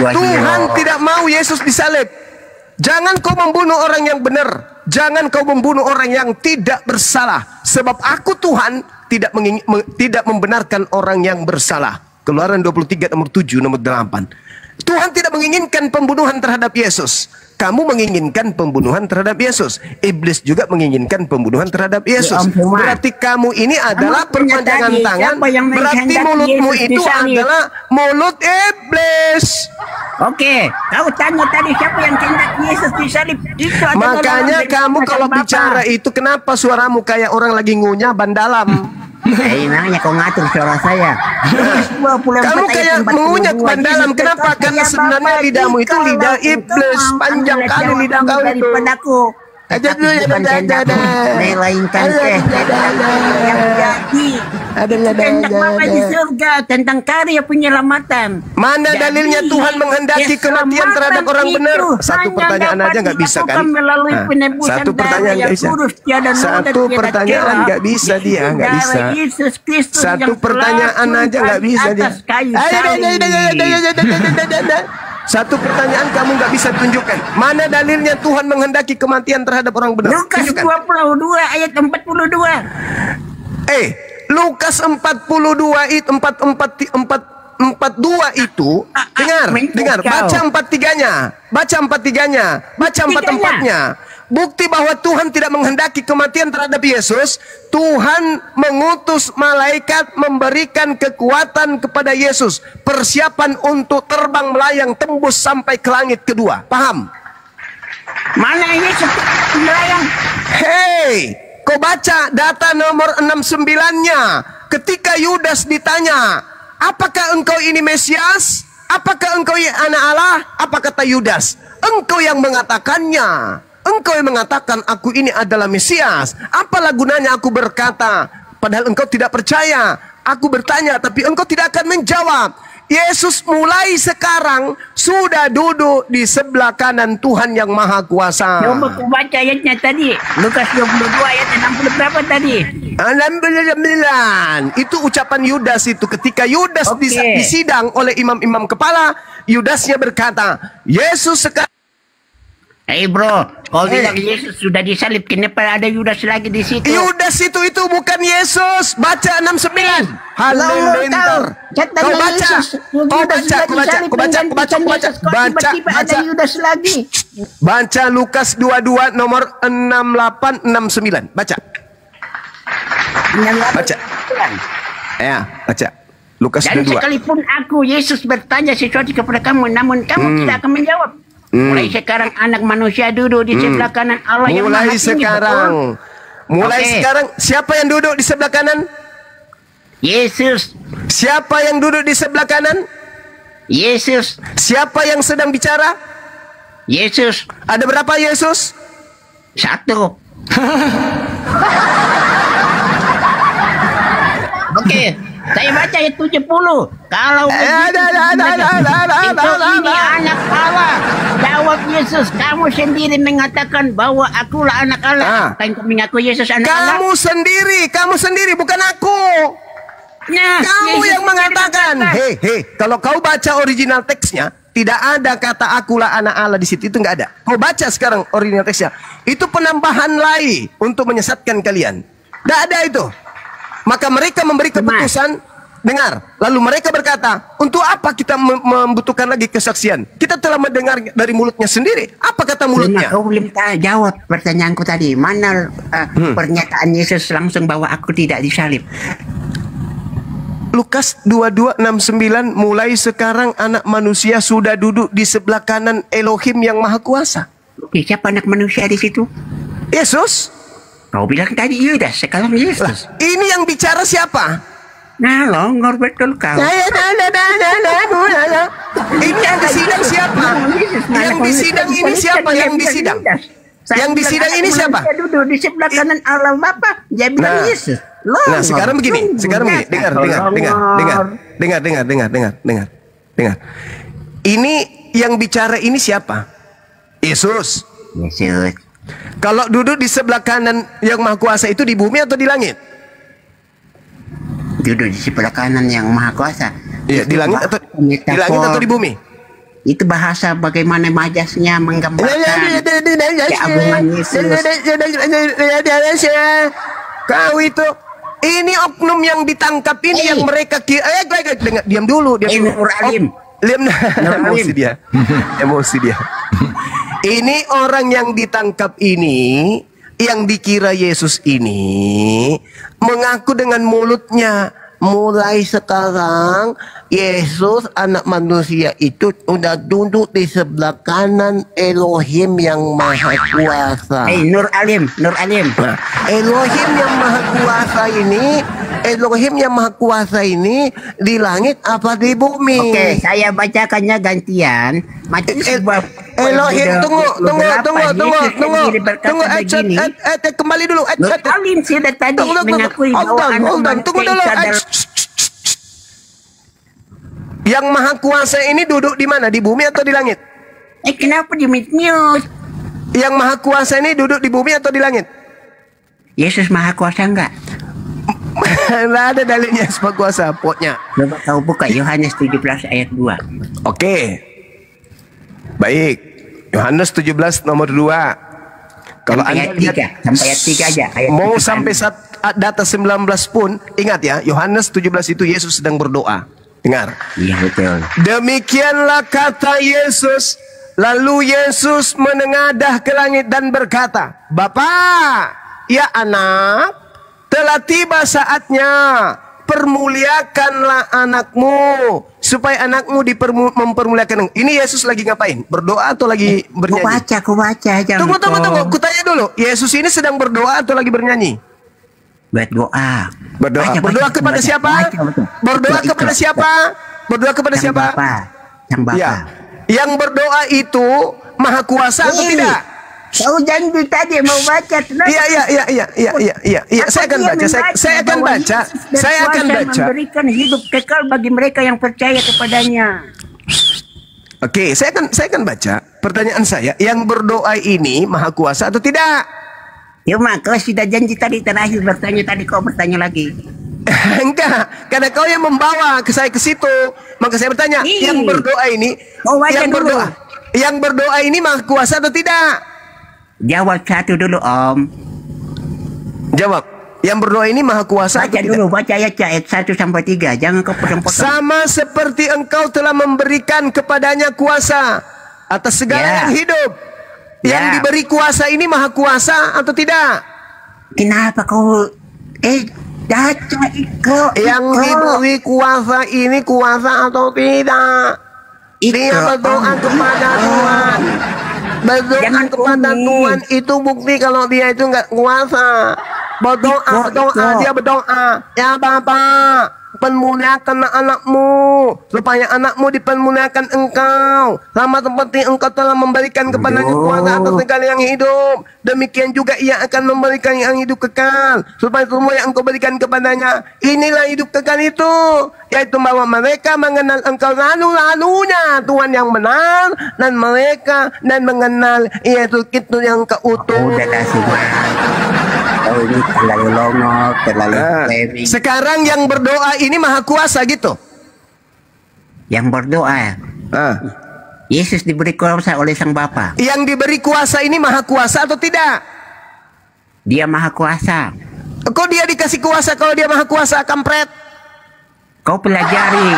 Tuhan tidak mau Yesus disalib. Jangan kau membunuh orang yang benar. Jangan kau membunuh orang yang tidak bersalah. Sebab aku Tuhan tidak membenarkan orang yang bersalah. Keluaran 23 nomor 7 nomor 8. Tuhan tidak menginginkan pembunuhan terhadap Yesus. Kamu menginginkan pembunuhan terhadap Yesus. Iblis juga menginginkan pembunuhan terhadap Yesus. Berarti kamu ini adalah perpanjangan tangan. Berarti mulutmu itu adalah mulut iblis. Oke, kau tanya tadi siapa yang kehendak Yesus disalib? Makanya kamu kalau bicara itu kenapa suaramu kayak orang lagi ngunyah ban dalam? Namanya kau ngatur suara saya. Kamu kayak mengunyah ban dalam. Kenapa? Karena sebenarnya lidahmu itu lidah iblis. Panjang kali lidah kau itu. Aja dulu melainkan yang jadi kehendak Bapa di surga tentang karya penyelamatan. Mana dalilnya Tuhan menghendaki kematian terhadap orang benar? Satu pertanyaan aja nggak bisa kan? Satu pertanyaan nggak bisa. Satu pertanyaan nggak bisa dia, nggak bisa. Satu pertanyaan aja nggak bisa dia. Satu pertanyaan kamu nggak bisa tunjukkan. Mana dalilnya Tuhan menghendaki kematian terhadap orang benar? Lukas 22 ayat 42. Lukas 42 itu 42 itu dengar baca 43-nya. Baca 43-nya, baca 44-nya. Bukti bahwa Tuhan tidak menghendaki kematian terhadap Yesus. Tuhan mengutus malaikat memberikan kekuatan kepada Yesus. Persiapan untuk terbang melayang tembus sampai ke langit kedua. Paham? Mana Yesus melayang? Hei, kau baca data nomor 69-nya. Ketika Yudas ditanya, apakah engkau ini Mesias? Apakah engkau anak Allah? Apa kata Yudas? Engkau yang mengatakannya. Engkau yang mengatakan aku ini adalah Mesias. Apalah gunanya aku berkata, padahal engkau tidak percaya. Aku bertanya, tapi engkau tidak akan menjawab. Yesus mulai sekarang sudah duduk di sebelah kanan Tuhan yang Maha Kuasa. Coba aku baca ayatnya tadi. Lukas 22 ayat 60 berapa tadi? 69. Itu ucapan Yudas itu. Ketika Yudas disidang oleh imam-imam kepala, Yudasnya berkata, Yesus sekarang. Bro, kalau bilang Yesus sudah disalib, kenapa ada Yudas lagi di situ? Yudas itu bukan Yesus. Baca 69. Halilintar. Kau baca. Ada Yudas lagi. Baca Lukas 22 nomor 6869. Baca. Baca. Lukas 22. Dan sekalipun aku Yesus bertanya sesuatu kepada kamu, namun kamu tidak akan menjawab. Mulai sekarang anak manusia duduk di sebelah kanan Allah yang Maha Tinggi. Mulai sekarang siapa yang duduk di sebelah kanan? Yesus. Siapa yang duduk di sebelah kanan? Yesus. Siapa yang sedang bicara? Yesus. Ada berapa Yesus? 1. Oke, saya baca ayat 70. Kalau begitu ini anak Allah. Jawab Yesus, kamu sendiri mengatakan bahwa akulah anak Allah. Apa yang kau mengaku Yesus anak Allah? Kamu sendiri, bukan aku. Nah, kamu yang mengatakan. Hei, kalau kau baca original teksnya, tidak ada kata akulah anak Allah di situ. Itu nggak ada. Kau baca sekarang original teksnya. Itu penambahan lain untuk menyesatkan kalian. Tidak ada itu. Maka mereka memberi keputusan. Dengar, lalu mereka berkata, untuk apa kita membutuhkan lagi kesaksian? Kita telah mendengar dari mulutnya sendiri. Apa kata mulutnya? Kau belum jawab pertanyaanku tadi. Mana pernyataan Yesus langsung bahwa aku tidak disalib? Lukas 22:69, mulai sekarang anak manusia sudah duduk di sebelah kanan Elohim yang Maha Kuasa. Oke, siapa anak manusia di situ? Yesus. Kau bilang tadi Yudas, sekarang Yesus. Ini yang bicara siapa? Nah, longor betul kau. Ini yang disidang siapa? Yang disidang ini siapa? Yang disidang? Yang disidang ini siapa? Dia duduk di sebelah kanan Allah Bapa. Dia bilang Yesus. Nah, sekarang begini. Dengar. Ini yang bicara ini siapa? Yesus. Kalau duduk di sebelah kanan yang Maha Kuasa itu di bumi atau di langit? Duduk di sebelah kanan yang Maha Kuasa. Iya, di langit atau di bumi? Itu bahasa bagaimana majasnya menggambarkan keagungan Yesus. Kau itu, ini oknum yang ditangkap ini yang mereka kira. Dengar, diam dulu. Nur Alim. Emosi dia. Emosi dia. Ini orang yang ditangkap ini, yang dikira Yesus ini, mengaku dengan mulutnya, mulai sekarang Yesus anak manusia itu udah duduk di sebelah kanan Elohim yang maha kuasa. Nur Alim. Nah, Elohim yang maha kuasa ini, Elohim yang maha kuasa ini di langit apa di bumi? Oke, saya bacakannya gantian. Macam sebuah Elohim, tunggu, kembali dulu. Nur Alim sudah tadi mengakui bahwa tunggu dulu. Yang maha kuasa ini duduk di mana? Di bumi atau di langit? Kenapa di mute? Yang maha kuasa ini duduk di bumi atau di langit? Yesus maha kuasa enggak? Nggak ada dalilnya maha kuasa, potnya. Coba kau buka Yohanes 17 ayat 2. Oke. Baik. Yohanes 17 nomor 2. Kalau sampai Anda lihat, sampai ayat 3 aja. Mau sampai data 19 pun, ingat ya, Yohanes 17 itu Yesus sedang berdoa. Dengar. Iya, betul. Demikianlah kata Yesus. Lalu Yesus menengadah ke langit dan berkata, Bapa, ya anak, telah tiba saatnya. Permuliakanlah anakmu, supaya anakmu mempermuliakan. Ini Yesus lagi ngapain? Berdoa atau lagi bernyanyi? Aku baca. Tunggu. Ku tanya dulu. Yesus ini sedang berdoa atau lagi bernyanyi? Berdoa. Berdoa kepada siapa? Berdoa kepada siapa? Berdoa kepada siapa? Sang Bapa. Ya. Yang berdoa itu maha kuasa atau tidak? Kau janji tadi mau baca. Iya. Saya akan baca. Saya akan baca. Memberikan hidup kekal bagi mereka yang percaya kepadanya. Oke, saya akan baca. Pertanyaan saya, yang berdoa ini maha kuasa atau tidak? Cuma kau sudah janji tadi terakhir bertanya, tadi kau bertanya lagi. Enggak, karena kau yang membawa saya ke situ, maka saya bertanya, yang berdoa ini, yang berdoa ini maha kuasa atau tidak? Jawab satu dulu, Om. Jawab. Yang berdoa ini maha kuasa baca atau dulu, tidak? Baca ayat 1 sampai 3, jangan kau potong-potong. Sama seperti engkau telah memberikan kepadanya kuasa atas segala yang hidup. Yang diberi kuasa ini maha kuasa atau tidak? Kenapa kau baca yang diberi kuasa ini kuasa atau tidak? Dia berdoa kepada Tuhan. Berdoa kepada Tuhan itu bukti kalau dia itu nggak kuasa. Dia berdoa, ya Bapak, permuliakan anakmu, supaya anakmu dipermuliakan engkau, sama seperti engkau telah memberikan kepadanya kuasa atas segala yang hidup. Demikian juga ia akan memberikan yang hidup kekal, supaya semua yang engkau berikan kepadanya, inilah hidup kekal itu, yaitu bahwa mereka mengenal engkau lalu-lalunya Tuhan yang benar, dan mereka mengenal Yesus itu yang keutuh. Oh, ini terlalu longok, terlalu framing. Sekarang yang berdoa ini maha kuasa gitu. Yang berdoa, Yesus diberi kuasa oleh Sang Bapa. Yang diberi kuasa ini maha kuasa atau tidak? Dia maha kuasa. Kok dia dikasih kuasa kalau dia maha kuasa, kampret? Kau pelajari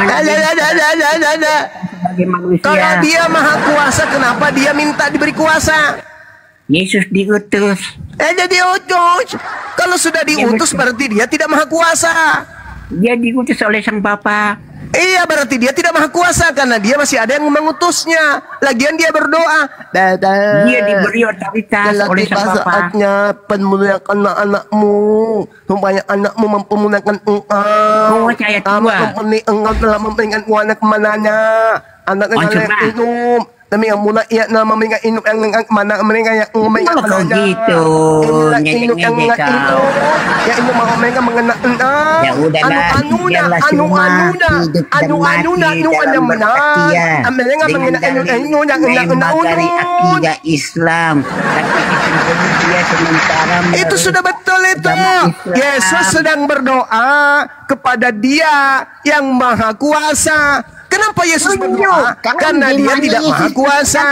bagaimana sebagai manusia. Kalau dia maha kuasa, kenapa dia minta diberi kuasa? Yesus diutus. Dia diutus. Kalau sudah diutus berarti dia tidak maha kuasa. Dia diutus oleh Sang Bapa. Iya, berarti dia tidak maha kuasa karena dia masih ada yang mengutusnya. Lagian dia berdoa. Dia diberi otoritas oleh Sang Bapa. Saatnya permuliakan anakmu, supaya anakmu mempermuliakan engkau. Engkau telah memberikan anak kemananya. Anak yang hidup. Demi yang mula ia nama mengingat inuk yang mana mereka yang mengingat mananya. Gitu. Inuk yang mengingat itu. Ya inuk mau mereka mengenal engkau. Ya udahlah. Anunya mereka mengenal inuk yang dari akidah Islam. Dia sementara itu sudah betul itu. Yesus sedang berdoa kepada Dia yang Maha Kuasa. Kenapa Yesus berdoa? Karena dia tidak maha kuasa.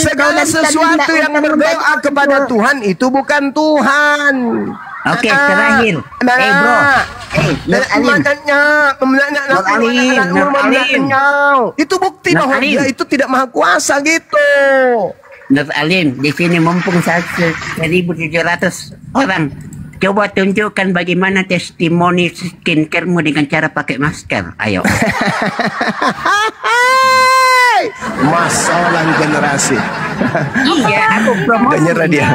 Segala sesuatu yang berdoa kepada Tuhan itu bukan Tuhan. Oke, terakhir. Bro. Itu bukti bahwa dia itu tidak maha kuasa gitu. Nur Alim, di sini mumpung 1.700 orang. Coba tunjukkan bagaimana testimoni skincaremu dengan cara pakai masker. Ayo. Masalah generasi. Iya, aku promosi. Udah nyerah dia.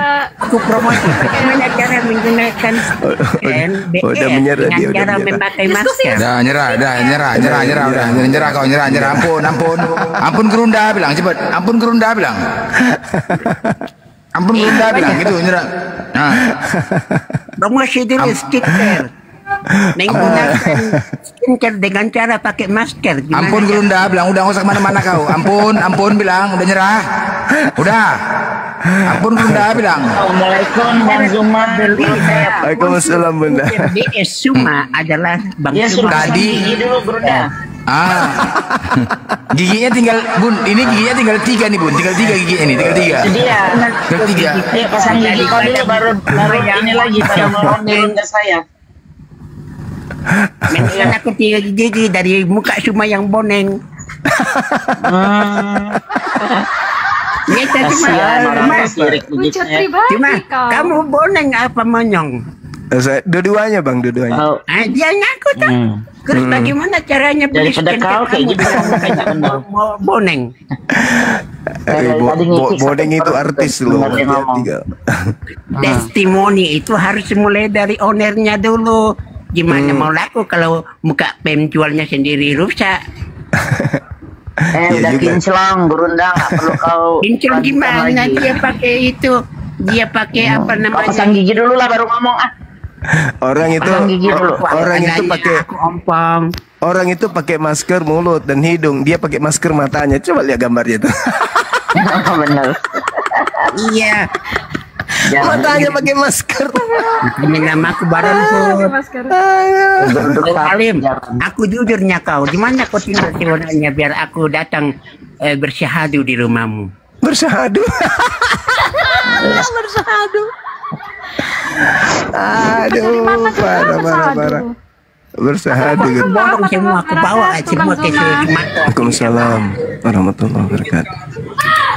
Aku promosi bagaimana cara menggunakan udah menyerah dia. Cara memakai masker. Dah nyerah, nyerah kau, nyerah. Ampun Gerunda bilang cepet. Ampun Gerunda bilang gitu, nyerah. Nah. Promosi dulu skincare. Menggunakan skincare dengan cara pakai masker. Gimana Ampun Gerunda bilang udah nggak usah kemana-mana kau. Ampun bilang udah nyerah. Udah. Ampun Gerunda bilang. Assalamualaikum Bang Zuma. Waalaikumsalam Bunda. BS Suma adalah Bang Suma. Tadi dulu Gerunda. Giginya tinggal Bun, ini giginya tinggal 3 nih Bun, tinggal 3 giginya nih, tinggal 3. Tinggal 3. Dia pasang gigi kau dulu baru ini lagi pada mau ke saya. Mendingan aku 3 gigi dari muka Suma yang boneng. Ya cuma kamu boneng apa monyong? Dua-duanya Bang, dua-duanya. Dia ngaku tak. Terus bagaimana caranya daripada kau kayak gitu boneng? Boneng itu artis loh. Testimoni itu harus mulai dari ownernya dulu. Gimana mau laku kalau muka penjualnya sendiri rusak? Udah kinclong Gerunda, nggak perlu kau. Kinclong gimana? Dia pakai itu. Dia pakai apa namanya? Pasang gigi dulu lah baru ngomong Orang itu Orang itu pakai masker mulut dan hidung, dia pakai masker matanya. Coba lihat gambarnya tuh. Benar. Iya. Matanya pakai masker. Ini nama aku Baron Alim. Aku jujurnya kau. Gimana kau tinggal sebenarnya biar aku datang bersyahadu di rumahmu? Bersyahadu. Bersyahadu. Aduh, parah. Bersyahadu gitu. Bodoh semua, aku bawa semua ke Sumatera. Waalaikumsalam warahmatullahi wabarakatuh.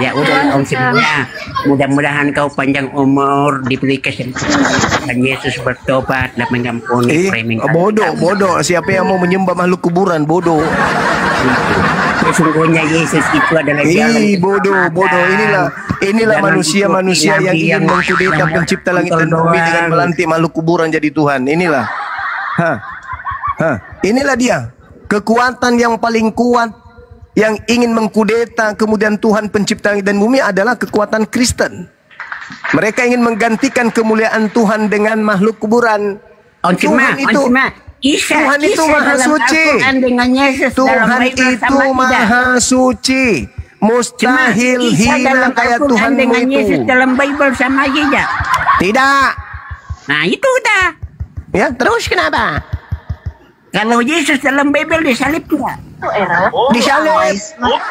Ya udah om semuanya. Mudah-mudahan kau panjang umur, diberi kesempatan Yesus bertobat dan mengampuni bodoh. Siapa yang mau menyembah makhluk kuburan? Bodoh. Sesungguhnya Yesus itu adalah jalan. Bodoh. Inilah manusia yang ingin mengkudeta pencipta langit dan bumi dengan melantik makhluk kuburan jadi Tuhan. Inilah dia kekuatan yang paling kuat yang ingin mengkudeta kemudian Tuhan pencipta langit dan bumi adalah kekuatan Kristen. Mereka ingin menggantikan kemuliaan Tuhan dengan makhluk kuburan. Tuhan itu maha suci. Tuhan itu maha suci. Mustahil hina kayak Tuhanmu dengan itu. Yesus dalam Bible sama aja. Tidak. Nah itu udah. Ya terus kenapa? Kalau Yesus dalam Bible disalib enggak? Disalib.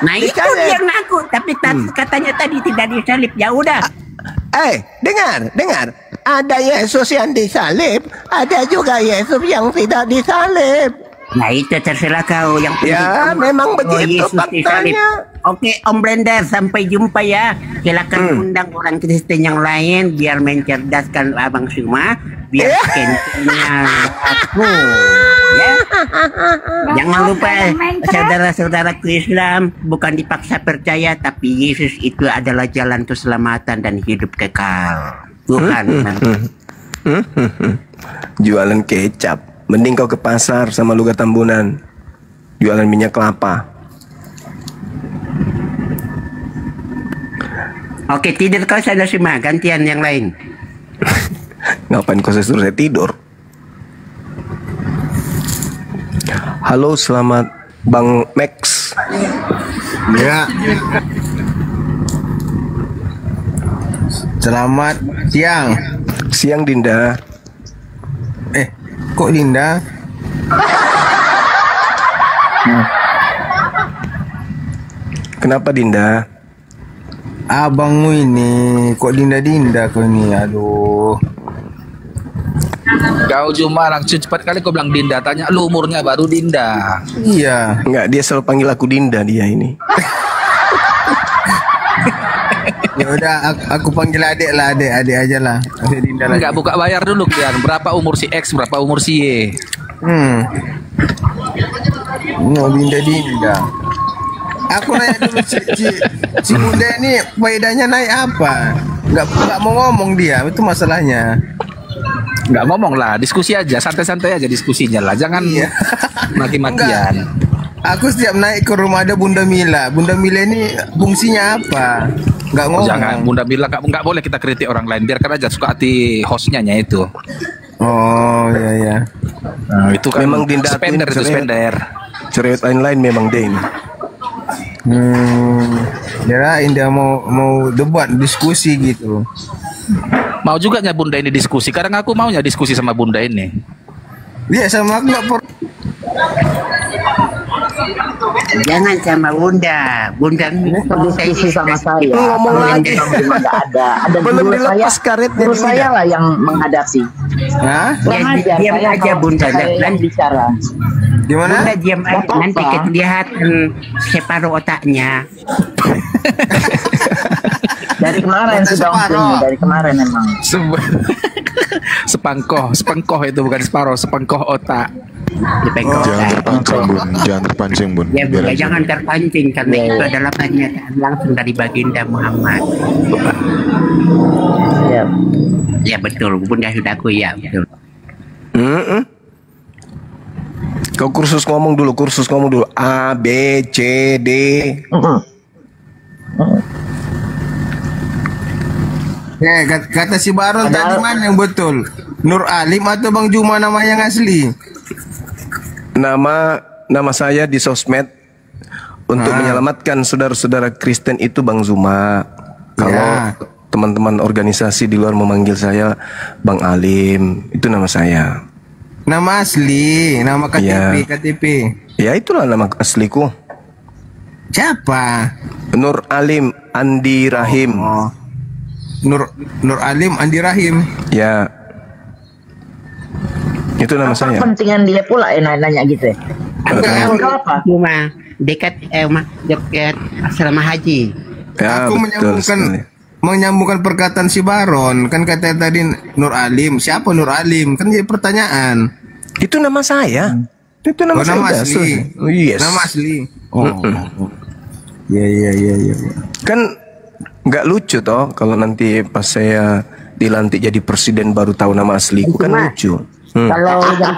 Nah itu dia ngaku. Tapi katanya tadi tidak disalib. Ya udah. Dengar. Ada Yesus yang disalib, ada juga Yesus yang tidak disalib. Nah itu terserah kau yang ya memang begitu faktanya. Oke Om Blender, sampai jumpa ya. Silakan undang orang Kristen yang lain biar mencerdaskan Abang Suma, biar kenanya aku ya. Jangan lupa saudara-saudaraku Islam, bukan dipaksa percaya, tapi Yesus itu adalah jalan keselamatan dan hidup kekal. Tuhan. Jualan kecap, mending kau ke pasar sama Lugar Tambunan jualan minyak kelapa. Oke, tidur kau sana semua, gantian yang lain. Ngapain kau suruh saya tidur? Halo, selamat Bang Max. Ya. Selamat siang. Siang Dinda. Kok Dinda? Kenapa Dinda? Abangmu ini kok Dinda-Dinda kau ini, aduh. Kau cuma langsung cepat kali kau bilang Dinda. Tanya lu umurnya baru Dinda. Iya. Enggak, dia selalu panggil aku Dinda dia ini. Ya udah, aku panggil adik lah, adik aja lah. Adik Dinda lagi. Enggak buka bayar dulu Kian. Berapa umur si X, berapa umur si Y? No, Dinda. Aku nanya dulu si Bunda ini faedahnya naik apa? Nggak mau ngomong dia, itu masalahnya. Nggak ngomong lah, diskusi aja, santai-santai aja diskusinya lah, jangan Iya. maki-makian. Aku setiap naik ke rumah ada Bunda Mila. Bunda Mila ini fungsinya apa? Nggak ngomong. Jangan, Bunda bilang nggak boleh kita kritik orang lain, biarkan aja suka hati hostnya itu. Oh iya. Nah, itu kan Memang Dinda spender itu spender. Cerewet lain-lain memang dia ini. Kirain dia mau debat diskusi gitu. Mau juga nya Bunda ini diskusi. Kadang aku maunya diskusi sama Bunda ini. Iya sama aku nggak Jangan sama Bunda. Bunda Berdiskusi sama saya. Ngomong lagi. Nggak ada. Ada Belum guru dilepas saya. karetnya Guru di saya lidah. lah yang menghadapi. Hah? Ya, Kurang diam saya aja, kalau Bunda. saya yang Nanti- bicara. Gimana? Bunda diam aja. apa-apa. Nanti kelihatan separuh otaknya. Dari kemarin Kata sudah separoh. ongkring, dari kemarin emang. Sepangkoh itu bukan separoh, sepangkoh otak. Dipengkok. Jangan terpancing bun, jangan terpancing bun. Ya Bunda, Biar aja. jangan terpancing karena Ya, itu ya. adalah pernyataan langsung dari baginda Muhammad. Ya. Ya betul, Bunda sudah aku ya betul. Kau kursus ngomong dulu. A, B, C, D. Ya, kata si Baron tadi mana yang betul? Nur Alim atau Bang Juma nama yang asli? Nama saya di sosmed untuk menyelamatkan saudara-saudara Kristen itu Bang Zuma. Kalau Ya. teman-teman organisasi di luar memanggil saya Bang Alim, itu nama saya. Nama asli, nama KTP, Iya. KTP. Ya itulah nama asliku. Siapa? Nur Alim Andi Rahim. Oh. Nur Alim Andi Rahim. Ya. Itu nama Apa saya. kepentingan dia pula nanya gitu ya? Untuk apa? Cuma dekat asrama haji. Ya, Aku betul sekali. menyambungkan perkataan si Baron. Kan katanya tadi Nur Alim. Siapa Nur Alim? Kan jadi pertanyaan. Itu nama saya. Itu nama saya. Nama udah, asli. selesai. Oh, yes. Nama asli. Oh. Iya. Kan nggak lucu toh kalau nanti pas saya dilantik jadi presiden baru tahu nama asliku, kan Cuma, lucu. Kalau yang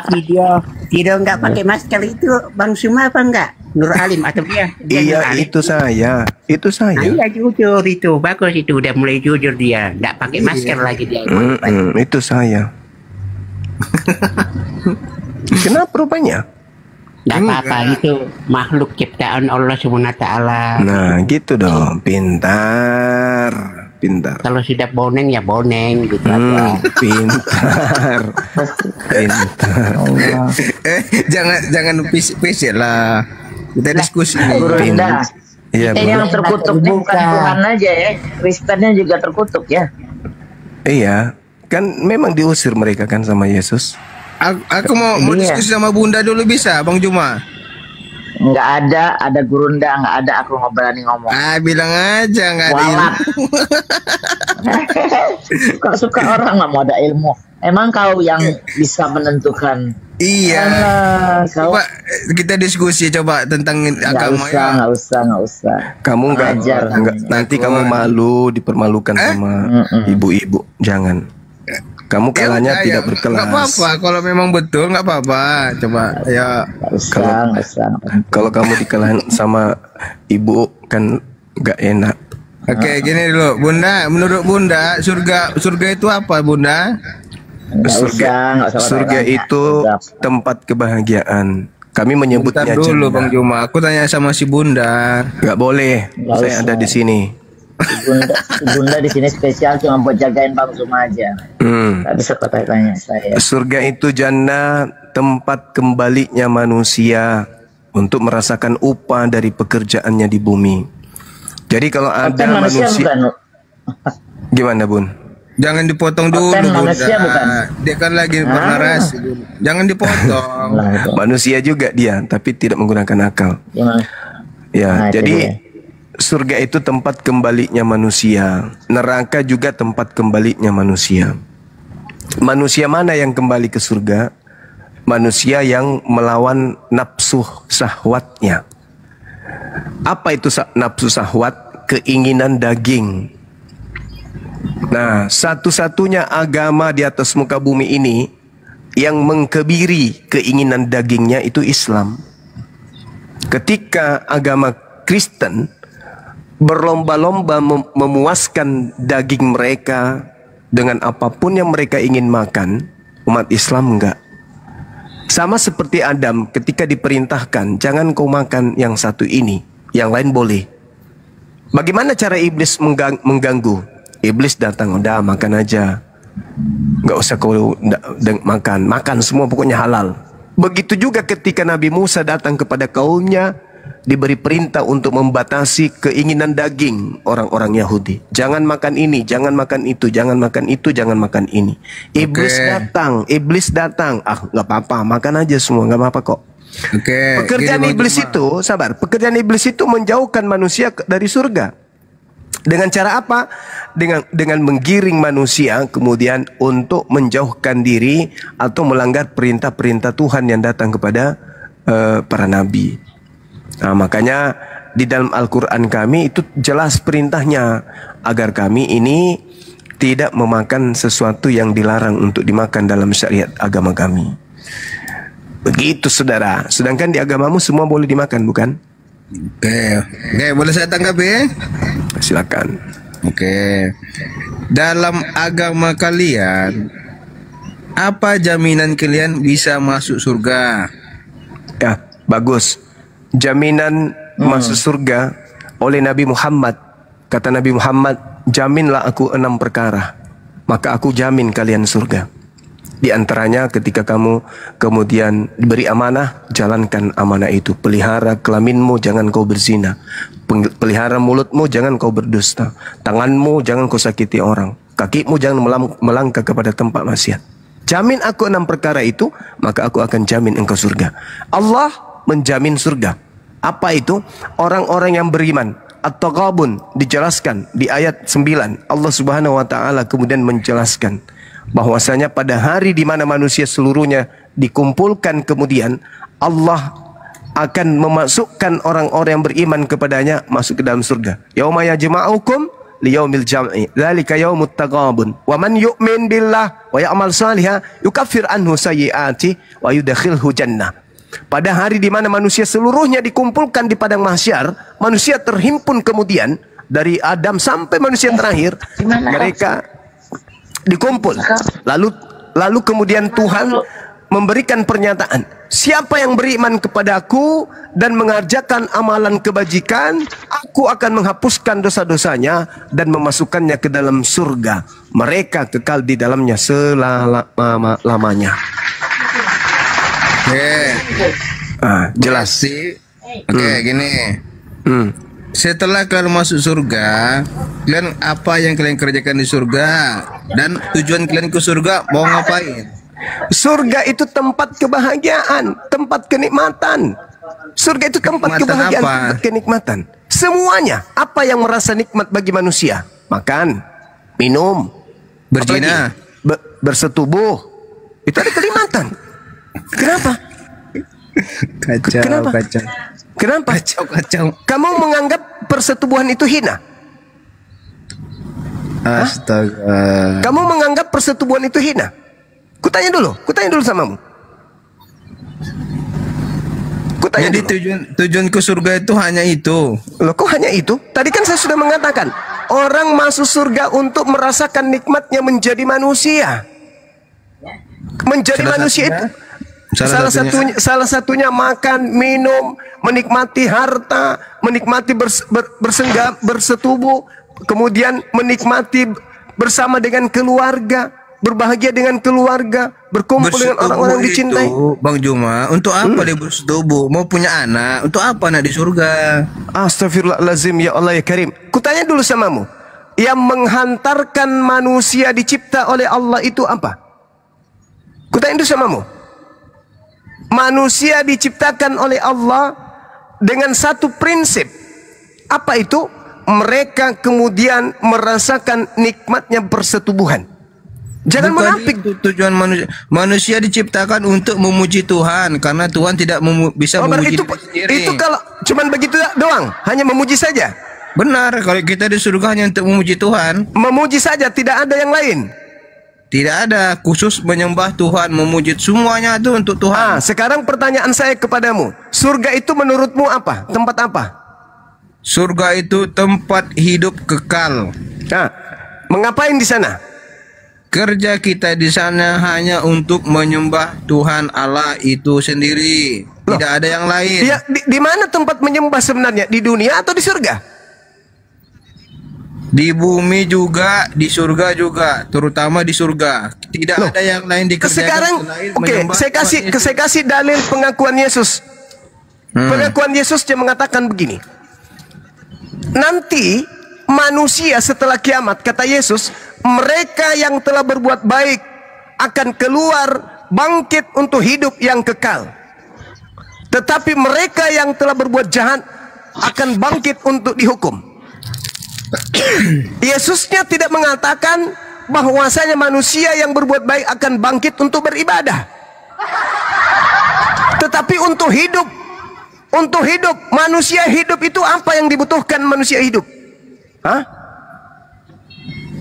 video nggak pakai masker itu Bang Suma apa enggak? Nur Alim atau dia? Dia Nur Iya, Alim. itu saya. Itu Nah, saya. iya jujur itu, bagus itu udah mulai jujur dia, nggak pakai masker lagi dia. Itu saya. Kenapa rupanya? Nggak apa-apa itu makhluk ciptaan Allah Subhanahu Wa Taala. Nah, gitu dong. Pintar. Kalau sudah boneng ya boneng gitu aja. Pintar. Jangan pisik lah. Kita diskusi nih. Guru Indah. Iya, Ini yang Bro. terkutuk ini bukan Tuhan aja ya. Kristennya juga terkutuk ya. Iya. Kan memang diusir mereka kan sama Yesus. Aku mau Iya. diskusi sama Bunda dulu bisa, Bang Juma? Nggak ada Gurunda, nggak ada, aku nggak berani ngomong. Bilang aja nggak ada Walat. ilmu. Suka orang nggak mau ada ilmu. Emang kau yang bisa menentukan? Iya. Alah, kau Coba kita diskusi coba tentang nggak agama usah, ya. nggak usah. Kamu Ajar. nanti kamu malu dipermalukan sama ibu-ibu. Jangan. Kamu kalahnya tidak berkelas. Nggak apa-apa, kalau memang betul nggak apa-apa. Coba ya. Nggak usah, nggak penting. Kalau kamu dikalahin sama ibu kan nggak enak. Oke, gini dulu, Bunda. Menurut Bunda, surga itu apa, Bunda? Nggak usah Surga tanya. itu tempat kebahagian. Kami Bentar menyebutnya dulu, jannah. Bang Juma. Aku tanya sama si Bunda. Nggak boleh. Nggak Saya usah. ada di sini. Bunda di sini spesial cuma buat jagain Bang Zuma aja. Nggak bisa kau tanya saya. Surga itu jannah, tempat kembalinya manusia untuk merasakan upah dari pekerjaannya di bumi. Jadi kalau ada Oten manusia bukan? gimana Bun? Jangan dipotong dulu, Oten Bunda. manusia bukan? Dia kan lagi bernarasi, Bunda. Jangan dipotong. Nah, itu. Manusia juga dia, tapi tidak menggunakan akal. Gimana? Ya, Nah, itu jadi dia. surga itu tempat kembalinya manusia, neraka juga tempat kembalinya manusia. Manusia mana yang kembali ke surga? Manusia yang melawan nafsu syahwatnya. Apa itu nafsu syahwat? Keinginan daging. Nah, satu-satunya agama di atas muka bumi ini yang mengkebiri keinginan dagingnya itu Islam. Ketika agama Kristen berlomba-lomba memuaskan daging mereka dengan apapun yang mereka ingin makan, umat Islam enggak. Sama seperti Adam ketika diperintahkan, jangan kau makan yang satu ini, yang lain boleh. Bagaimana cara iblis mengganggu? Iblis datang, udah makan aja, nggak usah kau makan semua, pokoknya halal. Begitu juga ketika Nabi Musa datang kepada kaumnya, diberi perintah untuk membatasi keinginan daging orang-orang Yahudi. Jangan makan ini, jangan makan itu, jangan makan itu, jangan makan ini. Iblis datang. Ah, nggak apa-apa, makan aja semua, nggak apa-apa kok. Pekerjaan iblis itu, pekerjaan iblis itu menjauhkan manusia dari surga. Dengan cara apa? Dengan menggiring manusia kemudian untuk menjauhkan diri atau melanggar perintah-perintah Tuhan yang datang kepada para nabi. Nah, makanya di dalam Al-Quran kami itu jelas perintahnya agar kami ini tidak memakan sesuatu yang dilarang untuk dimakan dalam syariat agama kami. Begitu saudara. Sedangkan di agamamu semua boleh dimakan, bukan? Oke, boleh saya tanggapi? Silakan. Oke. Dalam agama kalian, apa jaminan kalian bisa masuk surga? Ya, bagus. Jaminan masuk surga oleh Nabi Muhammad. Kata Nabi Muhammad, jaminlah aku 6 perkara, maka aku jamin kalian surga. Di antaranya ketika kamu kemudian diberi amanah, jalankan amanah itu. Pelihara kelaminmu, jangan kau berzina. Pelihara mulutmu, jangan kau berdusta. Tanganmu, jangan kau sakiti orang. Kakimu, jangan melangkah kepada tempat maksiat. Jamin aku 6 perkara itu, maka aku akan jamin engkau surga. Allah menjamin surga. Apa itu? Orang-orang yang beriman. At-Taghabun dijelaskan di ayat 9. Allah Subhanahu wa taala kemudian menjelaskan bahwasanya pada hari di mana manusia seluruhnya dikumpulkan, kemudian Allah akan memasukkan orang-orang yang beriman kepadanya masuk ke dalam surga. Yauma yajma'ukum liyaumil jam'i dzalika yaumut taghabun wa man yu'min billah wa ya'mal shalihan yukaffir anhu sayyi'ati wa yudkhilhu jannah. Pada hari di mana manusia seluruhnya dikumpulkan di padang mahsyar, manusia terhimpun kemudian dari Adam sampai manusia terakhir, mereka dikumpul. Lalu kemudian Tuhan memberikan pernyataan, siapa yang beriman kepadaku dan mengerjakan amalan kebajikan, aku akan menghapuskan dosa-dosanya dan memasukkannya ke dalam surga. Mereka kekal di dalamnya selama-lamanya. Jelas sih. Gini. Setelah kalian masuk surga, kalian apa yang kalian kerjakan di surga dan tujuan kalian ke surga mau ngapain? Surga itu tempat kebahagiaan, tempat kenikmatan. Surga itu tempat kebahagiaan, tempat kenikmatan. Semuanya. Apa yang merasa nikmat bagi manusia? Makan, minum, berzina, bersetubuh. Itu ada kenikmatan. Kenapa? Kacau. Kamu menganggap persetubuhan itu hina? Astaga. Kamu menganggap persetubuhan itu hina? Kutanya dulu samamu. Jadi tujuan ke surga itu hanya itu. Loh, kok hanya itu? Tadi kan saya sudah mengatakan, orang masuk surga untuk merasakan nikmatnya menjadi manusia. Menjadi manusia itu salah satunya makan, minum, menikmati harta, menikmati bersetubuh, kemudian menikmati bersama dengan keluarga. berbahagia dengan keluarga, berkumpul dengan orang-orang dicintai. Bang Juma, untuk apa dia bersetubuh? Mau punya anak, untuk apa anak di surga? Astagfirullahalazim, ya Allah ya Karim. Kutanya dulu samamu, yang menghantarkan manusia dicipta oleh Allah itu apa? Kutanya dulu samamu, manusia diciptakan oleh Allah dengan satu prinsip. Apa itu? Mereka kemudian merasakan nikmatnya persetubuhan. Jangan menapik. Itu tujuan manusia. Manusia diciptakan untuk memuji Tuhan, karena Tuhan tidak bisa memuji itu, diri sendiri. Itu kalau cuman begitu doang, hanya memuji saja. Benar, kalau kita di surga hanya untuk memuji Tuhan. Memuji saja, tidak ada yang lain. Tidak ada, khusus menyembah Tuhan, memuji, semuanya itu untuk Tuhan. Sekarang pertanyaan saya kepadamu, surga itu menurutmu apa? Tempat apa? Surga itu tempat hidup kekal. Mengapain di sana? Kerja kita di sana hanya untuk menyembah Tuhan Allah itu sendiri. Tidak ada yang lain. Ya, di mana tempat menyembah sebenarnya? Di dunia atau di surga? Di bumi juga, di surga juga, terutama di surga. Tidak ada yang lain dikerjakan. Sekarang, saya kasih dalil pengakuan Yesus. Pengakuan Yesus dia mengatakan begini. Nanti manusia setelah kiamat, kata Yesus, mereka yang telah berbuat baik akan keluar bangkit untuk hidup yang kekal. Tetapi mereka yang telah berbuat jahat akan bangkit untuk dihukum. Yesusnya tidak mengatakan bahwasanya manusia yang berbuat baik akan bangkit untuk beribadah. Tetapi untuk hidup. Untuk hidup. Manusia hidup itu apa yang dibutuhkan manusia hidup?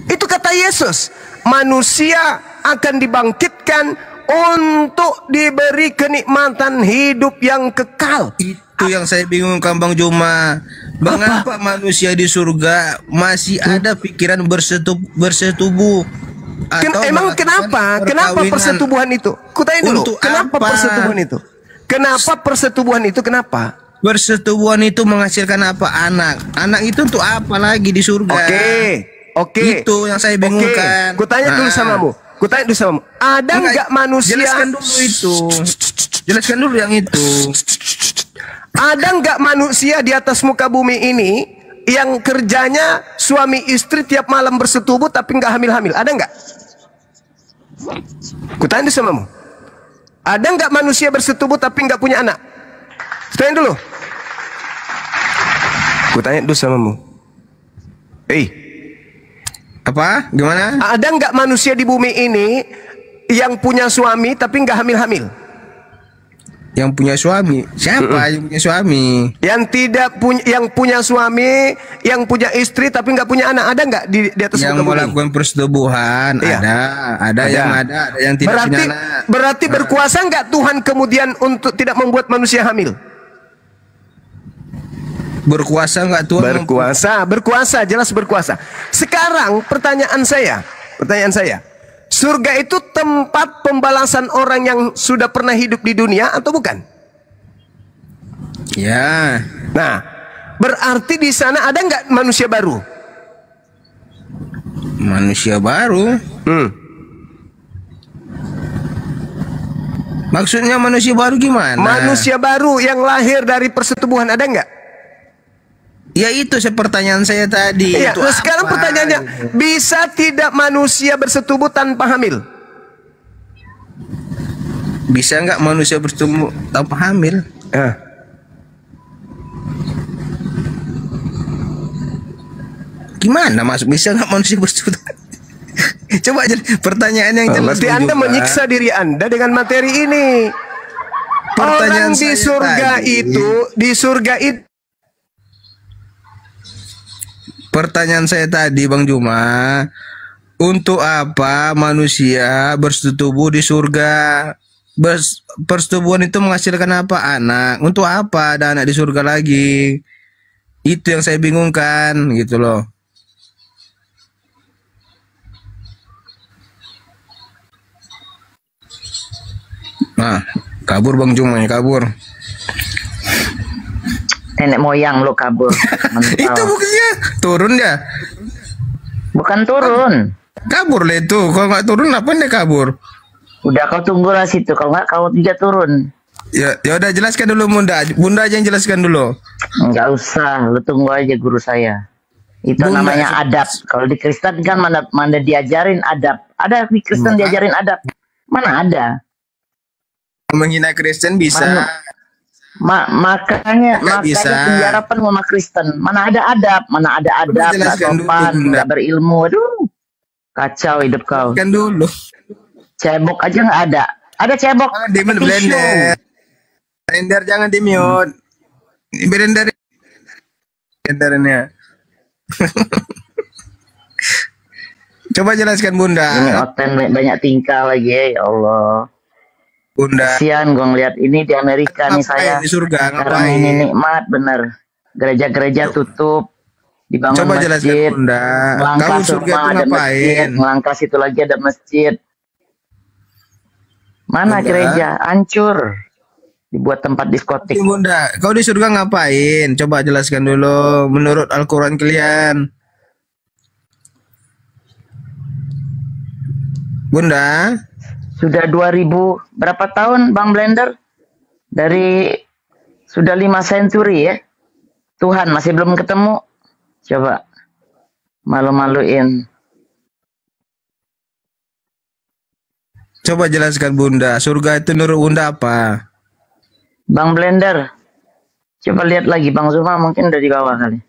Itu kata Yesus. Manusia akan dibangkitkan untuk diberi kenikmatan hidup yang kekal. Itu yang saya bingungkan Bang Juma. Mengapa manusia di surga masih ada pikiran bersetubuh? Emang kenapa? Kenapa persetubuhan itu? Kutanya dulu. Kenapa persetubuhan itu? Kenapa persetubuhan itu? Kenapa? Persetubuhan itu menghasilkan apa? Anak. Anak itu untuk apa lagi di surga? Oke. Itu yang saya bingungkan. Kutanya dulu samamu. Ada nggak manusia? Jelaskan dulu itu. Jelaskan dulu yang itu. Ada nggak manusia di atas muka bumi ini yang kerjanya suami istri tiap malam bersetubuh tapi nggak hamil-hamil? Ada nggak? Kutanya dulu samamu. Ada nggak manusia bersetubuh tapi nggak punya anak? Tanya dulu. Kutanya dulu samamu. Apa? Gimana? Ada nggak manusia di bumi ini yang punya suami tapi nggak hamil-hamil? Yang punya suami? Siapa yang punya suami? Yang tidak punya, yang punya suami, yang punya istri tapi nggak punya anak, ada nggak di atas yang muka bumi? melakukan persetubuhan? Ada yang tidak punya anak. Berarti berkuasa nggak Tuhan kemudian untuk tidak membuat manusia hamil? Berkuasa nggak Tuhan? Berkuasa, jelas berkuasa. Sekarang pertanyaan saya, surga itu tempat pembalasan orang yang sudah pernah hidup di dunia atau bukan? Ya. Nah, berarti di sana ada nggak manusia baru? Manusia baru? Maksudnya manusia baru gimana? Manusia baru yang lahir dari persetubuhan ada nggak? Ya itu pertanyaan saya tadi. Iya, nah sekarang pertanyaannya, bisa tidak manusia bersetubuh tanpa hamil? Bisa nggak manusia bersetubuh tanpa hamil? Gimana masuk? Bisa nggak manusia bersetubuh? Coba aja pertanyaan yang jelas. Berarti Anda menyiksa diri Anda dengan materi ini. Pertanyaan orang di surga itu. Pertanyaan saya tadi Bang Juma, untuk apa manusia bersetubuh di surga? Persetubuhan itu menghasilkan apa? Anak. Untuk apa ada anak di surga lagi? Itu yang saya bingungkan gitu loh. Nah, kabur Bang Juma, kabur. Nenek moyang lo kabur. Itu buktinya turun ya? Bukan turun. Kabur lah itu. Kalau nggak turun, apa dia kabur? Udah kau tunggulah situ. Kalau nggak kau juga turun. Ya udah jelaskan dulu Bunda. Bunda aja yang jelaskan dulu. Nggak usah, lu tunggu aja guru saya. Itu Bunda, namanya adab. Kalau di Kristen kan mana diajarin adab. Ada di Kristen diajarin adab. Mana ada? Menghina Kristen bisa. Makanya bisa. penjara penuh sama Kristen. Mana ada adab? Mana ada adab? Nggak sopan, nggak berilmu. Aduh, kacau hidup kau. Kan dulu. Cebok aja nggak ada. Ada cebok. Di blender. Blender jangan di mute. Blender. Blendernya. Coba jelaskan Bunda. Ini Oten banyak tingkah lagi ya Allah. Bunda. Kasihan gue ngeliat ini di Amerika nih saya. Di surga Sekarang ini nikmat bener. Gereja-gereja tutup. Dibangun coba masjid. Jelaskan Bunda. Kamu surga itu ngapain? Melangkah situ lagi ada masjid. Mana Bunda. gereja? Hancur. Dibuat tempat diskotik. Bunda, kau di surga ngapain? Coba jelaskan dulu menurut Al-Quran kalian. Bunda, sudah 2000 berapa tahun Bang Blender? Dari sudah 5 century ya. Tuhan masih belum ketemu. Coba malu-maluin. coba jelaskan Bunda, surga itu menurut Bunda apa? Bang Blender, coba lihat lagi Bang Zuma mungkin udah di bawah kali.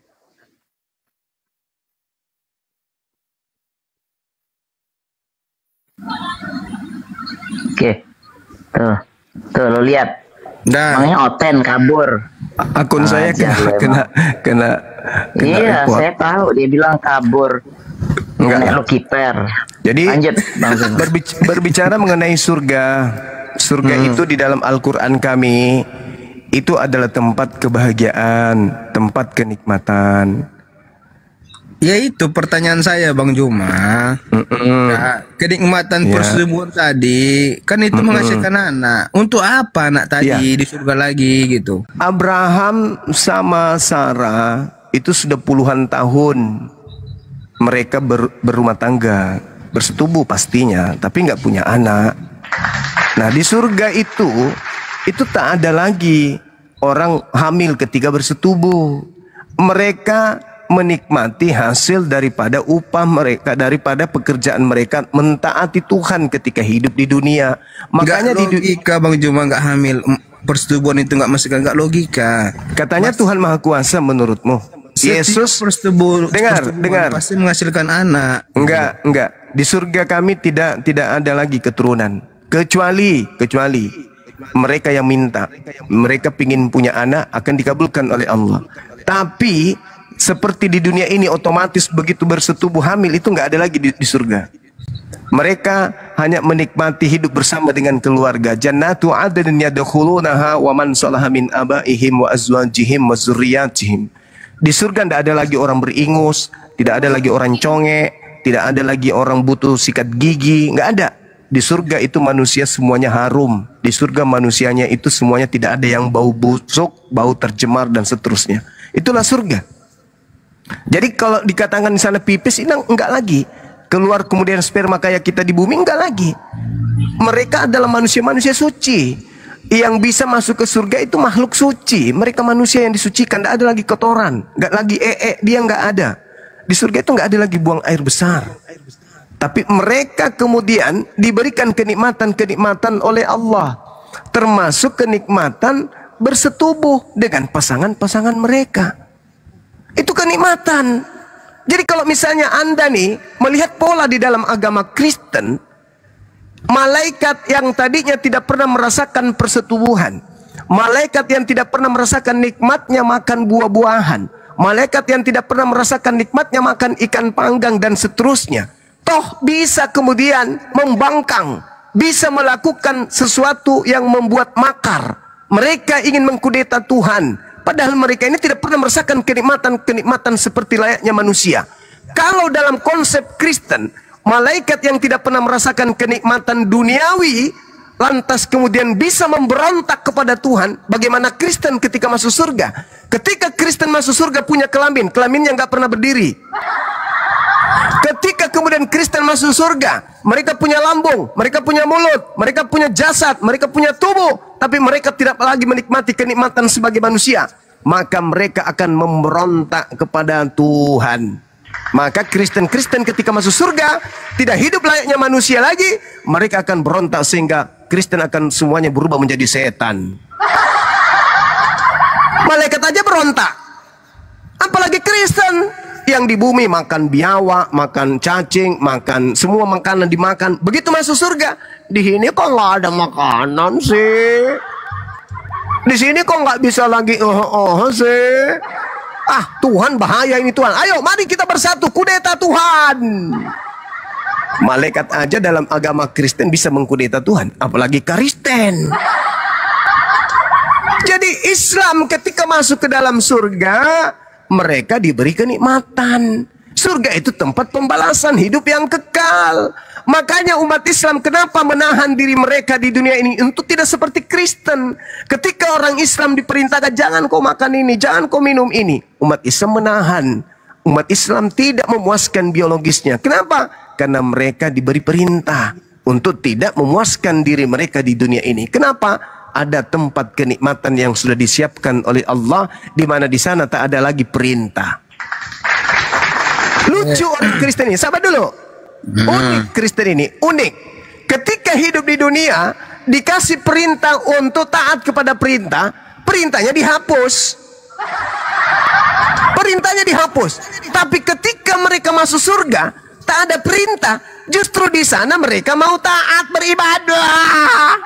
Oke, tuh lo lihat. Nah, Bangnya Oten kabur. Akun saya kena Iya, saya tahu dia bilang kabur. Enggak lo kiper. Jadi lanjut Bang Zuma. berbicara mengenai surga. Surga itu di dalam Al-Quran kami itu adalah tempat kebahagiaan, tempat kenikmatan. ya itu pertanyaan saya Bang Juma. Nah, kenikmatan Ya. persetubuhan tadi kan itu menghasilkan anak. Untuk apa anak tadi Ya. di surga lagi gitu? Abraham sama Sarah itu sudah puluhan tahun mereka berumah tangga, bersetubuh pastinya, tapi nggak punya anak. Nah di surga itu tak ada lagi orang hamil ketika bersetubuh. Mereka menikmati hasil daripada upah mereka, daripada pekerjaan mereka, mentaati Tuhan ketika hidup di dunia. Makanya Nggak logika Bang Juma nggak hamil. Persetubuhan itu nggak masuk, nggak logika. katanya Tuhan Maha Kuasa menurutmu. Yesus dengar pasti menghasilkan anak. enggak di surga kami tidak ada lagi keturunan kecuali mereka yang minta, mereka pingin punya anak akan dikabulkan oleh Allah. Tapi seperti di dunia ini otomatis begitu bersetubuh hamil itu nggak ada lagi di surga. Mereka hanya menikmati hidup bersama dengan keluarga. Jannatu adnin yadkhulunaha wa man salaha min abaihim wa azwajihim wa dzurriyyatihim. Di surga tidak ada lagi orang beringus, tidak ada lagi orang conge, tidak ada lagi orang butuh sikat gigi, nggak ada. Di surga itu manusia semuanya harum. Di surga manusianya itu semuanya tidak ada yang bau busuk, bau tercemar dan seterusnya. Itulah surga. Jadi kalau dikatakan di sana pipis, ini enggak lagi. Keluar kemudian sperma kayak kita di bumi, enggak lagi. Mereka adalah manusia-manusia suci. Yang bisa masuk ke surga itu makhluk suci. Mereka manusia yang disucikan, tidak ada lagi kotoran, nggak lagi dia nggak ada. Di surga itu nggak ada lagi buang air besar. Tapi mereka kemudian diberikan kenikmatan-kenikmatan oleh Allah, termasuk kenikmatan bersetubuh dengan pasangan-pasangan mereka. Itu kenikmatan. Jadi kalau misalnya Anda nih melihat pola di dalam agama Kristen, malaikat yang tadinya tidak pernah merasakan persetubuhan, malaikat yang tidak pernah merasakan nikmatnya makan buah-buahan, malaikat yang tidak pernah merasakan nikmatnya makan ikan panggang dan seterusnya, toh bisa kemudian membangkang, bisa melakukan sesuatu yang membuat makar. Mereka ingin mengkudeta Tuhan, padahal mereka ini tidak pernah merasakan kenikmatan seperti layaknya manusia. Kalau dalam konsep Kristen, malaikat yang tidak pernah merasakan kenikmatan duniawi lantas kemudian bisa memberontak kepada Tuhan. Bagaimana Kristen ketika masuk surga? Ketika Kristen masuk surga punya kelamin, kelaminnya nggak pernah berdiri. Ketika kemudian Kristen masuk surga, mereka punya lambung, mereka punya mulut, mereka punya jasad, mereka punya tubuh, tapi mereka tidak lagi menikmati kenikmatan sebagai manusia. Maka mereka akan memberontak kepada Tuhan. Maka Kristen-Kristen ketika masuk surga tidak hidup layaknya manusia lagi. Mereka akan berontak sehingga Kristen akan semuanya berubah menjadi setan. Malaikat aja berontak, apalagi Kristen. Yang di bumi makan biawak, makan cacing, makan semua makanan dimakan. Begitu masuk surga, di sini kok nggak ada makanan sih? Di sini kok nggak bisa lagi sih? Ah, Tuhan bahaya ini Tuhan. Ayo mari kita bersatu, kudeta Tuhan. Malaikat aja dalam agama Kristen bisa mengkudeta Tuhan, apalagi Kristen. Jadi Islam ketika masuk ke dalam surga, mereka diberi kenikmatan. Surga itu tempat pembalasan hidup yang kekal. Makanya umat Islam kenapa menahan diri mereka di dunia ini untuk tidak seperti Kristen. Ketika orang Islam diperintahkan jangan kau makan ini, jangan kau minum ini, umat Islam menahan. Umat Islam tidak memuaskan biologisnya. Kenapa? Karena mereka diberi perintah untuk tidak memuaskan diri mereka di dunia ini. Kenapa? Ada tempat kenikmatan yang sudah disiapkan oleh Allah, di mana di sana tak ada lagi perintah. Lucu orang Kristen ini, sabar dulu. Unik Kristen ini, unik. Ketika hidup di dunia, dikasih perintah untuk taat kepada perintah, perintahnya dihapus. Perintahnya dihapus. Tapi ketika mereka masuk surga, tak ada perintah. Justru di sana mereka mau taat beribadah.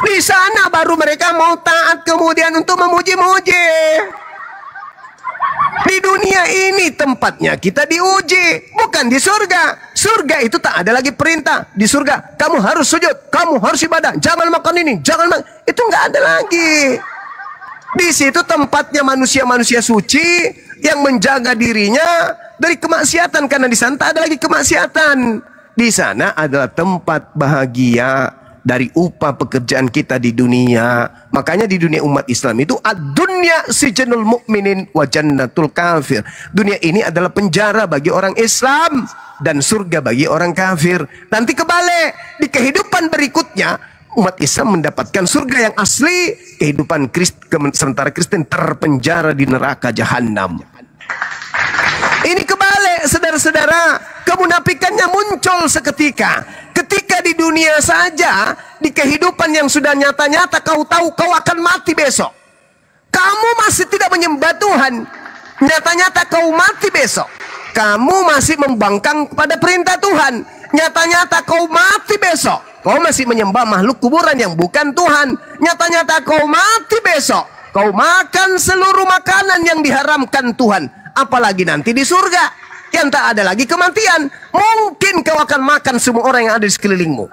Di sana baru mereka mau taat kemudian untuk memuji-muji. Di dunia ini tempatnya kita diuji, bukan di surga. Surga itu tak ada lagi perintah. Di surga kamu harus sujud, kamu harus ibadah, jangan makan ini, jangan makan itu, nggak ada lagi. Di situ tempatnya manusia-manusia suci yang menjaga dirinya dari kemaksiatan, karena di sana tak ada lagi kemaksiatan. Di sana adalah tempat bahagia dari upah pekerjaan kita di dunia. Makanya di dunia umat Islam itu ad-dunya sijnul mu'minin wa jannatul kafir. Dunia ini adalah penjara bagi orang Islam dan surga bagi orang kafir. Nanti kebalik, di kehidupan berikutnya umat Islam mendapatkan surga yang asli, kehidupan sementara Kristen terpenjara di neraka jahanam. Ini kebalik, saudara-saudara. Kemunafikannya muncul seketika. Ketika di dunia saja, di kehidupan yang sudah nyata-nyata, kau tahu kau akan mati besok. Kamu masih tidak menyembah Tuhan. Nyata-nyata kau mati besok. Kamu masih membangkang pada perintah Tuhan. Nyata-nyata kau mati besok. Kau masih menyembah makhluk kuburan yang bukan Tuhan. Nyata-nyata kau mati besok. Kau makan seluruh makanan yang diharamkan Tuhan. Apalagi nanti di surga yang tak ada lagi kematian. Mungkin kau akan makan semua orang yang ada di sekelilingmu.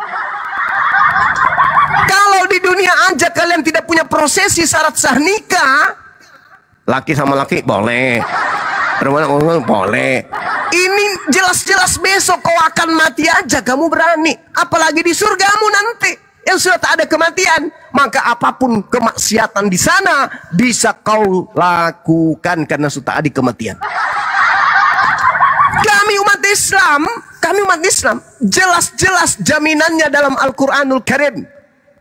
Kalau di dunia aja kalian tidak punya prosesi syarat sah nikah, laki sama laki boleh, perempuan boleh. Ini jelas-jelas besok kau akan mati aja kamu berani. Apalagi di surgamu nanti yang sudah tak ada kematian. Maka apapun kemaksiatan di sana bisa kau lakukan karena sudah tak ada kematian. Kami umat Islam, jelas-jelas jaminannya dalam Al-Quranul Karim.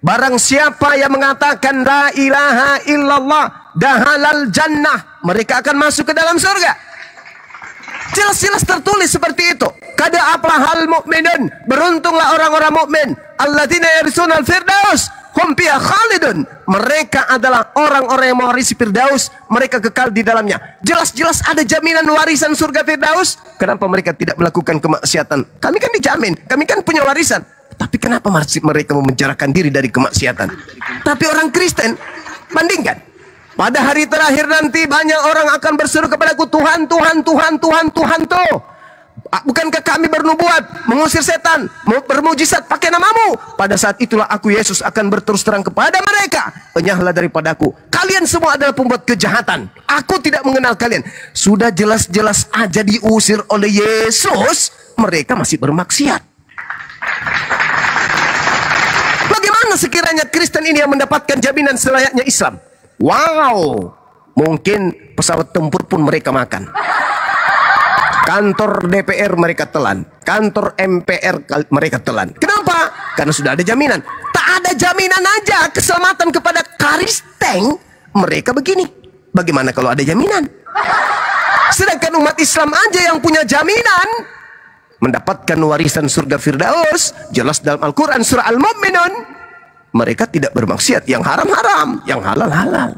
Barang siapa yang mengatakan la ilaha illallah dahalal jannah, mereka akan masuk ke dalam surga. Jelas-jelas tertulis seperti itu. Kada aflahal mu'minun, beruntunglah orang-orang mukmin. Alladzina yarisuna al-firdaus hum fiha khalidun. Mereka adalah orang-orang yang mewarisi Firdaus, mereka kekal di dalamnya. Jelas-jelas ada jaminan warisan surga Firdaus. Kenapa mereka tidak melakukan kemaksiatan? Kami kan dijamin, kami kan punya warisan. Tapi kenapa mereka memenjarakan diri dari kemaksiatan? Tapi orang Kristen, bandingkan. Pada hari terakhir nanti banyak orang akan berseru kepadaku, Tuhan, Tuhan, Tuhan, Tuhan, Tuhan tuh. Bukankah kami bernubuat, mengusir setan, bermujizat pakai namamu? Pada saat itulah aku Yesus akan berterus terang kepada mereka, penyahlah daripadaku. Kalian semua adalah pembuat kejahatan. Aku tidak mengenal kalian. Sudah jelas-jelas aja diusir oleh Yesus, mereka masih bermaksiat. Bagaimana sekiranya Kristen ini yang mendapatkan jaminan selayaknya Islam? Wow, mungkin pesawat tempur pun mereka makan. Kantor DPR mereka telan. Kantor MPR mereka telan. Kenapa? Karena sudah ada jaminan. Tak ada jaminan aja keselamatan kepada Karisteng, mereka begini. Bagaimana kalau ada jaminan? Sedangkan umat Islam aja yang punya jaminan mendapatkan warisan surga Firdaus. Jelas dalam Al-Quran surah Al-Mu'minun, mereka tidak bermaksiat. Yang haram-haram, yang halal-halal.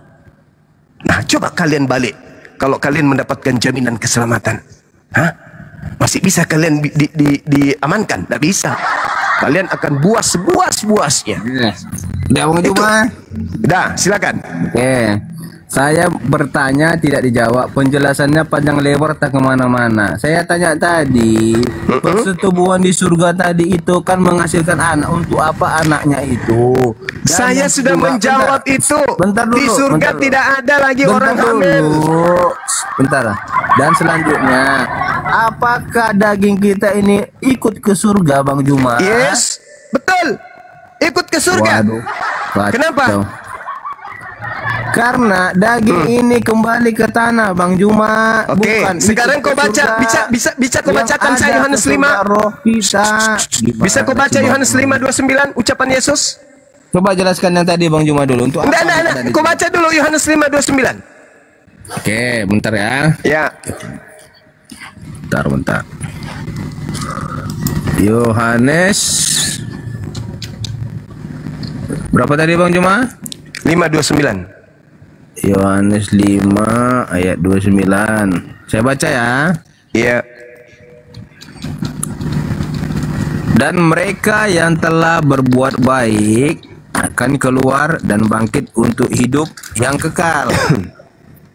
Nah, coba kalian balik. Kalau kalian mendapatkan jaminan keselamatan, masih bisa kalian diamankan? Tidak bisa. Kalian akan buas sebuas-buasnya. Udah Bang Juma. Dah, silakan. Oke. Saya bertanya tidak dijawab, penjelasannya panjang lebar tak kemana-mana. Saya tanya tadi, persetubuhan di surga tadi itu kan menghasilkan anak. Untuk apa anaknya itu? Dan Saya sudah menjawab itu. Bentar dulu, di surga tidak ada lagi orang hamil. Bentar. Dan selanjutnya, apakah daging kita ini ikut ke surga, Bang Juma? Yes, betul. Ikut ke surga. Waduh, kacau. Kenapa? Karena daging ini kembali ke tanah, Bang Juma. Oke, Bukan sekarang ikut kau ke baca, surga. bisa kau bacakan saya Yohanes 5. Roh kita. Bisa kau baca Yohanes 5:29 ucapan Yesus? Coba jelaskan yang tadi Bang Juma dulu. Untuk apa? Enggak. Kau baca dulu Yohanes 5:29. Oke, bentar ya. Ya. Bentar. Yohanes berapa tadi Bang Juma? 5:29. Yohanes 5 ayat 29. Saya baca ya. Iya. Dan mereka yang telah berbuat baik akan keluar dan bangkit untuk hidup yang kekal.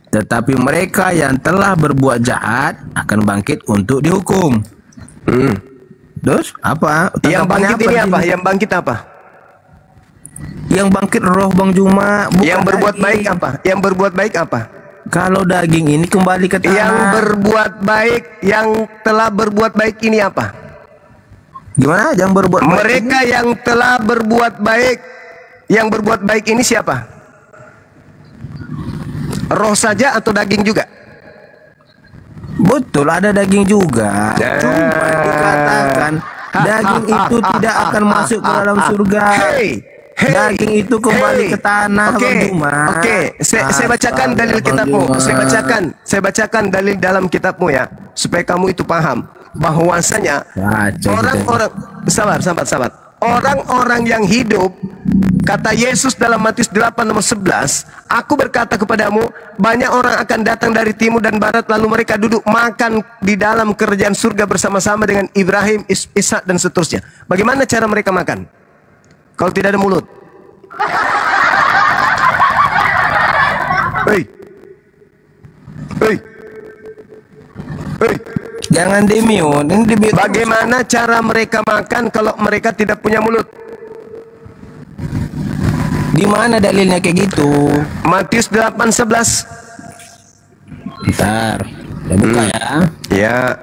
Tetapi mereka yang telah berbuat jahat akan bangkit untuk dihukum. Terus apa? Yang bangkit ini apa? Sini? Yang bangkit apa? Yang bangkit roh Bang Juma. Yang berbuat daging. baik apa? Yang berbuat baik apa? Kalau daging ini kembali ke tanah. Yang berbuat baik, yang telah berbuat baik ini apa? Gimana? Yang berbuat baik Mereka ini? yang telah berbuat baik. Yang berbuat baik ini siapa? Roh saja atau daging juga? Betul, ada daging juga. Cuma dikatakan daging itu tidak akan masuk ke dalam surga. Daging itu kembali ke tanah, Bang Juma. Oke, saya bacakan dalil kitabmu. Saya bacakan dalil dalam kitabmu ya, supaya kamu itu paham bahwasanya orang-orang sahabat. Orang-orang yang hidup, kata Yesus dalam Matius 8:11, aku berkata kepadamu, banyak orang akan datang dari timur dan barat, lalu mereka duduk makan di dalam kerajaan surga bersama-sama dengan Ibrahim, Ishak dan seterusnya. Bagaimana cara mereka makan kalau tidak ada mulut? Hei. Jangan demiun. Bagaimana cara mereka makan kalau mereka tidak punya mulut? Di mana dalilnya kayak gitu? Matius 8:11. Bentar. Udah buka ya. Ya.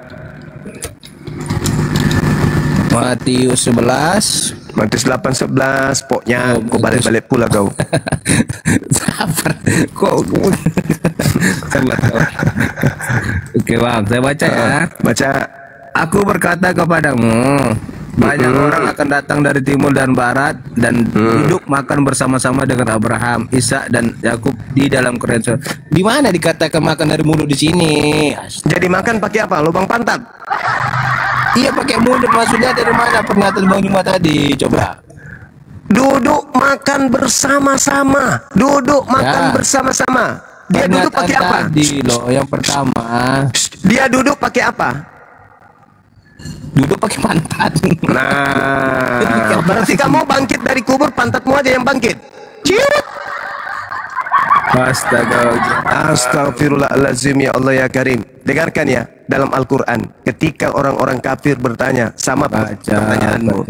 Matius 11. Matius 8:11. Pokoknya kau balik-balik pula kau. Sabar. Kok Oke Bang, saya baca ya. Baca. Aku berkata kepadamu, banyak orang akan datang dari timur dan barat dan duduk makan bersama-sama dengan Abraham, Ishak dan Yakub di dalam kerajaan. Di mana dikatakan makan dari mulut di sini? Jadi makan pakai apa? Lubang pantat. Iya pakai mulut, maksudnya dari mana pernyataan Bang Juma tadi? Coba. Duduk makan bersama-sama. Duduk makan bersama-sama. Dia duduk pakai apa? Tadi loh, yang pertama. Dia duduk pakai apa? Duduk pakai pantat. Nah, berarti kamu bangkit dari kubur, pantatmu aja yang bangkit. Ciut. Astagfirullahaladzim, ya Allah ya Karim. Dengarkan ya, dalam Al-Quran, ketika orang-orang kafir bertanya sama pertanyaanmu,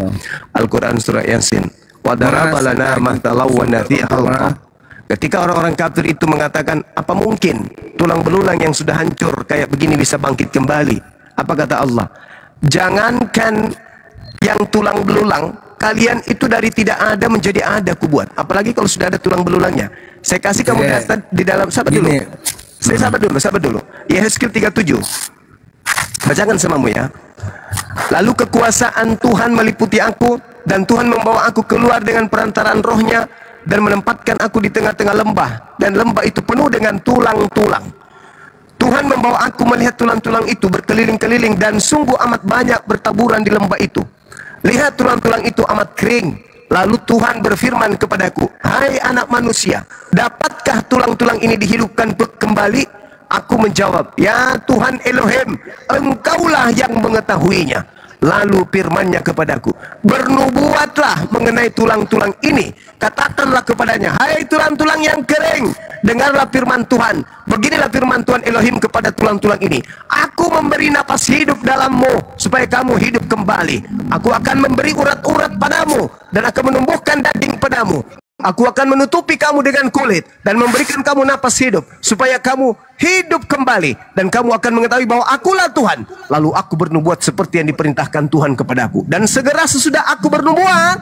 Al-Quran surah Yasin, wadaraba lana mahtalawwana fi halqa. Ketika orang-orang kafir itu mengatakan, apa mungkin tulang belulang yang sudah hancur kayak begini bisa bangkit kembali? Apa kata Allah? Jangankan yang tulang belulang, kalian itu dari tidak ada menjadi ada kubuat. Apalagi kalau sudah ada tulang belulangnya. Saya kasih kamu data di dalam, sabar dulu. Sabar dulu. Yehezkiel 37. Bacakan samamu ya. Lalu kekuasaan Tuhan meliputi aku, dan Tuhan membawa aku keluar dengan perantaraan rohnya, dan menempatkan aku di tengah-tengah lembah, dan lembah itu penuh dengan tulang-tulang. Tuhan membawa aku melihat tulang-tulang itu berkeliling-keliling, dan sungguh amat banyak bertaburan di lembah itu. Lihat, tulang-tulang itu amat kering. Lalu Tuhan berfirman kepadaku, hai anak manusia, dapatkah tulang-tulang ini dihidupkan kembali? Aku menjawab, ya Tuhan Elohim, Engkaulah yang mengetahuinya. Lalu firman-Nya kepadaku, bernubuatlah mengenai tulang-tulang ini. Katakanlah kepadanya, hai tulang-tulang yang kering, dengarlah firman Tuhan. Beginilah firman Tuhan Elohim kepada tulang-tulang ini. Aku memberi napas hidup dalammu, supaya kamu hidup kembali. Aku akan memberi urat-urat padamu, dan akan menumbuhkan daging padamu. Aku akan menutupi kamu dengan kulit, dan memberikan kamu napas hidup, supaya kamu hidup kembali, dan kamu akan mengetahui bahwa akulah Tuhan. Lalu aku bernubuat seperti yang diperintahkan Tuhan kepadaku. Dan segera sesudah aku bernubuat,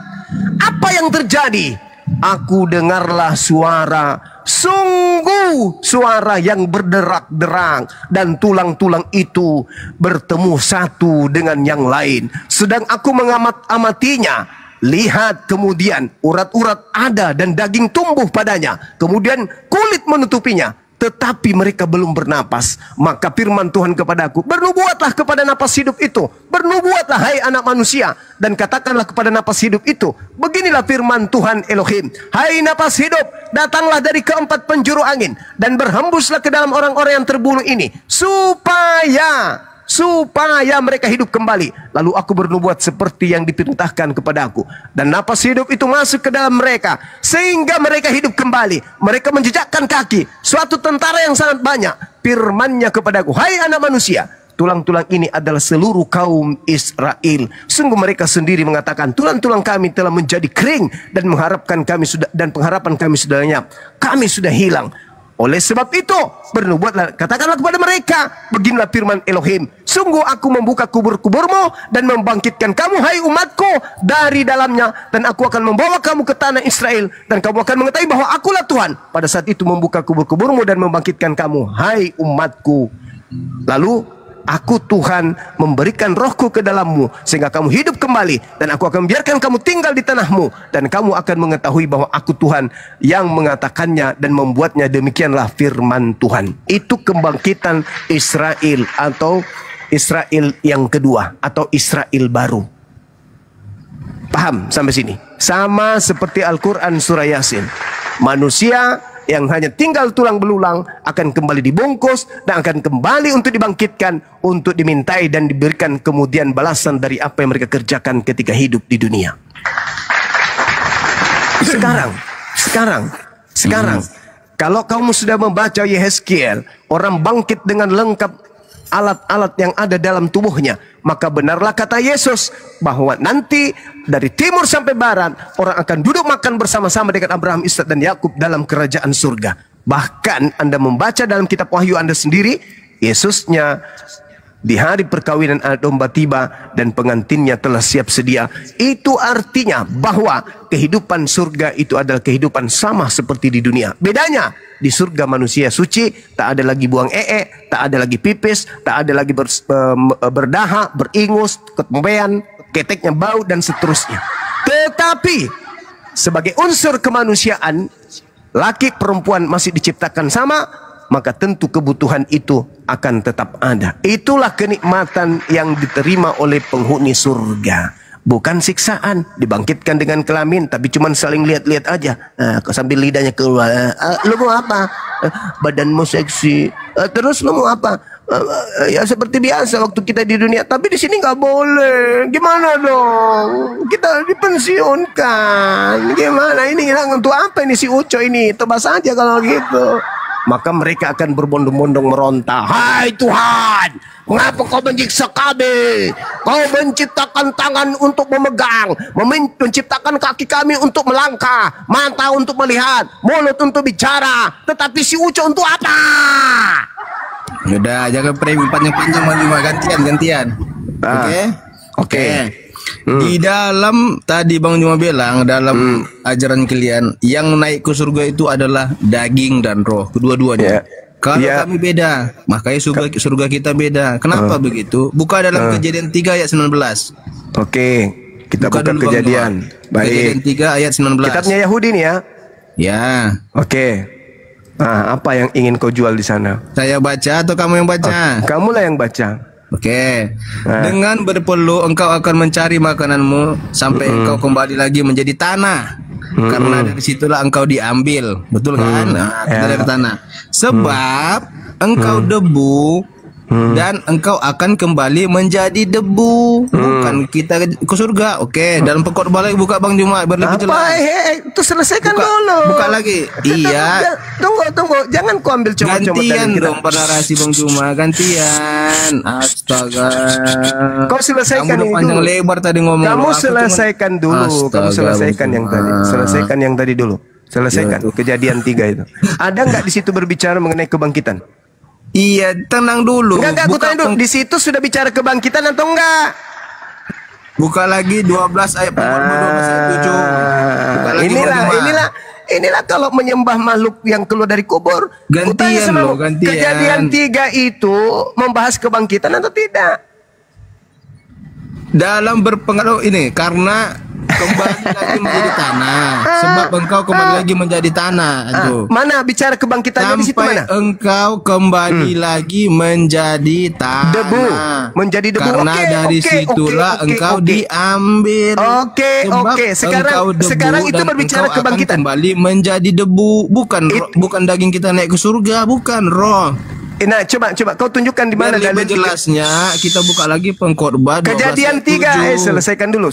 apa yang terjadi? Aku dengarlah suara, sungguh suara yang berderak-derak, dan tulang-tulang itu bertemu satu dengan yang lain. Sedang aku mengamat-amatinya, lihat kemudian urat-urat ada dan daging tumbuh padanya. Kemudian kulit menutupinya, tetapi mereka belum bernapas. Maka firman Tuhan kepadaku, bernubuatlah kepada napas hidup itu. Bernubuatlah hai anak manusia, dan katakanlah kepada napas hidup itu, beginilah firman Tuhan Elohim. Hai napas hidup, datanglah dari keempat penjuru angin, dan berhembuslah ke dalam orang-orang yang terbunuh ini, supaya mereka hidup kembali. Lalu aku bernubuat seperti yang diperintahkan kepadaku, dan napas hidup itu masuk ke dalam mereka, sehingga mereka hidup kembali. Mereka menjejakkan kaki suatu tentara yang sangat banyak. Firman-Nya kepadaku, hai anak manusia, tulang-tulang ini adalah seluruh kaum Israel. Sungguh mereka sendiri mengatakan, tulang-tulang kami telah menjadi kering, dan pengharapan kami sudah lenyap. Kami sudah hilang. Oleh sebab itu, bernubuatlah, katakanlah kepada mereka, beginilah firman Elohim, sungguh aku membuka kubur-kuburmu, dan membangkitkan kamu, hai umatku, dari dalamnya, dan aku akan membawa kamu ke tanah Israel, dan kamu akan mengetahui bahwa akulah Tuhan. Pada saat itu membuka kubur-kuburmu, dan membangkitkan kamu, hai umatku. Lalu aku Tuhan memberikan rohku ke dalammu, sehingga kamu hidup kembali, dan aku akan biarkan kamu tinggal di tanahmu, dan kamu akan mengetahui bahwa aku Tuhan yang mengatakannya dan membuatnya. Demikianlah firman Tuhan. Itu kebangkitan Israel, atau Israel yang kedua, atau Israel baru. Paham sampai sini? Sama seperti Al-Quran surah Yasin. Manusia yang hanya tinggal tulang belulang akan kembali dibungkus, dan akan kembali untuk dibangkitkan, untuk dimintai dan diberikan kemudian balasan dari apa yang mereka kerjakan ketika hidup di dunia. Sekarang kalau kamu sudah membaca Yehezkiel, orang bangkit dengan lengkap alat-alat yang ada dalam tubuhnya, maka benarlah kata Yesus bahwa nanti dari timur sampai barat orang akan duduk makan bersama-sama dengan Abraham, Ishak dan Yakub dalam kerajaan surga. Bahkan Anda membaca dalam kitab Wahyu Anda sendiri, Yesusnya di hari perkawinan anak domba tiba, dan pengantinnya telah siap sedia. Itu artinya bahwa kehidupan surga itu adalah kehidupan sama seperti di dunia. Bedanya, di surga manusia suci, tak ada lagi buang tak ada lagi pipis, tak ada lagi berdahak, beringus, ketempean, keteknya bau, dan seterusnya. Tetapi sebagai unsur kemanusiaan, laki perempuan masih diciptakan sama, maka tentu kebutuhan itu akan tetap ada. Itulah kenikmatan yang diterima oleh penghuni surga. Bukan siksaan, dibangkitkan dengan kelamin, tapi cuma saling lihat-lihat aja. Sambil lidahnya keluar. Lu mau apa? Badanmu seksi. Terus lu mau apa? Ya seperti biasa waktu kita di dunia. Tapi di sini nggak boleh. Gimana dong? Kita dipensiunkan. Gimana ini? Untuk apa ini si Uco ini? Tebas aja kalau gitu. Maka mereka akan berbondong-bondong meronta, hai Tuhan, mengapa kau menyiksa kami? Kau menciptakan tangan untuk memegang, menciptakan kaki kami untuk melangkah, mata untuk melihat, mulut untuk bicara, tetapi si Uco untuk apa? Udah, jangan premi panjang-panjang, gantian. Oke. Di dalam tadi Bang Juma bilang, dalam ajaran kalian yang naik ke surga itu adalah daging dan roh, kedua-duanya. Kalau Ya. kami beda, makanya surga kita beda. Kenapa begitu? Buka dalam Kejadian 3 ayat 19. Oke, kita buka dulu, Bang Kejadian. Noah. Kejadian Baik. 3 ayat 19. Kitabnya Yahudi nih ya. Ya, Oke. Nah, apa yang ingin kau jual di sana? saya baca atau kamu yang baca? Kamulah yang baca. Oke. Nah. Dengan berpeluh engkau akan mencari makananmu sampai engkau kembali lagi menjadi tanah. Karena dari situlah engkau diambil. Betul kan? Nah, kita dari tanah. Sebab engkau debu dan engkau akan kembali menjadi debu. Bukan kita ke surga. Oke, dalam pengkhotbah lagi buka Bang Jumat biar lebih Apa? jelas. Itu selesaikan Buka- dulu. buka lagi. Iya. Tunggu. Jangan kau ambil comot-comot Gantian dari kita. dong narasi Bang Juma, gantian. Astaga. Kau selesaikan Kamu udah ini panjang dulu. lebar tadi ngomong. Kamu Aku cuma- selesaikan dulu. Kamu Astaga, selesaikan Bang yang Juma. tadi. Selesaikan yang tadi dulu. Selesaikan Ya, Kejadian 3 itu. Ada nggak di situ berbicara mengenai kebangkitan? Iya, tenang dulu. Enggak, aku Buka tanya dulu. Di situ sudah bicara kebangkitan atau enggak? Buka lagi 12 ayat 12 ayat 7. Buka lagi Bang Juma. Inilah kalau menyembah makhluk yang keluar dari kubur. Gantian Kutanya sama loh, gantian. Kejadian 3 itu membahas kebangkitan atau tidak? Dalam berpengaruh ini karena kembali lagi menjadi tanah. Sebab engkau kembali lagi menjadi tanah. Aduh. Mana bicara kebangkitannya di situ Sampai mana? engkau kembali lagi menjadi tanah. Debu. Menjadi debu. Karena Oke, dari oke, situlah oke, engkau oke. diambil. Oke, Sebab oke. engkau debu Sekarang itu dan berbicara engkau akan kebangkitan. kembali menjadi debu. Bukan daging kita naik ke surga, bukan roh. Nah, coba kau tunjukkan di mana Biar lebih dalil jelasnya kita buka lagi pengkhotbah 12 Kejadian ayat 3 7. selesaikan dulu.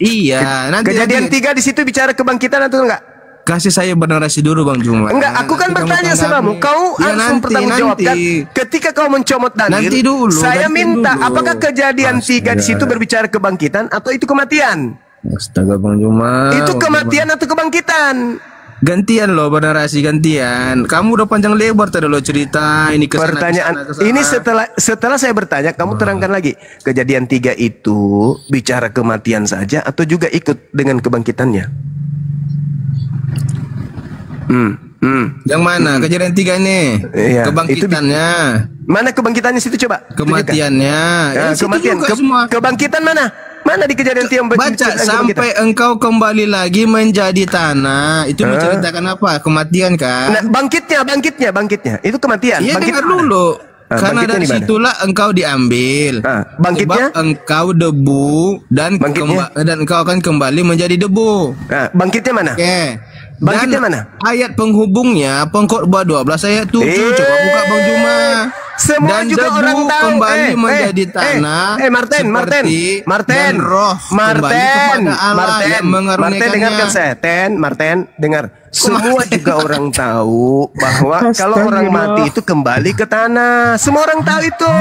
Iya, nanti Kejadian lagi 3 di situ bicara kebangkitan atau enggak? kasih saya bernarasi dulu Bang Juma. Enggak, aku kan Nanti kamu bertanya tanggapi. samamu. Kau Ya, harus nanti, mempertanggungjawabkan. nanti. Ketika kau mencomot dalil, Nanti dulu, saya nanti minta dulu. apakah Kejadian 3 di situ Astaga. berbicara kebangkitan atau itu kematian? Astaga Bang Juma. Itu Bang kematian atau kebangkitan? Juma. Gantian loh bernarasi gantian. Kamu udah panjang lebar tadi lo cerita ini kesana, Pertanyaan kesana, kesana. ini setelah saya bertanya, kamu terangkan lagi. Kejadian 3 itu bicara kematian saja atau juga ikut dengan kebangkitannya? Yang mana? Kejadian 3 nih. Iya, Kebangkitannya. Mana kebangkitannya situ coba? Kematiannya. Ya, situ kematian. juga semua. Kebangkitan mana? Mana di Kejadian 3 yang Baca bercerita sampai kebangkitan? engkau kembali lagi menjadi tanah. Itu menceritakan apa? Kematian kan? Nah, bangkitnya. Itu kematian. Iya Bangkit dengar mana? dulu. Ah, Karena bangkitnya dari di mana? situlah engkau diambil. Ah, bangkitnya? Sebab engkau debu dan Bangkitnya? dan engkau akan kembali menjadi debu. Nah, bangkitnya mana? Oke. Bangkitnya Dan mana? ayat penghubungnya Pengkhotbah 12 ayat 7. Coba buka Bang Juma. Semua Dan juga debu orang tahu. kembali menjadi tanah. Martin. Dan roh kembali kepada Allah yang mengaruniakannya. Dengarkan saya. Martin, dengar. Semua juga orang tahu bahwa kalau orang mati itu kembali ke tanah. Semua orang tahu itu.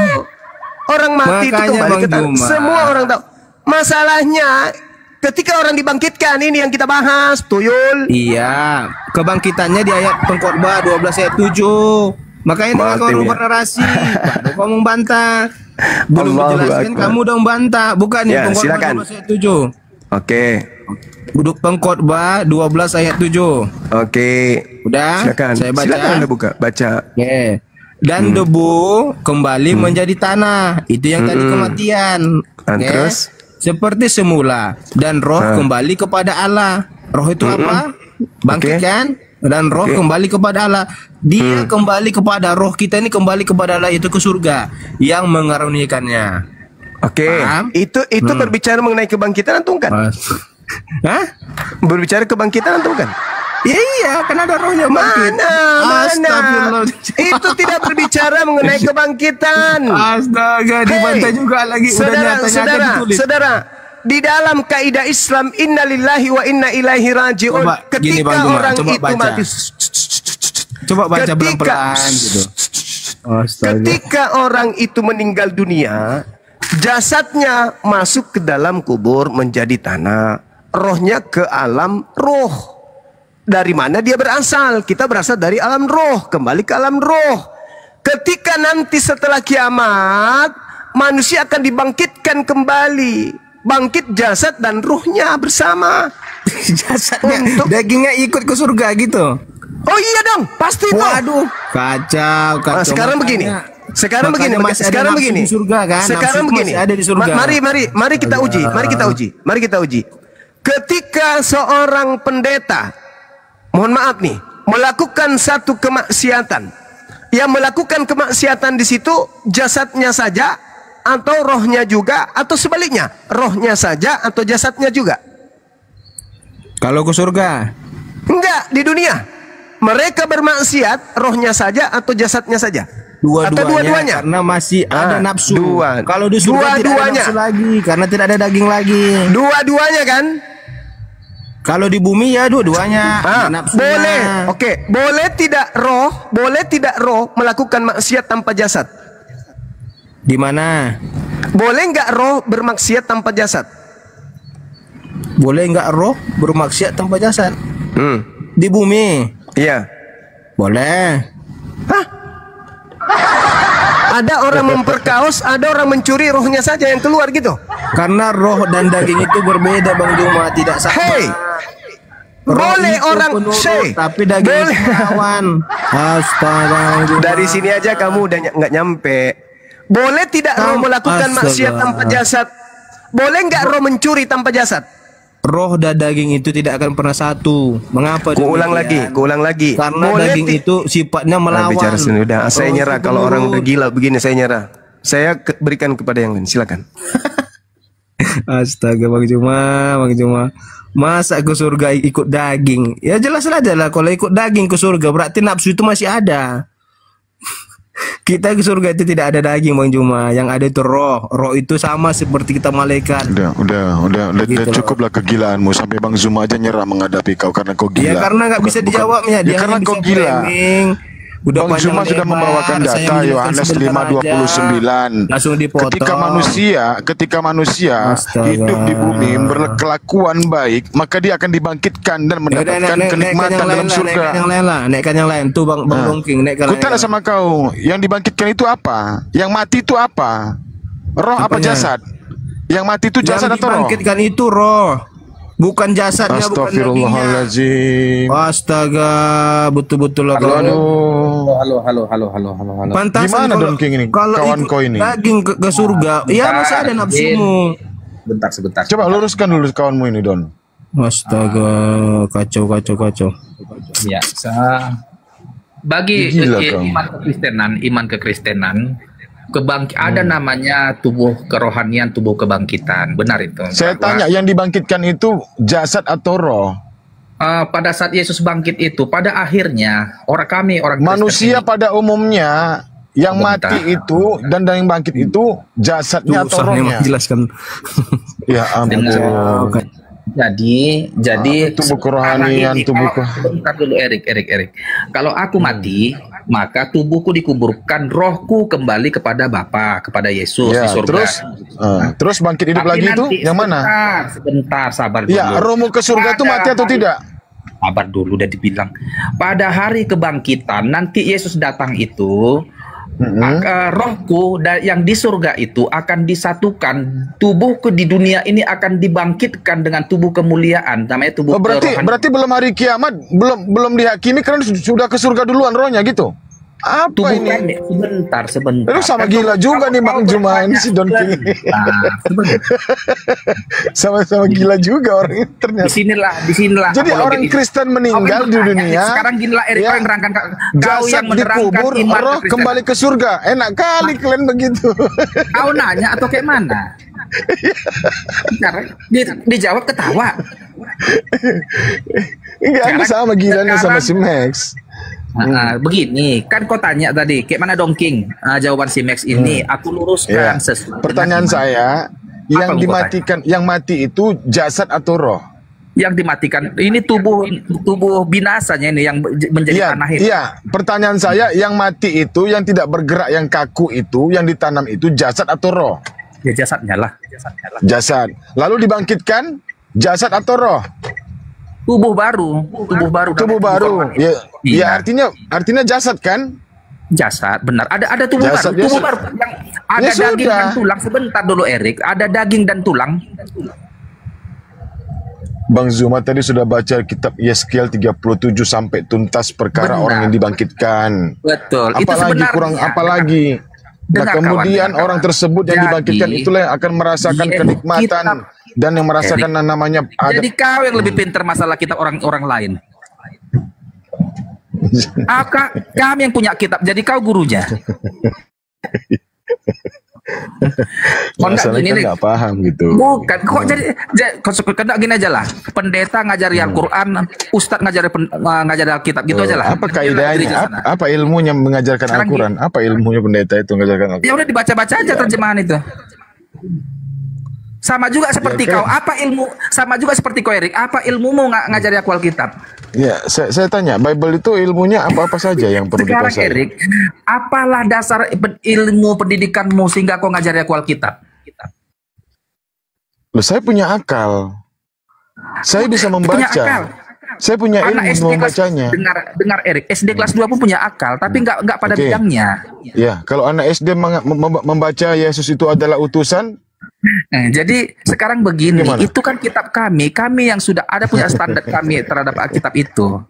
Orang mati itu Makanya, kembali Bang ke tanah. Juma. Semua orang tahu. Masalahnya ketika orang dibangkitkan, ini yang kita bahas, tuyul. Iya, kebangkitannya di ayat Pengkhotbah 12 ayat 7. Makanya dengan Martin, kamu ya. bernarasi, baru kamu membantah. Belum Allahu menjelaskan Akbar. kamu udah membantah, bukan Ya, Pengkhotbah silakan. 12 ayat 7. Oke. Duduk Pengkhotbah 12 ayat 7. Oke. Udah? Silakan. Saya baca. Silakan Anda buka. Baca. Oke. Dan debu kembali menjadi tanah. Itu yang tadi kematian. Dan Oke. terus? Seperti semula dan roh kembali kepada Allah. Roh itu apa? Bangkit Oke. kan? Dan roh Oke. kembali kepada Allah. Dia kembali kepada roh kita ini kembali kepada Allah, itu ke surga yang mengaruniakannya. Oke. Paham? Itu berbicara mengenai kebangkitan atau bukan? Hah? Berbicara kebangkitan atau bukan? Ya, iya, kan ada rohnya bangkit. Mana? Astagfirullah. Itu tidak berbicara mengenai kebangkitan. Astaga, dibantai juga lagi. Udah nyatanya aja ditulis. saudara, di dalam kaidah Islam innalillahi wa inna ilaihi rajiun. Coba gini, Ketika Bang Juma, orang coba itu baca. mati, Coba baca Ketika- pelan-pelan gitu. Astaga. ketika orang itu meninggal dunia, jasadnya masuk ke dalam kubur menjadi tanah, rohnya ke alam roh. Dari mana dia berasal? Kita berasal dari alam roh, kembali ke alam roh. Ketika nanti setelah kiamat, manusia akan dibangkitkan kembali. Bangkit jasad dan ruhnya bersama. Jasadnya, Untuk- dagingnya ikut ke surga gitu. Oh iya dong, pasti itu. Waduh. Kacau. Sekarang begini. Sekarang begini. Sekarang begini. Sekarang begini. Mari kita uji. Mari kita uji. Ketika seorang pendeta, mohon maaf nih, melakukan satu kemaksiatan, yang melakukan kemaksiatan di situ jasadnya saja atau rohnya juga, atau sebaliknya, rohnya saja atau jasadnya juga? Kalau ke surga? Enggak, di dunia. Mereka bermaksiat, rohnya saja atau jasadnya saja? Dua-duanya. Karena masih ada nafsu. Kalau di surga tidak ada nafsu lagi, karena tidak ada daging lagi. Dua-duanya kan? Kalau di bumi ya dua-duanya. Boleh. Oke, boleh tidak roh melakukan maksiat tanpa jasad? Di mana? Boleh nggak roh bermaksiat tanpa jasad? Boleh nggak roh bermaksiat tanpa jasad? Di bumi? Iya. Boleh. Hah? Ada orang memperkaos, ada orang mencuri, rohnya saja yang keluar gitu. Karena roh dan daging itu berbeda, Bang Juma, tidak sama. Hey, boleh orang tapi daging lawan. Astaga. Dari sini aja kamu udah nggak nyampe. Boleh tidak roh melakukan maksiat tanpa jasad? Boleh nggak roh mencuri tanpa jasad? Roh dan daging itu tidak akan pernah satu. Mengapa? Kuulang lagi. Karena daging itu sifatnya melawan. Bicara sudah. Saya nyerah. Kalau orang udah gila begini, saya nyerah. Saya berikan kepada yang lain. Silakan. Astaga, Bang Juma. Masa ke surga ikut daging? Ya jelas aja lah. Kalau ikut daging ke surga, berarti nafsu itu masih ada. Kita ke surga itu tidak ada daging, Bang Juma. Yang ada itu roh. Roh itu sama seperti kita malaikat. Udah cukuplah kegilaanmu. Sampai Bang Zuma aja nyerah menghadapi kau karena kau gila. Ya karena nggak bisa dijawabnya. Dia karena kau gila. Bang Zuma sudah membawakan data Yohanes 5:29. Langsung dipotong. Ketika manusia hidup di bumi berkelakuan baik, maka dia akan dibangkitkan dan mendapatkan kenikmatan dalam surga. Naikkan yang lain tuh Bang Dongking. Ku tanya sama kau, yang dibangkitkan itu apa? Yang mati itu apa? Roh apa jasad? Yang mati itu jasad atau roh? Yang dibangkitkan itu roh. Bukan jasadnya, bukan dagingnya. Astaga, betul-betul lah. Halo. Pantas gimana dong King ini? Kawan kau ini. Daging ke surga. Ya masih ada nafsumu. Sebentar. Coba luruskan dulu kawanmu ini, Don. Astaga, kacau. Ya, bagi iman kekristenan, ada namanya tubuh kerohanian, tubuh kebangkitan. Benar itu. Saya tanya, yang dibangkitkan itu jasad atau roh? Pada saat Yesus bangkit itu, pada akhirnya orang manusia pada umumnya yang mati itu dan yang bangkit itu jasadnya atau rohnya? Jelaskan. Ya ampun. Jadi tubuh kerohanian, bentar dulu Erik. Kalau aku mati, maka tubuhku dikuburkan, rohku kembali kepada Bapa, kepada Yesus di surga. Terus bangkit hidup lagi itu yang mana? Sebentar, sabar dulu. Ya, rohmu ke surga itu mati atau tidak? Sabar dulu, udah dibilang. Pada hari kebangkitan nanti Yesus datang itu, maka rohku yang di surga itu akan disatukan, tubuhku di dunia ini akan dibangkitkan dengan tubuh kemuliaan, namanya tubuh kerohanian. Berarti belum hari kiamat, belum dihakimi karena sudah ke surga duluan rohnya gitu. Apa tubuh ini? Sebentar. Lu sama gila juga nih Bang Juma ini si Don King. Sama-sama gila juga orang ternyata. Di sinilah. Jadi orang Kristen meninggal di dunia. Sekarang ginilah Erik menerangkan kau yang menerangkan dikubur, iman roh kembali ke surga. Enak kali kalian begitu. Kau nanya atau kayak mana? Dijawab ketawa. Enggak, Anda sama gilanya sama si Max. Begini, kan kau tanya tadi, kayak mana dong King? Jawaban si Max ini aku luruskan sesuai. Pertanyaan saya, yang mati itu jasad atau roh? Yang dimatikan ini tubuh binasanya ini yang menjadi tanah itu. Iya, pertanyaan saya, yang mati itu, yang tidak bergerak, yang kaku itu, yang ditanam itu jasad atau roh? Ya jasadnya lah. Jasad. Lalu dibangkitkan jasad atau roh? Tubuh baru. Ya artinya jasad kan? Jasad, benar. Ada tubuh jasad, baru. Tubuh baru yang ada daging dan tulang. Sebentar dulu Erik, ada daging dan tulang. Bang Zuma tadi sudah baca kitab Yeskiel 37 sampai tuntas perkara Benar. orang yang dibangkitkan. Betul. Itu Apalagi sebenarnya. kurang apalagi. Nah, Dengar, kemudian kawan. orang tersebut yang Jadi, dibangkitkan itulah yang akan merasakan Iya, kenikmatan dan yang merasakan namanya ada. Jadi kau yang lebih pintar masalah kitab orang lain. Kami yang punya kitab, jadi kau gurunya. Kok enggak Masalahnya gini kan nih? nggak paham gitu. Bukan, kok jadi kena gini aja lah. Pendeta ngajari Al-Quran, Ustadz ngajari Alkitab gitu aja lah. Apa kaidahnya? Apa ilmunya mengajarkan Sekarang Al-Quran? Apa ilmunya pendeta itu mengajarkan Ya Al-Quran? udah dibaca-baca aja terjemahan itu. Sama juga seperti kau. Apa ilmu? Sama juga seperti kau, Erik. Apa ilmumu ngajari aku Alkitab? Ya, saya tanya, Bible itu ilmunya apa-apa saja yang perlu Sekarang dikuasai? Erik, apalah dasar ilmu pendidikanmu sehingga kau ngajari aku Alkitab? Loh, saya punya akal. Saya bisa Punya akal. membaca. Saya punya Anak ilmu SD kelas, membacanya. dengar Erik, SD kelas 2 pun punya akal, tapi nggak pada Oke. bidangnya. Ya, kalau anak SD membaca Yesus itu adalah utusan, Jadi sekarang begini, Gimana? itu kan kitab kami yang sudah ada punya standar kami terhadap Alkitab itu.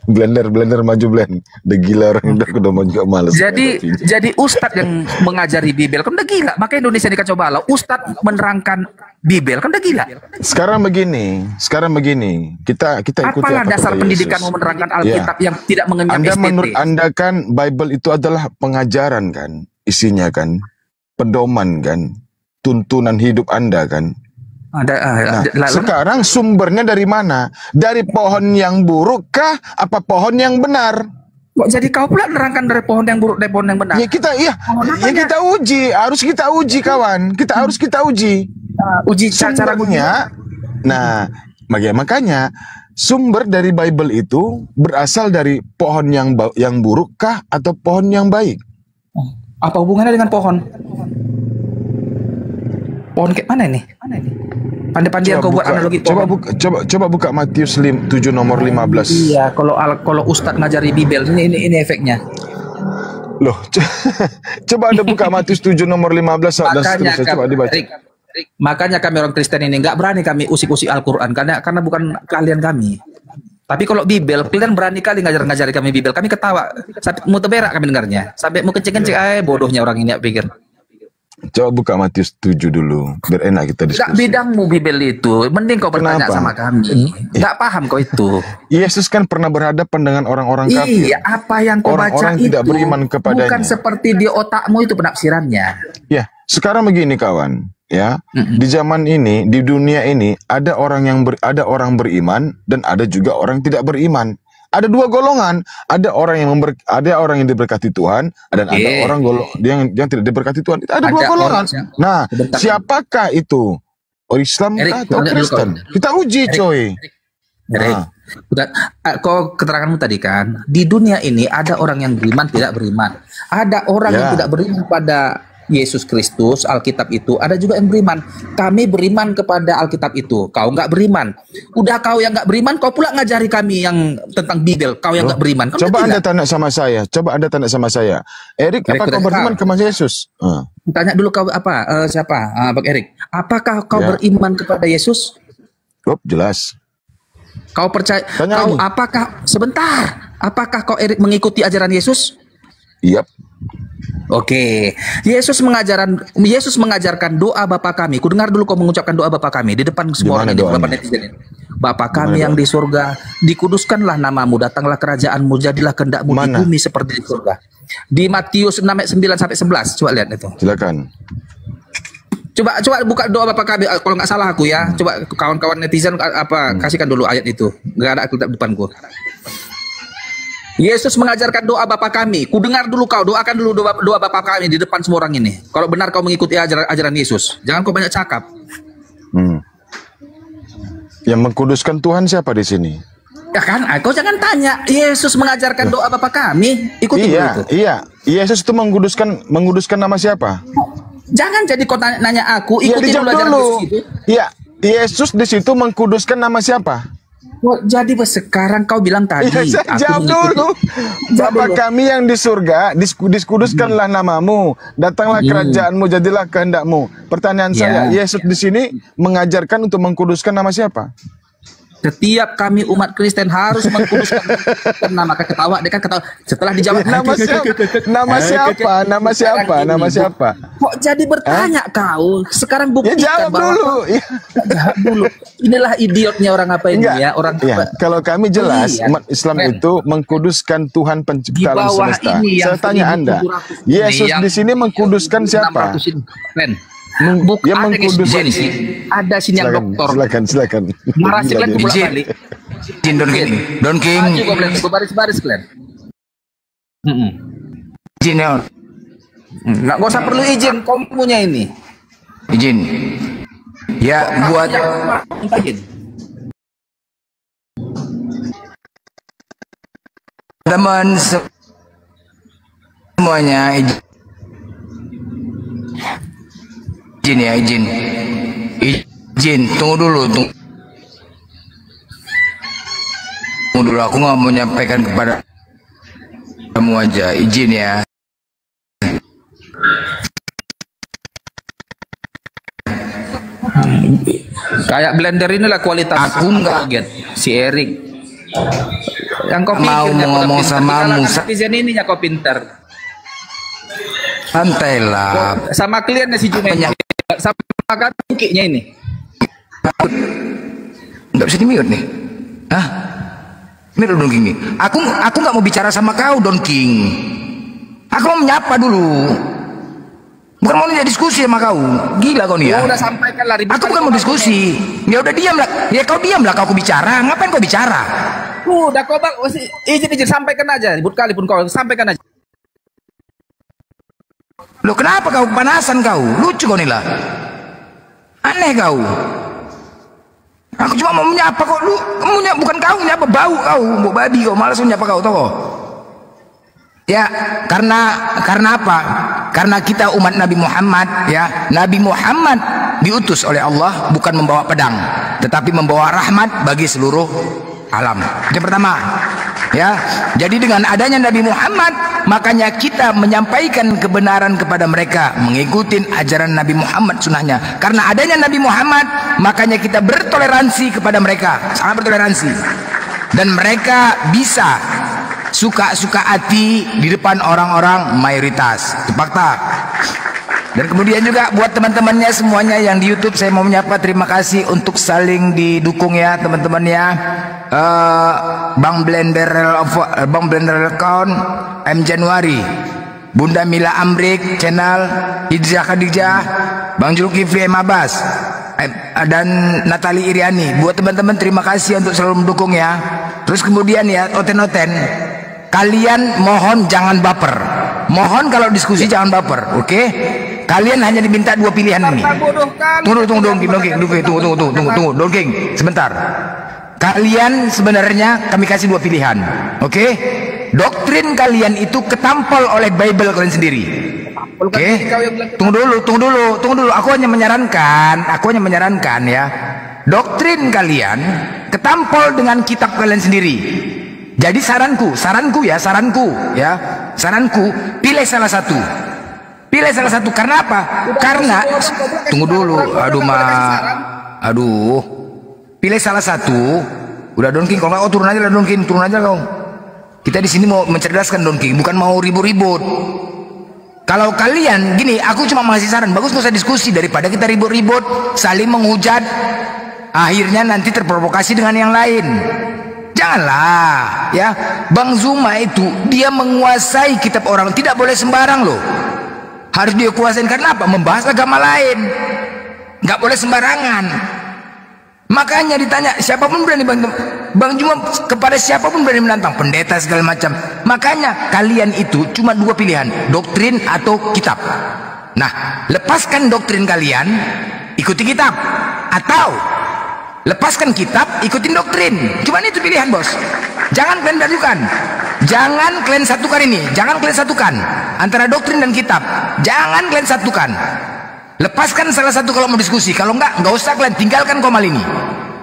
blender maju blend. Udah gila orang udah mau juga males. Jadi Ustadz yang mengajari Bibel kan udah gila. Maka Indonesia ini kacau balau. Ustadz menerangkan Bibel kan udah gila. Sekarang begini, kita ikuti Apalah apa dasar kata pendidikanmu Yesus. menerangkan Alkitab yang tidak mengenyam Menurut STT? Anda kan Bible itu adalah pengajaran kan, isinya kan, pedoman kan, tuntunan hidup Anda kan. Sekarang sumbernya dari mana? Dari pohon yang buruk kah? Apa pohon yang benar? Kok jadi kau pula menerangkan dari pohon yang buruk dari pohon yang benar? Ya kita uji, harus kita uji kawan. Harus kita uji. Uji cara Sumbernya. Nah, makanya sumber dari Bible itu berasal dari pohon yang buruk kah atau pohon yang baik? Apa hubungannya dengan pohon? Pohon kayak mana ini? Pandai-pandai kau buat analogi pohon. Coba buka Matius 7 nomor 15. Iya, kalau Ustadz ngajari Bibel ini efeknya. Loh, coba Anda buka Matius 7 nomor 15 dan seterusnya, coba dibaca. Makanya kami orang Kristen ini nggak berani kami usik-usik Al-Quran karena bukan keahlian kami. Tapi kalau Bibel, kalian berani kali ngajari kami Bibel. Kami ketawa, sampai mau teberak kami dengarnya. Sampai mau kencing-kencing, bodohnya orang ini pikir. Coba buka Matius 7 dulu, biar enak kita diskusi. Gak bidangmu Bibel itu, mending kau bertanya sama kami. Gak paham kau itu. Yesus kan pernah berhadapan dengan orang-orang kafir. Iya, apa yang kau baca Orang-orang itu tidak beriman kepadanya. bukan seperti di otakmu itu penafsirannya. Ya, sekarang begini kawan, ya. Di zaman ini, di dunia ini ada orang beriman dan ada juga orang tidak beriman. Ada dua golongan, ada orang yang diberkati Tuhan, dan ada orang yang tidak diberkati Tuhan. Ada dua golongan. Nah, siapakah itu? Islam atau Kristen? Kita uji, coy. Kau keteranganmu tadi kan, di dunia ini ada orang yang beriman, tidak beriman. Ada orang yang tidak beriman pada Yesus Kristus, Alkitab itu. Ada juga yang beriman. Kami beriman kepada Alkitab itu. Kau nggak beriman. Udah kau yang nggak beriman, kau pula ngajari kami yang tentang Bibel. Kau yang nggak beriman. Coba Anda tanya sama saya. Erik, apa kau beriman kepada Yesus? Tanya dulu kau apa? Siapa? Bang Erik. Apakah kau beriman kepada Yesus? Jelas. Kau percaya? Tanya kau lagi. Apakah kau Erik mengikuti ajaran Yesus? Iya. Oke, Yesus mengajarkan doa Bapa kami. Ku dengar dulu kau mengucapkan doa Bapa kami di depan semua orang ini, Bapak netizen ini. Bapa kami yang di surga, dikuduskanlah namamu, datanglah kerajaanmu, jadilah kehendakmu di bumi seperti di surga. Di Matius 6 ayat 9 sampai 11, coba lihat itu. Silakan. Coba buka doa Bapa kami, kalau nggak salah aku ya. Coba kawan-kawan netizen kasihkan dulu ayat itu. Nggak ada Alkitab depanku. Yesus mengajarkan doa Bapa kami. Ku dengar dulu kau, doakan dulu doa Bapa kami di depan semua orang ini. Kalau benar kau mengikuti ajaran Yesus, jangan kau banyak cakap. Yang mengkuduskan Tuhan siapa di sini? Ya kan, kau jangan tanya. Yesus mengajarkan doa Bapa kami. Ikuti dulu itu. Iya. Yesus itu mengkuduskan nama siapa? Jangan jadi kau nanya aku. Ikuti dulu ajaran Yesus itu. Iya, Yesus di situ mengkuduskan nama siapa? Jadi sekarang kau bilang tadi. Jawab dulu. Bapa kami yang di surga, dikuduskanlah namamu, datanglah kerajaanmu, jadilah kehendakmu. Pertanyaan saya, Yesus di sini mengajarkan untuk mengkuduskan nama siapa? Setiap kami umat Kristen harus mengkuduskan. Nah, maka ketawa, dia kan ketawa. Setelah dijawab, Nama siapa? Nama siapa? Nama siapa? Nama siapa? Kok jadi bertanya kau? Sekarang buktikan Ya jawab dulu. Ya. Jawab dulu. Inilah idiotnya orang apa ini Enggak. ya? Orang Ya, apa? kalau kami jelas Iya, umat Islam keren. itu mengkuduskan Tuhan pencipta Di alam bawah semesta. ini yang Saya tanya Anda, 1700 ini Yesus yang- di sini mengkuduskan siapa? 600 ini. Keren. Dia Ada mengkuduskan. Ada sini yang dokter. Silakan. Narasi kalian Gila dia. bolak balik. Izin Don King. Don King. Maju kau kalian, kau baris-baris kalian. Izin ya. Nggak usah perlu izin, kau punya ini. Izin. Ya buat Minta izin. teman semuanya izin ya, izin. Tunggu dulu, tunggu dulu. Aku nggak mau menyampaikan kepada kamu aja. Izin ya. Kayak blender inilah kualitas. Aku nggak- Get. Si Erik. Yang kau Mau pikir, ngomong pintar. sama Di kalangan Musa. netizen ininya kau pintar. Santailah. Sama kliennya si Jume. Sama kakeknya ini. Nggak bisa di-mute nih. Hah? Mute Don King nih. Aku nggak mau bicara sama kau, Don King. Aku mau menyapa dulu. Bukan mau diskusi sama kau. Gila kau nih ya. Ya udah sampaikan lah. Aku bukan mau diskusi. Ya udah diam lah. Ya kau diam lah, kau bicara. Ngapain kau bicara? Udah kau bang, izin sampaikan aja. Ribut kali pun kau sampaikan aja. Loh kenapa kau kepanasan kau? Lucu kau nih lah. Aneh kau. Aku cuma mau menyapa kok. Lu bukan kau menyapa, bau kau. Bau babi kau. Malas menyapa kau tau. Ya, karena apa? Karena kita umat Nabi Muhammad, ya. Nabi Muhammad diutus oleh Allah bukan membawa pedang, tetapi membawa rahmat bagi seluruh alam. Itu yang pertama. Ya. Jadi dengan adanya Nabi Muhammad, makanya kita menyampaikan kebenaran kepada mereka, mengikuti ajaran Nabi Muhammad, sunnahnya. Karena adanya Nabi Muhammad, makanya kita bertoleransi kepada mereka, sangat bertoleransi. Dan mereka bisa suka-suka hati di depan orang-orang mayoritas. Itu fakta. Dan kemudian juga buat teman-temannya semuanya yang di YouTube, saya mau menyapa, terima kasih untuk saling didukung ya teman-teman ya. Bang Blender account, M Januari, Bunda Mila Amrik channel, Idza Khadijah, Bang Zulkifli M Abbas, dan Natali Iriani. Buat teman-teman terima kasih untuk selalu mendukung ya. Terus kemudian ya, oten-oten, kalian mohon jangan baper. Mohon kalau diskusi jangan baper, oke? Kalian hanya diminta dua pilihan ini. Tunggu, Don King, sebentar. Kalian sebenarnya kami kasih dua pilihan, oke? Doktrin kalian itu ketampol oleh Bible kalian sendiri. Oke? Tunggu dulu. Aku hanya menyarankan ya. Doktrin kalian ketampol dengan kitab kalian sendiri. Jadi saranku, pilih salah satu. Karena apa? Karena tunggu dulu. Pilih salah satu. Udah Don King, kalau nggak turun aja lah Don King, turun aja kau. Kita di sini mau mencerdaskan Don King, bukan mau ribut-ribut. Kalau kalian gini, aku cuma ngasih saran, bagus nggak usah diskusi daripada kita ribut-ribut, saling menghujat, akhirnya nanti terprovokasi dengan yang lain. Janganlah, ya. Bang Zuma itu dia menguasai kitab orang, tidak boleh sembarang loh. Harus dia kuasain, karena apa? Membahas agama lain, nggak boleh sembarangan. Makanya ditanya siapapun berani Bang Zuma, kepada siapapun berani menantang, pendeta segala macam. Makanya kalian itu cuma dua pilihan, doktrin atau kitab. Nah, lepaskan doktrin kalian, ikuti kitab, atau lepaskan kitab, ikutin doktrin. Cuma itu pilihan, bos. Jangan kalian dadukan. Jangan kalian satukan ini. Jangan kalian satukan antara doktrin dan kitab. Jangan kalian satukan. Lepaskan salah satu kalau mau diskusi. Kalau enggak usah kalian tinggalkan Komal ini.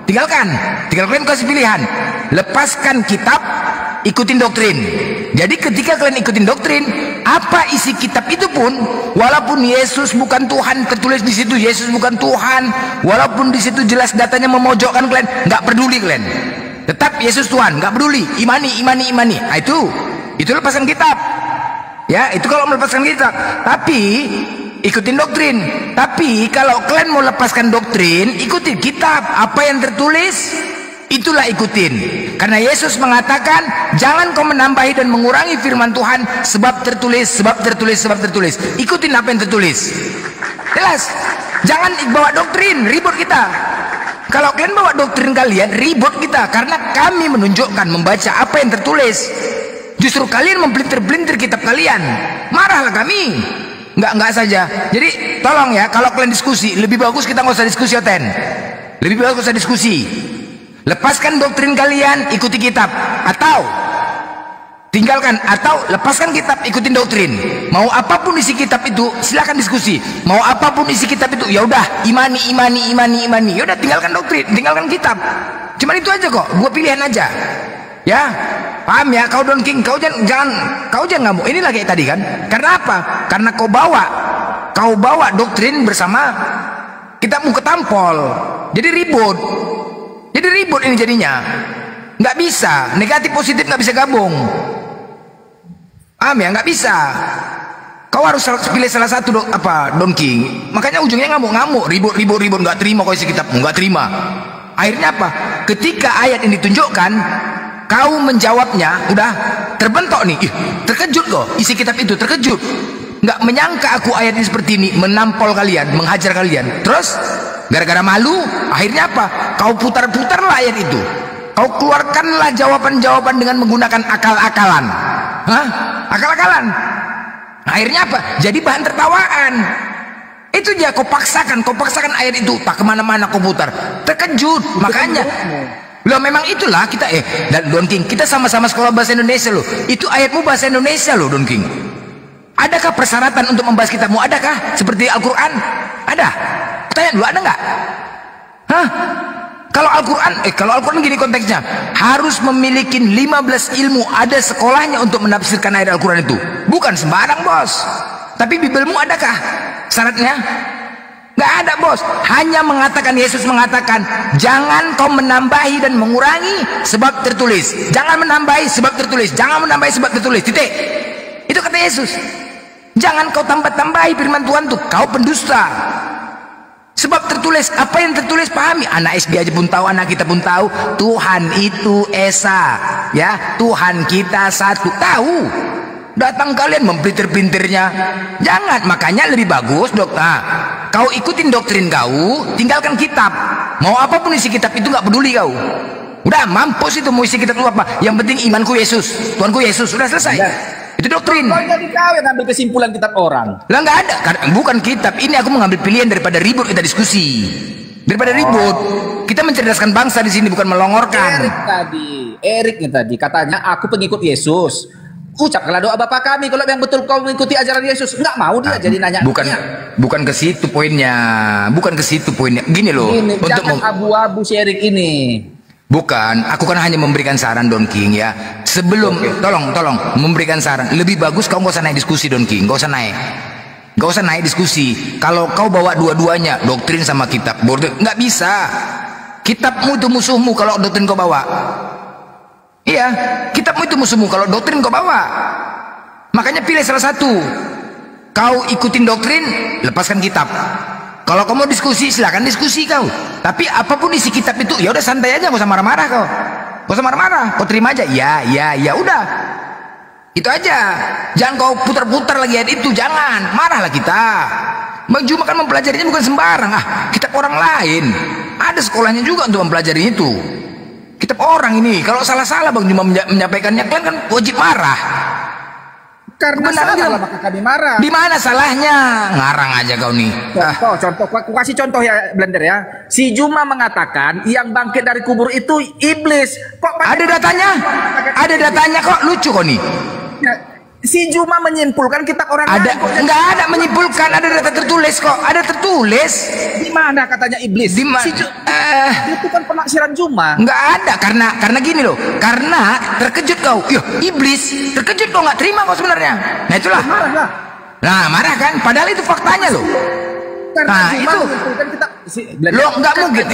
Tinggal kalian kasih pilihan. Lepaskan kitab ikutin doktrin. Jadi ketika kalian ikutin doktrin, apa isi kitab itu pun, walaupun Yesus bukan Tuhan, tertulis di situ Yesus bukan Tuhan, walaupun di situ jelas datanya memojokkan kalian, nggak peduli kalian. Tetap Yesus Tuhan, nggak peduli. Imani. Nah, itu lepaskan kitab. Ya, itu kalau melepaskan kitab. Tapi ikutin doktrin. Tapi kalau kalian mau lepaskan doktrin, ikutin kitab. Apa yang tertulis, itulah ikutin. Karena Yesus mengatakan, jangan kau menambahi dan mengurangi firman Tuhan, sebab tertulis. Ikutin apa yang tertulis. Jelas. Jangan bawa doktrin, ribut kita. Kalau kalian bawa doktrin kalian, ribut kita. Karena kami menunjukkan, membaca apa yang tertulis. Justru kalian mempelintir-pelintir kitab kalian. Marahlah kami. Enggak saja. Jadi tolong ya, kalau kalian diskusi, lebih bagus kita nggak usah diskusi, Oten. Lebih bagus nggak usah diskusi. Lepaskan doktrin kalian, ikuti kitab. Atau tinggalkan, atau lepaskan kitab, ikutin doktrin. Mau apapun isi kitab itu, silakan diskusi. Mau apapun isi kitab itu, ya udah, imani. Ya udah, tinggalkan doktrin, tinggalkan kitab. Cuman itu aja kok, dua pilihan aja. Ya, paham ya? Kau Don King, kau jangan ngamuk. Ini lagi tadi kan? Karena apa? Karena kau bawa doktrin bersama kitabmu ketampol. Jadi ribut ini jadinya. Nggak bisa, negatif positif nggak bisa gabung. Paham ya? Nggak bisa. Kau harus pilih salah satu Don King. Makanya ujungnya ngamuk, ribut, nggak terima kau isi kitabmu, nggak terima. Akhirnya apa? Ketika ayat ini ditunjukkan, kau menjawabnya, udah terbentuk nih. Terkejut kok, isi kitab itu terkejut. Nggak menyangka aku ayat ini seperti ini, menampol kalian, menghajar kalian. Terus gara-gara malu, akhirnya apa? Kau putar-putarlah ayat itu. Kau keluarkanlah jawaban-jawaban dengan menggunakan akal-akalan. Akal-akalan. Akhirnya apa? Jadi bahan tertawaan. Itu dia, kau paksakan ayat itu, tak kemana-mana kau putar. Terkejut, makanya. Loh, memang itulah kita dan Don King, kita sama-sama sekolah bahasa Indonesia loh. Itu ayatmu bahasa Indonesia loh, Don King. Adakah persyaratan untuk membahas kitabmu? Adakah? Seperti Al-Quran? Ada? Tanya dulu, ada nggak? Kalau Al-Quran gini konteksnya, harus memiliki 15 ilmu, ada sekolahnya untuk menafsirkan ayat Al-Quran itu. Bukan sembarang, bos. Tapi Bibelmu adakah syaratnya? Nggak ada, bos. Hanya mengatakan, Yesus mengatakan, jangan kau menambahi dan mengurangi sebab tertulis. Jangan menambahi sebab tertulis. Jangan menambahi sebab tertulis. Titik. Itu kata Yesus. Jangan kau tambah-tambahi firman Tuhan tuh. Kau pendusta. Sebab tertulis. Apa yang tertulis pahami. Anak SD aja pun tahu, anak kita pun tahu. Tuhan itu Esa. Ya, Tuhan kita satu. Tahu. Datang kalian mempelintir-pelintirnya. Jangan. Makanya lebih bagus, kau ikutin doktrin kau, tinggalkan kitab. Mau apapun isi kitab itu nggak peduli kau. Udah, mampus itu mau isi kitab itu apa. Yang penting imanku Yesus, Tuhanku Yesus. Sudah selesai. Itu doktrin. Kau jadi kau yang ambil kesimpulan kitab orang. Lah nggak ada. Bukan kitab. Ini aku mengambil pilihan daripada ribut kita diskusi. Daripada ribut, kita mencerdaskan bangsa di sini, bukan melongorkan. Erik tadi katanya aku pengikut Yesus. Ucapkanlah doa Bapa kami kalau yang betul kau mengikuti ajaran Yesus. Nggak mau dia jadi nanya. Bukan ke situ poinnya. Gini loh. Untuk abu-abu sharing ini. Bukan, aku kan hanya memberikan saran, Don King ya. Sebelum, tolong memberikan saran. Lebih bagus kau nggak usah naik diskusi, Don King. Nggak usah naik diskusi. Kalau kau bawa dua-duanya, doktrin sama kitab, nggak bisa. Kitabmu itu musuhmu kalau doktrin kau bawa. Iya, kitabmu itu musuhmu kalau doktrin kau bawa. Makanya pilih salah satu. Kau ikutin doktrin, lepaskan kitab. Kalau kau mau diskusi, silakan diskusi kau. Tapi apapun isi kitab itu, ya udah santai aja, gak usah marah-marah kau. Gak usah marah-marah, kau terima aja. Ya udah. Itu aja. Jangan kau putar-putar lagi ayat itu, jangan. Marahlah kita. Bang Juma kan mempelajarinya bukan sembarang. Kitab orang lain. Ada sekolahnya juga untuk mempelajari itu. Kitab orang ini, kalau salah-salah Bang Juma menyampaikannya, kalian kan wajib marah. Karena salah maka kami marah. Di mana salahnya? Ngarang aja kau nih. Contoh, aku kasih contoh ya, Blender ya. Si Juma mengatakan yang bangkit dari kubur itu iblis. Kok ada datanya? Ada datanya kok, lucu kok nih. Si Juma menyimpulkan kitab orang Ada lain. enggak ada menyimpulkan, ada data tertulis kok. Ada tertulis. Di mana katanya iblis? Di ma- Itu kan penaksiran Juma. Enggak ada karena gini loh. Karena terkejut kau. Yo, iblis terkejut kau, nggak terima kau sebenarnya. Nah itulah. Marah lah. Nah, marah kan? Padahal itu faktanya loh. Karena Nah, Juma itu. menyimpulkan kitab Lo nggak mungkin.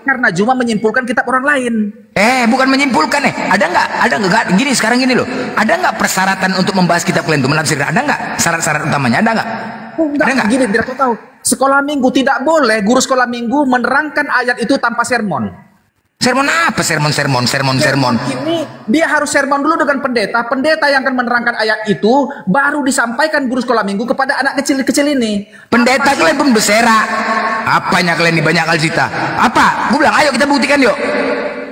karena Juma menyimpulkan kitab orang lain. Bukan menyimpulkan Ada nggak? Gini sekarang gini loh. Ada nggak persyaratan untuk membahas kitab kalian itu menafsirkan? Ada nggak syarat-syarat utamanya? Ada nggak? Enggak, Ada nggak? gini, tidak tahu. Sekolah minggu tidak boleh guru sekolah minggu menerangkan ayat itu tanpa sermon. Sermon apa? Sermon. Ini dia harus sermon dulu dengan pendeta. Pendeta yang akan menerangkan ayat itu baru disampaikan guru sekolah minggu kepada anak kecil-kecil ini. Pendeta kalian pun berserak. Apanya kalian ini banyak kali cerita? Apa? Gue bilang, ayo kita buktikan yuk.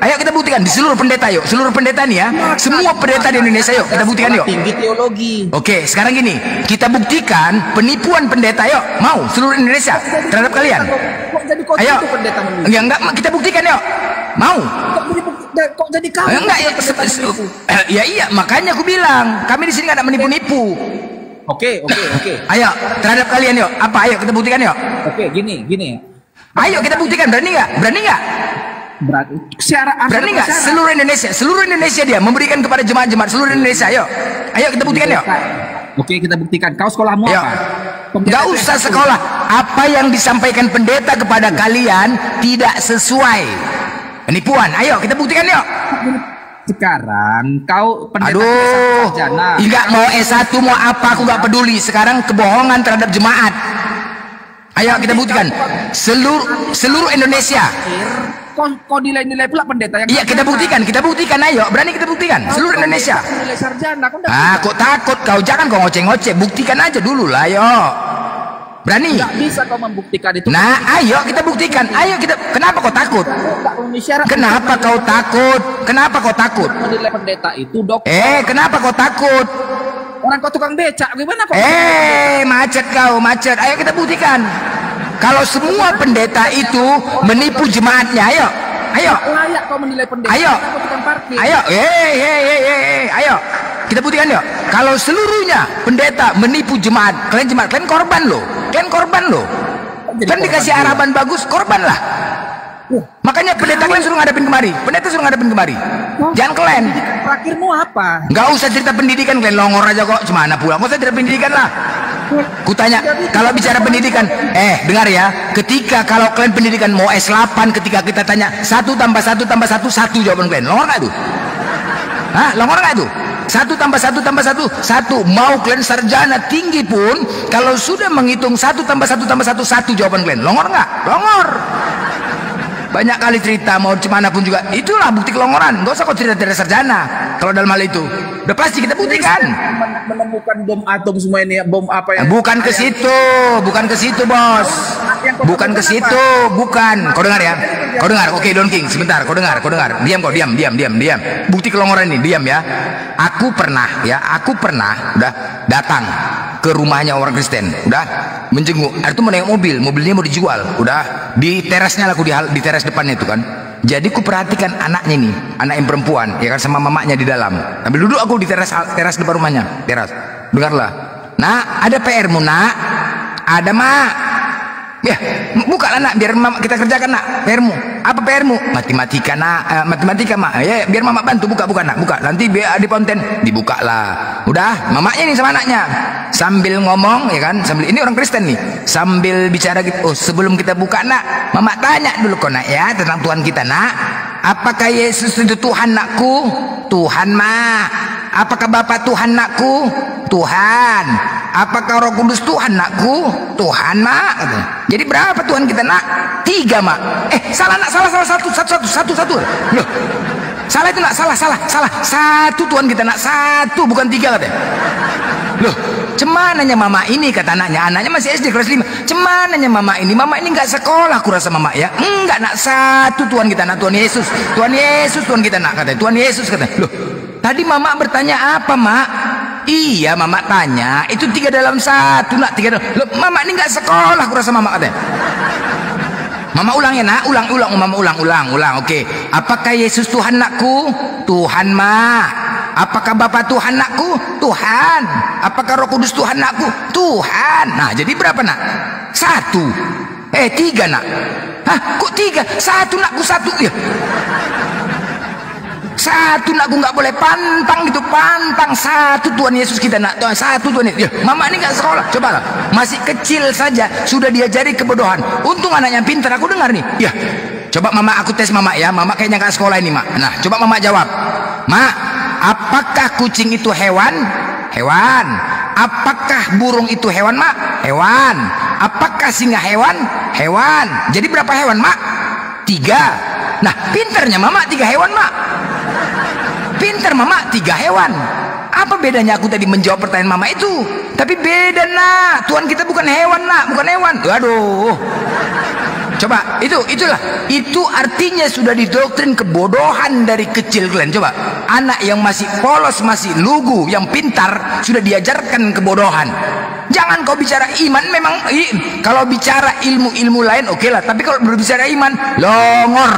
Ayo kita buktikan di seluruh pendeta yuk. Seluruh pendeta nih ya. Semua pendeta di Indonesia yuk. Kita buktikan yuk. Tinggi teologi. Oke, sekarang gini. Kita buktikan penipuan pendeta yuk. Mau seluruh Indonesia terhadap kalian. Kok jadi kau Ayo. itu pendeta menipu? Enggak, kita buktikan yuk. Mau? Kok jadi kamu? Enggak ya. Iya, makanya aku bilang, kami di sini nggak ada menipu-nipu. Oke. Ayo, terhadap kalian yuk. Apa? Ayo kita buktikan yuk. Oke, gini. Ayo kita buktikan. Berani nggak? Berarti Berani nggak? Seluruh Indonesia dia memberikan kepada jemaat-jemaat seluruh Indonesia. Ayo kita buktikan yuk. Oke, kita buktikan. Kau sekolahmu Ayo. apa? Nggak usah sekolah. Apa yang disampaikan pendeta kepada kalian tidak sesuai. Penipuan. Ayo kita buktikan yuk. Sekarang kau pendeta Aduh, sarjana. enggak mau S1 mau apa aku nggak peduli. Sekarang kebohongan terhadap jemaat. Ayo kita buktikan. Seluruh Indonesia. Kau nilai-nilai pula pendeta yang Iya kita buktikan. Ayo berani kita buktikan. Seluruh Indonesia. Nilai sarjana. Kok takut kau? Jangan kau ngoceh-ngoceh. Buktikan aja dulu lah. Ayo. Berani. Nggak bisa kau membuktikan itu. Nah, ayo kita buktikan. Kenapa kau takut? Nggak memenuhi syarat. Kenapa kau takut? Menilai pendeta itu dok. Kenapa kau takut? Orang kau tukang becak. Gimana kau? Macet. Ayo kita buktikan. Kalau semua pendeta itu menipu jemaatnya, ayo. Layak kau menilai pendeta. Ayo. Kau tukang parkir. Ayo. Kita buktikan yuk. Kalau seluruhnya pendeta menipu jemaat, kalian korban loh. Kan dikasih arahan bagus, korban lah. Makanya pendeta kalian suruh ngadepin kemari. Jangan kalian. Terakhirmu apa? Nggak usah cerita pendidikan, kalian longor aja kok. Cemana pula? Nggak usah cerita pendidikan lah. Kutanya, kalau bicara pendidikan, dengar ya. Ketika kalau kalian pendidikan mau S8, ketika kita tanya 1 tambah 1 tambah 1, 1 jawaban kalian. Longor nggak tuh? Longor nggak tuh? 1 tambah 1 tambah 1, 1. Mau kalian sarjana tinggi pun, kalau sudah menghitung 1 tambah 1 tambah 1, 1 jawaban kalian. Longor nggak? Longor. Banyak kali cerita mau cemana pun juga. Itulah bukti kelongoran. Nggak usah kau cerita sarjana. Kalau dalam hal itu, udah pasti kita buktikan. Menemukan bom atom semua ini, bom apa yang? Bukan ke situ, bos. Bukan ke situ, bukan. Kau dengar ya? Kau dengar? Oke, Don King, sebentar. Kau dengar. Diam kau, diam. Bukti kelongoran ini, diam ya. Aku pernah udah datang ke rumahnya orang Kristen, udah menjenguk. Itu menengok mobilnya mau dijual, udah di terasnya lah, aku di teras depannya itu kan. Jadi ku perhatikan anaknya nih, anak yang perempuan, ya kan, sama mamanya di dalam. Sambil duduk aku di teras depan rumahnya, teras. Dengarlah. Nah, ada PR-mu nak, ada mak. Ya, buka lah nak, biar mama kita kerjakan nak. PR-mu, apa PR-mu? Matematika nak, matematika mak. Ya, biar mama bantu buka nak, buka. Nanti biar di konten dibuka lah. Udah, mamanya nih sama anaknya. Sambil ngomong, ya kan, ini orang Kristen nih. Sambil bicara gitu, sebelum kita buka nak, mama tanya dulu kok nak ya tentang Tuhan kita nak. Apakah Yesus itu Tuhan nakku? Tuhan mak. Apakah Bapa Tuhan nakku? Tuhan. Apakah Roh Kudus Tuhan nakku? Tuhan mak. Jadi berapa Tuhan kita nak? 3 mak. Salah nak, salah satu. Loh, salah itu nak, salah. 1 Tuhan kita nak, 1 bukan 3 katanya. Loh, cemananya mama ini, kata anaknya masih SD kelas 5. Cemananya mama ini nggak sekolah, aku rasa mama ya. Enggak nak, 1 Tuhan kita nak, Tuhan Yesus Tuhan kita nak, katanya. Tuhan Yesus katanya. Loh, tadi mama bertanya apa mak? Iya mama tanya, itu 3 dalam 1 nak, 3 dalam. Loh, mama ini nggak sekolah, aku rasa mama katanya. Mama ulang ya nak, ulang. Mama ulang. Oke. Apakah Yesus Tuhan nakku? Tuhan mak. Apakah Bapa Tuhan nakku? Tuhan. Apakah Roh Kudus Tuhan nakku? Tuhan. Nah, jadi berapa nak? 1. 3 nak. Hah, kok 3? 1 nakku 1 ya. 1 nakku nggak boleh pantang gitu, pantang. 1 Tuhan Yesus kita nak. 1 Tuhan Yesus. Ya, mama ini nggak sekolah. Coba lah, masih kecil saja sudah diajari kebodohan. Untung anaknya pintar. Aku dengar nih. Ya, coba mama, aku tes mama ya. Mama kayaknya nggak sekolah ini mak. Nah, coba mama jawab. Mak, apakah kucing itu hewan? Hewan. Apakah burung itu hewan mak? Hewan. Apakah singa hewan? Hewan. Jadi berapa hewan mak? 3. Nah, pinternya mama 3 hewan mak. Pinter mama 3 hewan. Apa bedanya aku tadi menjawab pertanyaan mama itu? Tapi beda nak. Tuhan kita bukan hewan nak, bukan hewan. Waduh. Coba, itulah. Itu artinya sudah didoktrin kebodohan dari kecil kalian. Coba, anak yang masih polos, masih lugu, yang pintar sudah diajarkan kebodohan. Jangan kau bicara iman, memang kalau bicara ilmu-ilmu lain oke lah, tapi kalau berbicara iman, longor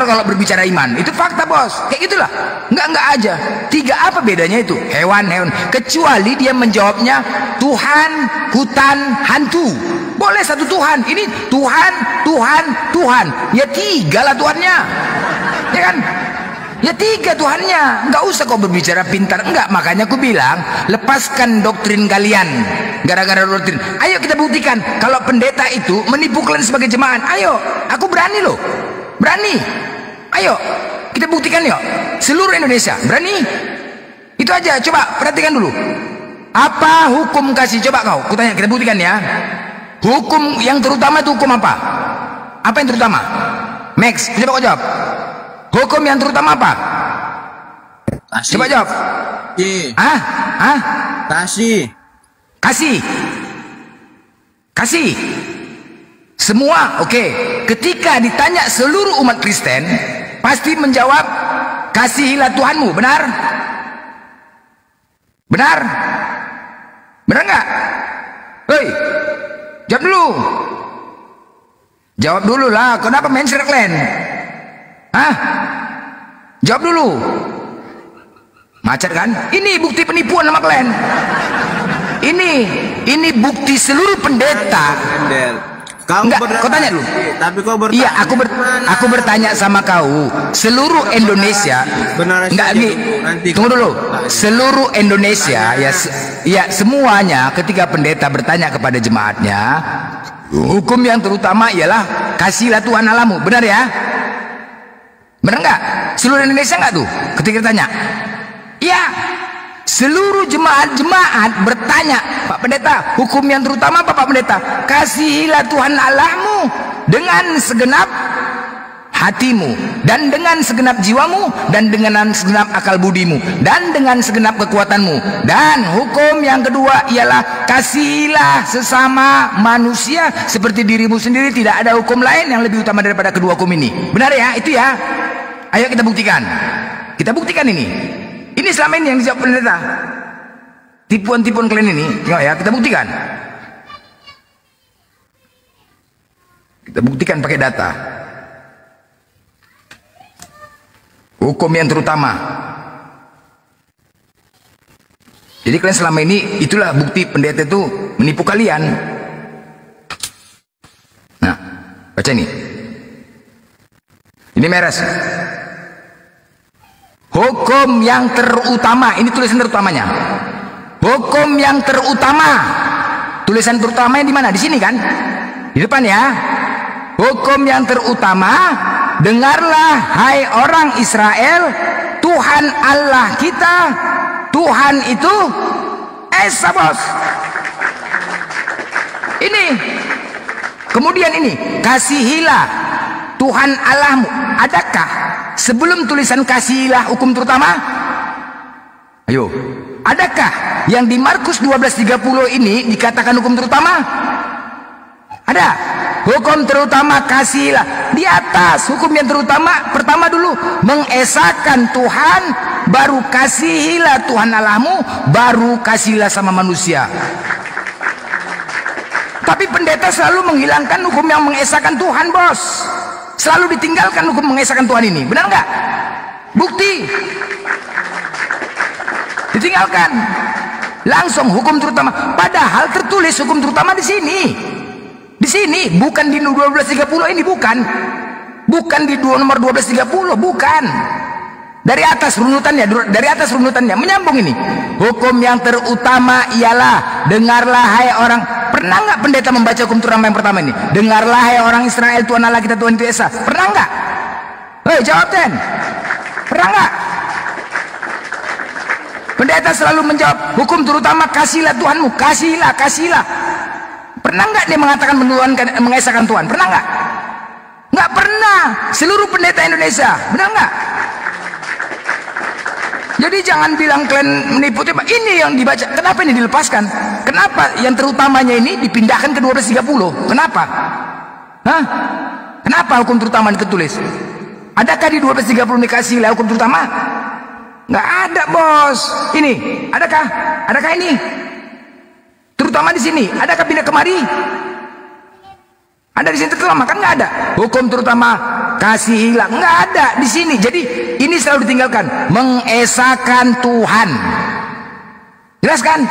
kalau berbicara iman. Itu fakta bos, kayak gitulah. Enggak aja. 3 apa bedanya itu? Hewan. Kecuali dia menjawabnya Tuhan, hutan, hantu. Boleh 1 Tuhan. Ini Tuhan. Ya 3 lah Tuhannya. Ya kan? Ya 3 Tuhannya. Enggak usah kau berbicara pintar. Enggak, makanya aku bilang lepaskan doktrin kalian. Gara-gara doktrin. Ayo kita buktikan kalau pendeta itu menipu kalian sebagai jemaat. Ayo, aku berani loh. Berani. Ayo kita buktikan yuk. Seluruh Indonesia berani. Itu aja. Coba perhatikan dulu. Apa hukum kasih? Coba kau, kutanya, kita buktikan ya. Hukum yang terutama itu hukum apa? Apa yang terutama? Max, coba kau jawab. Hukum yang terutama apa? Kasih. Coba jawab. Kasih. Semua oke. Ketika ditanya seluruh umat Kristen pasti menjawab kasihilah Tuhanmu. Benar nggak? Hei, jawab dulu lah. Kenapa main kalian? Jawab dulu. Macet kan? Ini bukti penipuan sama kalian. Ini bukti seluruh pendeta. Enggak, kau tanya dulu. Tapi kau bertanya. Iya, aku bertanya sama kau. Seluruh Indonesia. Enggak, tunggu dulu. Seluruh Indonesia ya semuanya ketika pendeta bertanya kepada jemaatnya, hukum yang terutama ialah kasihlah Tuhan Allahmu. Benar ya? Benar enggak? Seluruh Indonesia enggak tuh ketika ditanya? Iya. Seluruh jemaat bertanya, Pak Pendeta, hukum yang terutama apa Pak Pendeta? Kasihilah Tuhan Allahmu dengan segenap hatimu, dan dengan segenap jiwamu, dan dengan segenap akal budimu, dan dengan segenap kekuatanmu. Dan hukum yang kedua ialah kasihilah sesama manusia seperti dirimu sendiri. Tidak ada hukum lain yang lebih utama daripada kedua hukum ini. Benar ya? Itu ya? Ayo kita buktikan. Kita buktikan ini. Ini selama ini yang dijawab pendeta. Tipuan-tipuan kalian ini, tengok ya, kita buktikan. Kita buktikan pakai data. Hukum yang terutama. Jadi kalian selama ini, itulah bukti pendeta itu menipu kalian. Nah, baca ini. Ini meres. Hukum yang terutama, ini tulisan terutamanya. Hukum yang terutama. Tulisan terutamanya di mana? Di sini kan? Di depan ya. Hukum yang terutama, dengarlah hai orang Israel, Tuhan Allah kita, Tuhan itu Esa bos. Ini. Kemudian ini, kasihilah Tuhan Allahmu. Adakah sebelum tulisan kasihilah hukum terutama? Ayo, adakah yang di Markus 12:30 ini dikatakan hukum terutama? Ada. Hukum terutama kasihilah. Di atas hukum yang terutama, pertama dulu mengesahkan Tuhan, baru kasihilah Tuhan Allahmu, baru kasihilah sama manusia. Tapi pendeta selalu menghilangkan hukum yang mengesahkan Tuhan, bos. Selalu ditinggalkan hukum mengesahkan Tuhan ini. Benar nggak? Bukti. Ditinggalkan. Langsung hukum terutama. Padahal tertulis hukum terutama di sini. Di sini, bukan di 1230 ini, bukan. Bukan di nomor 1230, bukan. Dari atas runutannya, menyambung ini. Hukum yang terutama ialah, dengarlah hai orang. Pernah nggak pendeta membaca hukum terutama yang pertama ini? Dengarlah hai orang Israel, Tuhan Allah kita, Tuhan itu Esa. Pernah nggak? Hei, jawab Den. Pernah nggak? Pendeta selalu menjawab, hukum terutama kasihlah Tuhanmu, kasihlah. Pernah nggak dia mengatakan mengesahkan Tuhan? Pernah nggak? Nggak pernah. Seluruh pendeta Indonesia, benar nggak? Jadi jangan bilang kalian menipu. Ini yang dibaca. Kenapa ini dilepaskan? Kenapa yang terutamanya ini dipindahkan ke 1230? Kenapa? Hah? Kenapa hukum terutama ditulis? Adakah di 1230 dikasih hukum terutama? Nggak ada, bos. Ini, adakah? Adakah ini? Terutama di sini. Adakah pindah kemari? Ada di sini terutama, kan nggak ada. Hukum terutama kasihilah, nggak ada di sini. Jadi ini selalu ditinggalkan. Mengesahkan Tuhan. Jelas kan?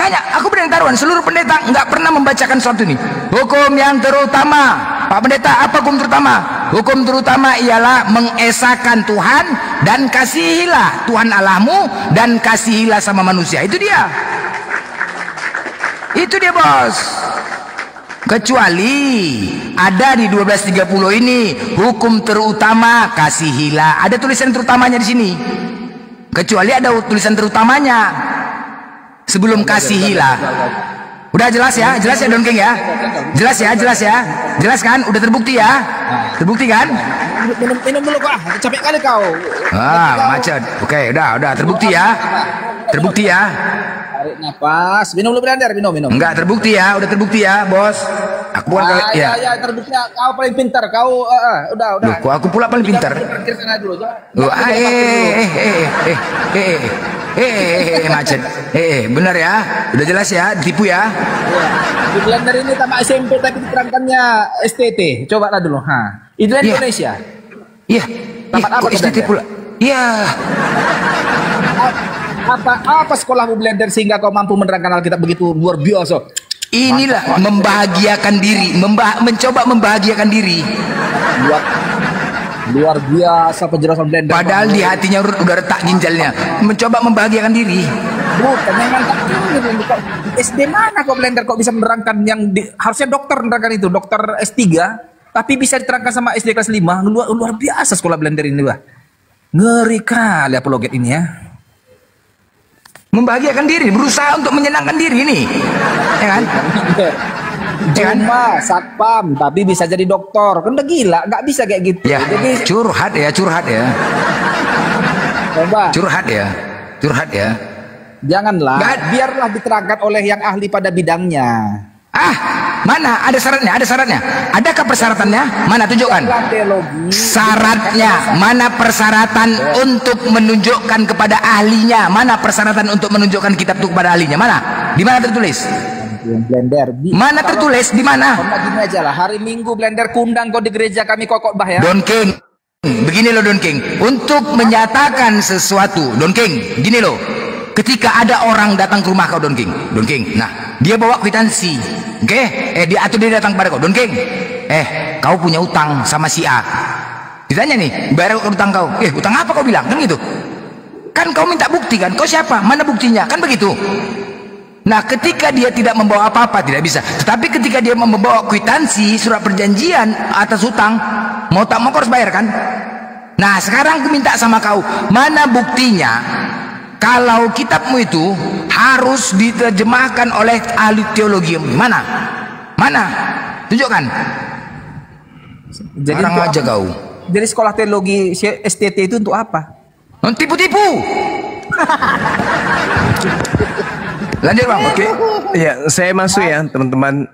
Tanya, aku beri taruhan. Seluruh pendeta nggak pernah membacakan suatu ini. Hukum yang terutama, Pak Pendeta, apa hukum terutama? Hukum terutama ialah mengesahkan Tuhan dan kasihilah Tuhan Allahmu dan kasihilah sama manusia. Itu dia. Itu dia, bos. Kecuali ada di 1230 ini hukum terutama kasihilah. Ada tulisan terutamanya di sini. Kecuali ada tulisan terutamanya sebelum kasihilah. Udah jelas ya Don King ya? Jelas ya? Jelas kan? Udah terbukti ya? Terbukti kan? Minum dulu Pak, capek kali kau. Macet. Oke, udah terbukti ya? Terbukti ya? Tarik nafas, minum dulu blender, minum. Enggak, terbukti ya, udah terbukti ya, bos. Aku bukan ya terbukti kau paling pintar, kau udah. Loh, kok aku pula paling pintar? Pikir sana dulu, macet. Benar ya? Udah jelas ya, ditipu ya? Di blender ini tamat SMP tapi diterangkannya STT. Coba lah dulu. Itu dari Indonesia. Iya. Tamat apa STT pula? Iya. Apa sekolahmu blender sehingga kau mampu menerangkan Alkitab begitu luar biasa? Inilah membahagiakan diri, mencoba membahagiakan diri. Luar biasa penjelasan blender. Padahal di hatinya udah retak ginjalnya. Mencoba membahagiakan diri. Bukan yang mantap ini. SD mana kok blender kok bisa menerangkan yang harusnya dokter menerangkan itu, dokter S3, tapi bisa diterangkan sama SD kelas 5. Luar biasa sekolah blender ini, Wah. Ngeri kali apologet ini ya. Membahagiakan diri, berusaha untuk menyenangkan diri ini, ya kan? Cuma satpam, tapi bisa jadi dokter. Kan udah gila, nggak bisa kayak gitu. Ya, jadi curhat ya. Coba. Curhat ya. Janganlah, biarlah diterangkan oleh yang ahli pada bidangnya. Mana? Ada syaratnya. Adakah persyaratannya? Mana, tunjukkan. Syaratnya. Mana persyaratan untuk menunjukkan kepada ahlinya? Mana persyaratan untuk menunjukkan kitab itu kepada ahlinya? Mana? Di mana tertulis? Blender. Mana tertulis? Di mana? Gini aja lah. Hari Minggu blender kundang kau di gereja kami khotbah ya. Don King. Begini loh Don King. Untuk menyatakan sesuatu, Don King, gini loh. Ketika ada orang datang ke rumah kau, Don King. Nah, dia bawa kwitansi. Oke? Dia datang pada kau, Don King. Kau punya utang sama si A. Ditanya nih, bayar utang kau. Utang apa kau bilang? Kan gitu. Kan kau minta bukti kan? Kau siapa? Mana buktinya? Kan begitu. Nah, ketika dia tidak membawa apa-apa, tidak bisa. Tetapi ketika dia membawa kwitansi, surat perjanjian atas utang, mau tak mau kau harus bayar kan? Nah, sekarang aku minta sama kau, mana buktinya? Kalau kitabmu itu harus diterjemahkan oleh ahli teologi. Mana? Tunjukkan. Jadi aja kau. Jadi sekolah teologi STT itu untuk apa? Tipu-tipu. Lanjut Bang. Oke. Ya, saya masuk ya, teman-teman.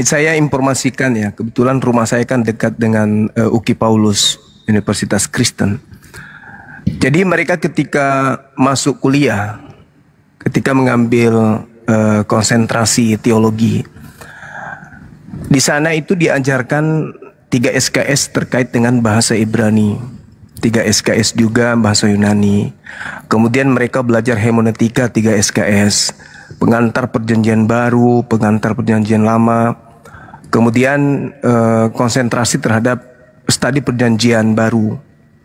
Saya informasikan ya, kebetulan rumah saya kan dekat dengan UKI Paulus, Universitas Kristen. Jadi mereka ketika masuk kuliah, ketika mengambil konsentrasi teologi, di sana itu diajarkan 3 SKS terkait dengan bahasa Ibrani. 3 SKS juga bahasa Yunani. Kemudian mereka belajar hermeneutika 3 SKS, pengantar perjanjian baru, pengantar perjanjian lama. Kemudian konsentrasi terhadap studi perjanjian baru.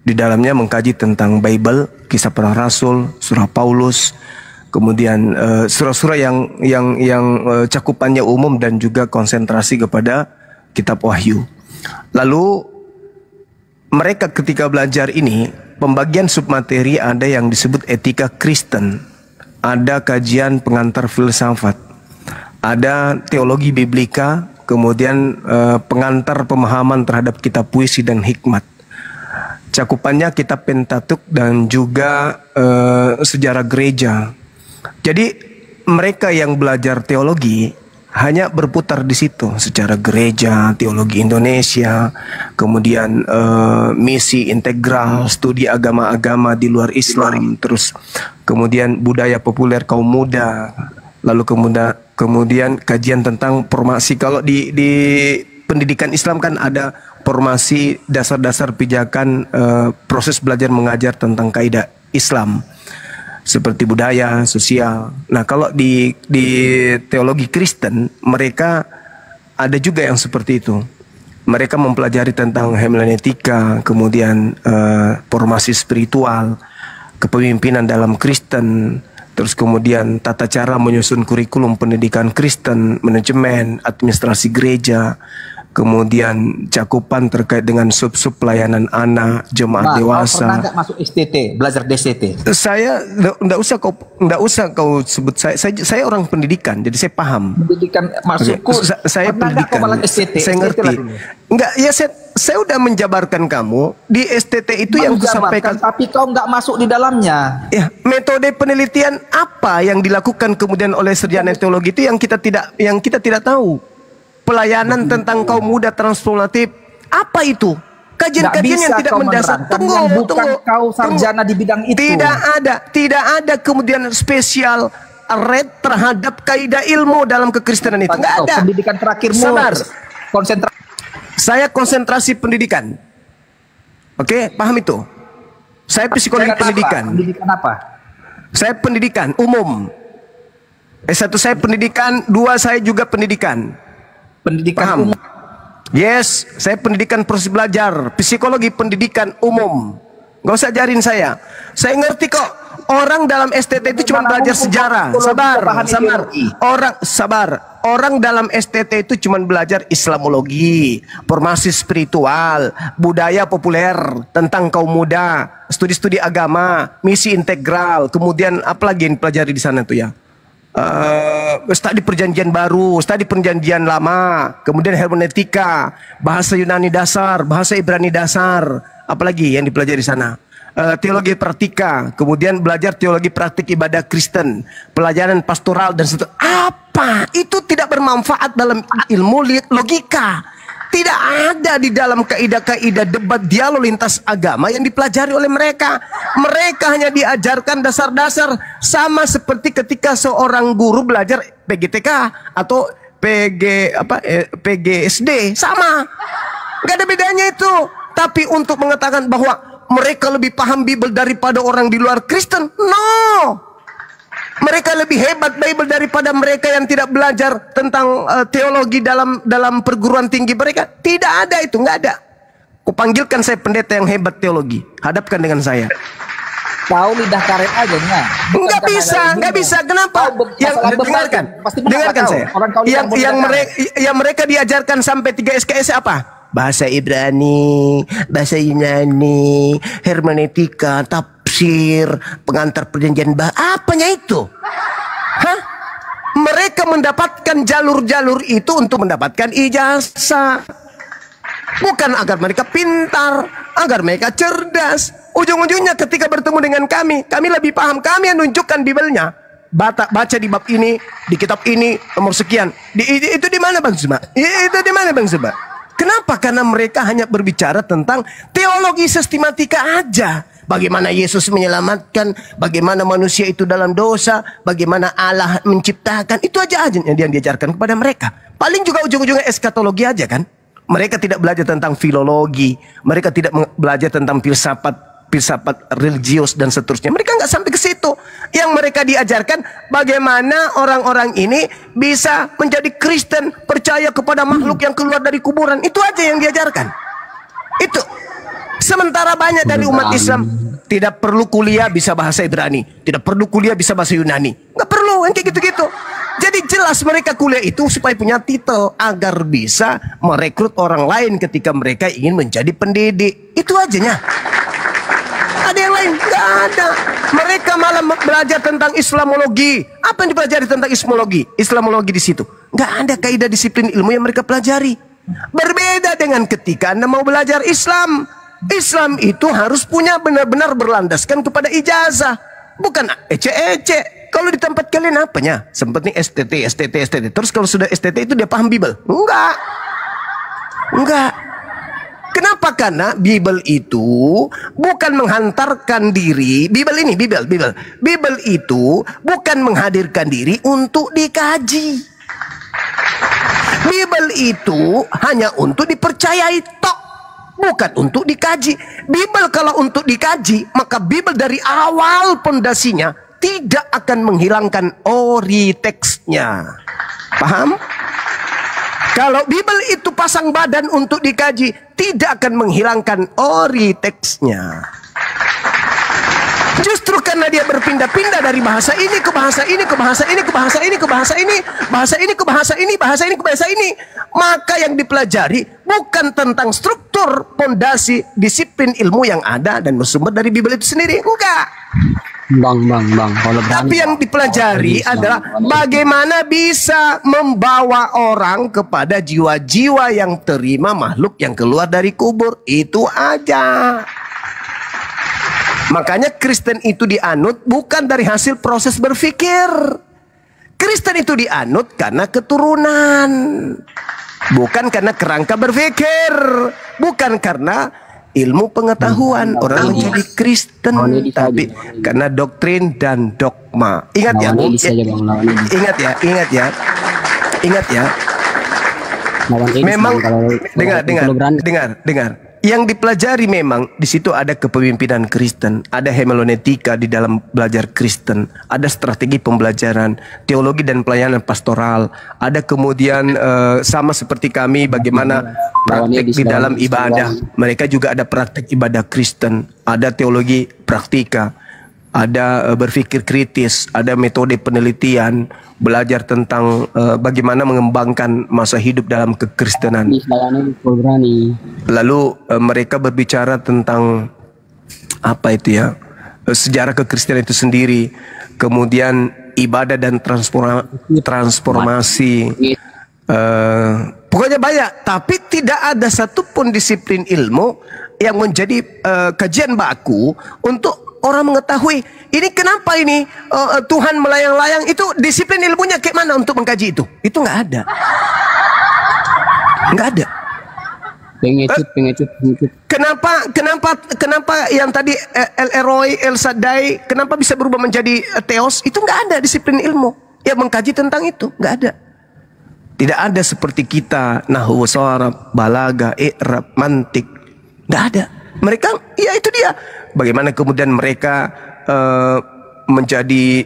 Di dalamnya mengkaji tentang Bible, kisah para rasul, surah Paulus, kemudian surah-surah yang cakupannya umum dan juga konsentrasi kepada kitab Wahyu. Lalu mereka ketika belajar ini, pembagian submateri ada yang disebut etika Kristen, ada kajian pengantar filsafat, ada teologi biblika, kemudian pengantar pemahaman terhadap kitab puisi dan hikmat. Cakupannya kitab Pentatuk dan juga sejarah gereja. Jadi mereka yang belajar teologi hanya berputar di situ, secara gereja, teologi Indonesia, kemudian misi integral, studi agama-agama di luar Islam, terus kemudian budaya populer kaum muda, lalu kemudian kajian tentang formasi. Kalau di pendidikan Islam kan ada formasi dasar-dasar pijakan proses belajar mengajar tentang kaidah Islam, seperti budaya, sosial. Nah, kalau di teologi Kristen, mereka ada juga yang seperti itu. Mereka mempelajari tentang hermeneutika, kemudian formasi spiritual, kepemimpinan dalam Kristen, terus kemudian tata cara menyusun kurikulum pendidikan Kristen, manajemen, administrasi gereja, kemudian cakupan terkait dengan sub-sub pelayanan anak, jemaat dewasa. Pernah nggak masuk STT, belajar di STT? Saya nggak usah kau sebut saya orang pendidikan, jadi saya paham. Pendidikan masukku. Saya pendidikan. Saya ngerti. Enggak, ya saya udah menjabarkan kamu di STT itu yang kusampaikan. Tapi kau nggak masuk di dalamnya. Ya, metode penelitian apa yang dilakukan kemudian oleh sarjana teologi itu yang kita tidak tahu. Pelayanan tentang kaum muda transformatif, apa itu? Kajian-kajian yang tidak mendasar. Tunggu. Kau sarjana di bidang itu. Tidak ada kemudian spesial red terhadap kaidah ilmu dalam kekristenan itu. Nggak ada. Pendidikan terakhirmu. Sabar. Konsentrasi. Saya konsentrasi pendidikan. Oke, paham itu? Saya psikologi pendidikan. Pendidikan apa? Saya pendidikan umum. S1 saya pendidikan, 2 saya juga pendidikan. Pendidikan umum. Yes, saya pendidikan proses belajar, psikologi pendidikan umum. Gak usah ajarin saya. Saya ngerti kok. Orang dalam STT itu cuma belajar sejarah. Sabar. Orang dalam STT itu cuma belajar Islamologi, formasi spiritual, budaya populer tentang kaum muda, studi-studi agama, misi integral, kemudian apa lagi yang pelajari di sana tuh ya? Studi perjanjian baru, studi perjanjian lama, kemudian hermeneutika, bahasa Yunani dasar, bahasa Ibrani dasar, apalagi yang dipelajari di sana. Teologi praktika, kemudian belajar teologi praktik ibadah Kristen, pelajaran pastoral dan seterusnya. Apa? Itu tidak bermanfaat dalam ilmu logika. Tidak ada di dalam kaidah-kaidah debat dialog lintas agama yang dipelajari oleh mereka. Mereka hanya diajarkan dasar-dasar, sama seperti ketika seorang guru belajar PGTK atau PGSD, sama. Gak ada bedanya itu. Tapi untuk mengatakan bahwa mereka lebih paham Bible daripada orang di luar Kristen, no. Mereka lebih hebat Bible daripada mereka yang tidak belajar tentang teologi dalam perguruan tinggi mereka. Tidak ada itu, nggak ada. Kupanggilkan saya pendeta yang hebat teologi. Hadapkan dengan saya. Kau lidah karet aja nya. Nggak bisa. Kenapa? Dengarkan saya. Yang mereka diajarkan sampai 3 SKS apa? Bahasa Ibrani, bahasa Yunani, hermeneutika, tafsir, pengantar perjanjian baru. Apanya itu? Hah? Mereka mendapatkan jalur-jalur itu untuk mendapatkan ijazah. Bukan agar mereka pintar, agar mereka cerdas. Ujung-ujungnya ketika bertemu dengan kami lebih paham. Kami yang nunjukkan Bible-nya. Baca di bab ini, di kitab ini, nomor sekian. Itu di mana Bang Suba? Itu di mana Bang Suba? Kenapa? Karena mereka hanya berbicara tentang teologi sistematika aja. Bagaimana Yesus menyelamatkan, bagaimana manusia itu dalam dosa, bagaimana Allah menciptakan. Itu aja yang diajarkan kepada mereka. Paling juga ujung-ujungnya eskatologi aja kan. Mereka tidak belajar tentang filologi, mereka tidak belajar tentang filsafat religius dan seterusnya. Mereka nggak sampai ke situ. Yang mereka diajarkan bagaimana orang-orang ini bisa menjadi Kristen, percaya kepada makhluk yang keluar dari kuburan. Itu aja yang diajarkan. Itu. Sementara banyak dari umat Islam tidak perlu kuliah bisa bahasa Ibrani, tidak perlu kuliah bisa bahasa Yunani, nggak perlu yang kayak gitu-gitu. Jadi jelas mereka kuliah itu supaya punya titel agar bisa merekrut orang lain ketika mereka ingin menjadi pendidik. Itu ajanya. Ada yang lain? Nggak ada. Mereka malah belajar tentang Islamologi. Apa yang dipelajari tentang Islamologi di situ? Nggak ada kaidah disiplin ilmu yang mereka pelajari. Berbeda dengan ketika Anda mau belajar Islam. Islam itu harus punya benar-benar berlandaskan kepada ijazah, bukan ece-ece. Kalau di tempat kalian apanya? Sempet nih STT. Terus kalau sudah STT itu dia paham Bible? Enggak. Kenapa? Karena Bible itu bukan menghantarkan diri. Bible itu bukan menghadirkan diri untuk dikaji. Bible itu hanya untuk dipercayai tok, bukan untuk dikaji. Bible kalau untuk dikaji, maka Bible dari awal pondasinya tidak akan menghilangkan ori teksnya. Paham? Kalau Bible itu pasang badan untuk dikaji, tidak akan menghilangkan ori teksnya. Justru karena dia berpindah-pindah dari bahasa ini ke bahasa ini, ke bahasa ini, ke bahasa ini, ke bahasa ini, bahasa ini ke bahasa ini, bahasa ini ke bahasa ini, maka yang dipelajari bukan tentang struktur, pondasi, disiplin ilmu yang ada dan bersumber dari Bible itu sendiri. Enggak. Bang. Kalau tapi yang dipelajari adalah bagaimana bisa membawa orang kepada jiwa-jiwa yang terima makhluk yang keluar dari kubur. Itu aja. Makanya Kristen itu dianut bukan dari hasil proses berpikir. Kristen itu dianut karena keturunan, bukan karena kerangka berpikir, bukan karena ilmu pengetahuan. Orang menjadi Kristen tapi karena doktrin dan dogma. Ingat ya, memang dengar. Yang dipelajari memang di situ ada kepemimpinan Kristen, ada hermeneutika di dalam belajar Kristen, ada strategi pembelajaran, teologi dan pelayanan pastoral, ada kemudian sama seperti kami bagaimana praktek di dalam ibadah. Mereka juga ada praktek ibadah Kristen, ada teologi praktika, ada berpikir kritis, ada metode penelitian, belajar tentang bagaimana mengembangkan masa hidup dalam kekristenan. Lalu mereka berbicara tentang apa itu ya, sejarah kekristenan itu sendiri, kemudian ibadah dan transformasi. Pokoknya banyak, tapi tidak ada satupun disiplin ilmu yang menjadi kajian baku untuk orang mengetahui ini kenapa ini Tuhan melayang-layang. Itu disiplin ilmunya kayak mana untuk mengkaji itu? Itu nggak ada. Nggak ada. Pengecut. Kenapa yang tadi El Elroy, El Shaddai, kenapa bisa berubah menjadi Theos? Itu nggak ada disiplin ilmu yang mengkaji tentang itu. Nggak ada. Tidak ada seperti kita nahwu, sharaf, balaga, i'rab, mantik. Nggak ada. Mereka, ya itu dia. Bagaimana kemudian mereka menjadi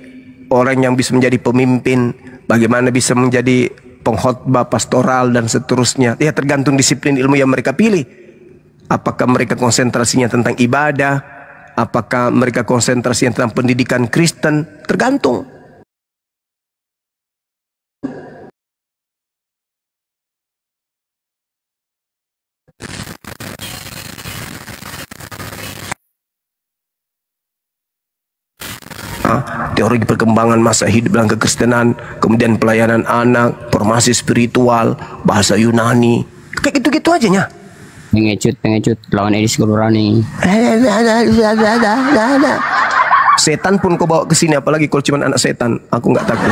orang yang bisa menjadi pemimpin, bagaimana bisa menjadi pengkhotbah pastoral dan seterusnya. Ya tergantung disiplin ilmu yang mereka pilih. Apakah mereka konsentrasinya tentang ibadah, apakah mereka konsentrasinya tentang pendidikan Kristen, tergantung. Teori perkembangan masa hidup dalam kekristenan, kemudian pelayanan anak, formasi spiritual, bahasa Yunani, kayak gitu-gitu aja nya. Pengecut lawan Edis Gururani. Setan pun kau bawa ke sini, apalagi kalau cuma anak setan, aku nggak takut.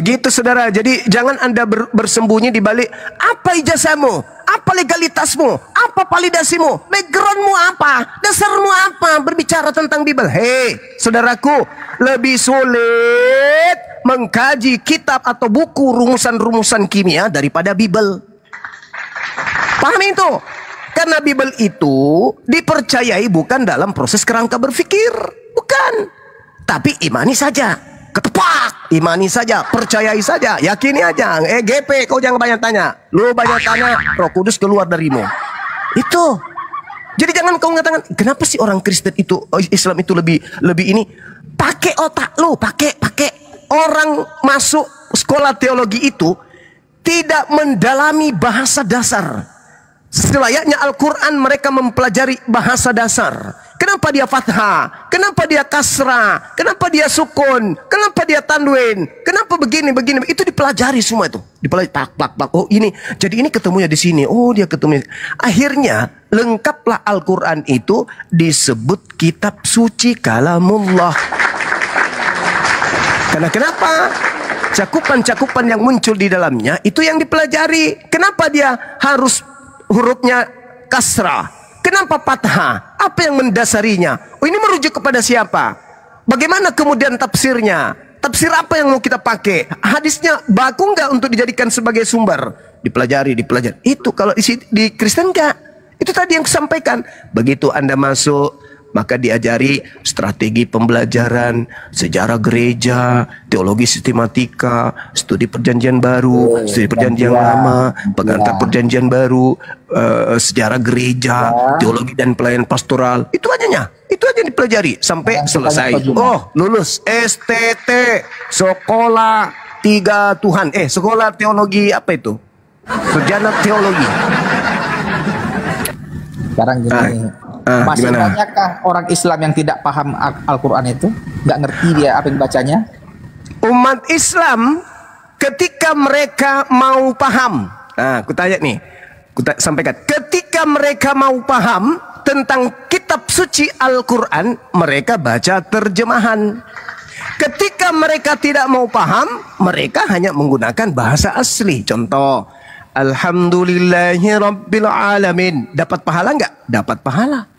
Begitu saudara, jadi jangan Anda bersembunyi di balik apa ijazahmu, apa legalitasmu, apa validasimu, backgroundmu apa, dasarmu apa, berbicara tentang Bible. Hei, saudaraku, lebih sulit mengkaji kitab atau buku rumusan-rumusan kimia daripada Bible. Pahami itu? Karena Bible itu dipercayai bukan dalam proses kerangka berpikir, bukan. Tapi imani saja. Ketepak, imani saja, percayai saja, yakini aja. GP, kau jangan banyak tanya. Lu banyak tanya, Roh Kudus keluar darimu. Itu. Jadi jangan kau mengatakan, kenapa sih orang Kristen itu, Islam itu lebih ini? Pakai otak lu, pakai. Orang masuk sekolah teologi itu tidak mendalami bahasa dasar. Selayaknya Al-Quran mereka mempelajari bahasa dasar. Kenapa dia fathah? Kenapa dia kasrah? Kenapa dia sukun? Kenapa dia tanwin? Kenapa begini? Itu dipelajari semua itu. Dipelajari pak. Oh ini, jadi ini ketemunya di sini. Oh dia ketemu. Akhirnya lengkaplah Al-Quran itu disebut kitab suci kalamullah. Karena kenapa? Cakupan-cakupan yang muncul di dalamnya itu yang dipelajari. Kenapa dia harus hurufnya kasrah? Kenapa fathah? Apa yang mendasarinya? Oh ini merujuk kepada siapa? Bagaimana kemudian tafsirnya? Tafsir apa yang mau kita pakai? Hadisnya baku nggak untuk dijadikan sebagai sumber? Dipelajari. Itu kalau di Kristen enggak. Itu tadi yang kusampaikan. Begitu Anda masuk, maka diajari strategi pembelajaran, sejarah gereja, teologi sistematika, studi perjanjian baru, studi perjanjian lama, pengantar perjanjian baru, sejarah gereja, teologi dan pelayanan pastoral. Itu aja dipelajari sampai selesai. Oh, lulus STT, sekolah tiga Tuhan. Sekolah teologi apa itu? Sarjana teologi. Sekarang gini. Masih banyakkah orang Islam yang tidak paham Al-Quran itu? Nggak ngerti dia apa yang bacanya? Umat Islam ketika mereka mau paham. Nah, aku tanya nih. Sampaikan. Ketika mereka mau paham tentang kitab suci Al-Quran, mereka baca terjemahan. Ketika mereka tidak mau paham, mereka hanya menggunakan bahasa asli. Contoh, Alhamdulillahi Rabbil Alamin. Dapat pahala nggak? Dapat pahala.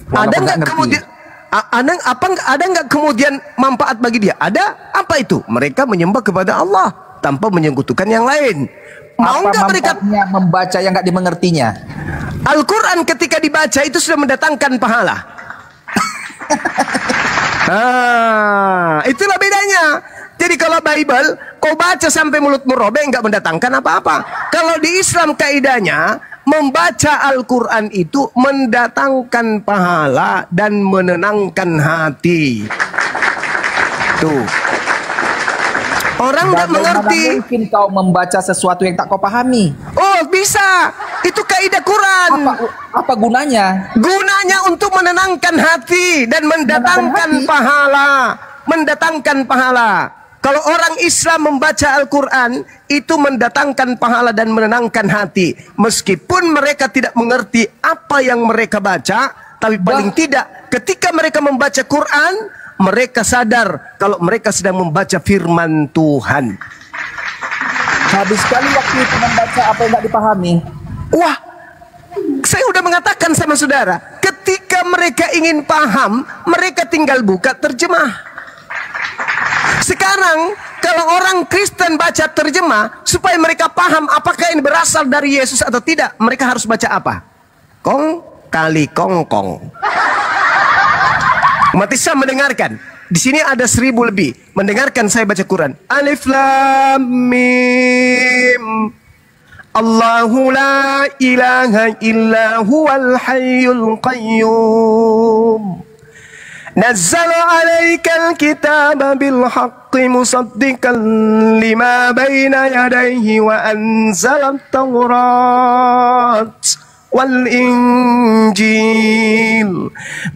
Ada nggak kemudian? Ada nggak kemudian manfaat bagi dia? Ada. Apa itu? Mereka menyembah kepada Allah tanpa menyekutukan yang lain. Mau nggak mereka membaca yang nggak dimengertinya? Al-Quran ketika dibaca itu sudah mendatangkan pahala. Itulah bedanya. Jadi kalau Bible kau baca sampai mulutmu robek nggak mendatangkan apa-apa. Kalau di Islam kaidahnya membaca Al-Quran itu mendatangkan pahala dan menenangkan hati. Tuh. Orang nggak mengerti. Mungkin kau membaca sesuatu yang tak kau pahami. Oh bisa. Itu kaidah Quran. Apa gunanya? Gunanya untuk menenangkan hati dan mendatangkan pahala. Mendatangkan pahala. Kalau orang Islam membaca Al-Quran, itu mendatangkan pahala dan menenangkan hati. Meskipun mereka tidak mengerti apa yang mereka baca, tapi paling tidak ketika mereka membaca Quran, mereka sadar kalau mereka sedang membaca firman Tuhan. Habis sekali waktu itu membaca apa yang tidak dipahami. Wah, saya sudah mengatakan sama saudara, ketika mereka ingin paham, mereka tinggal buka terjemah. Sekarang kalau orang Kristen baca terjemah supaya mereka paham apakah ini berasal dari Yesus atau tidak, mereka harus baca apa? Kong kali kongkong. Umat Islam mendengarkan. Di sini ada 1000 lebih mendengarkan saya baca Quran. Alif Lam Mim. Allahu la ilaha illa huwal hayyul qayyum. نزل عليك الكتاب بالحق مصدقا لما بين يديه وأنزل التوراة والإنجيل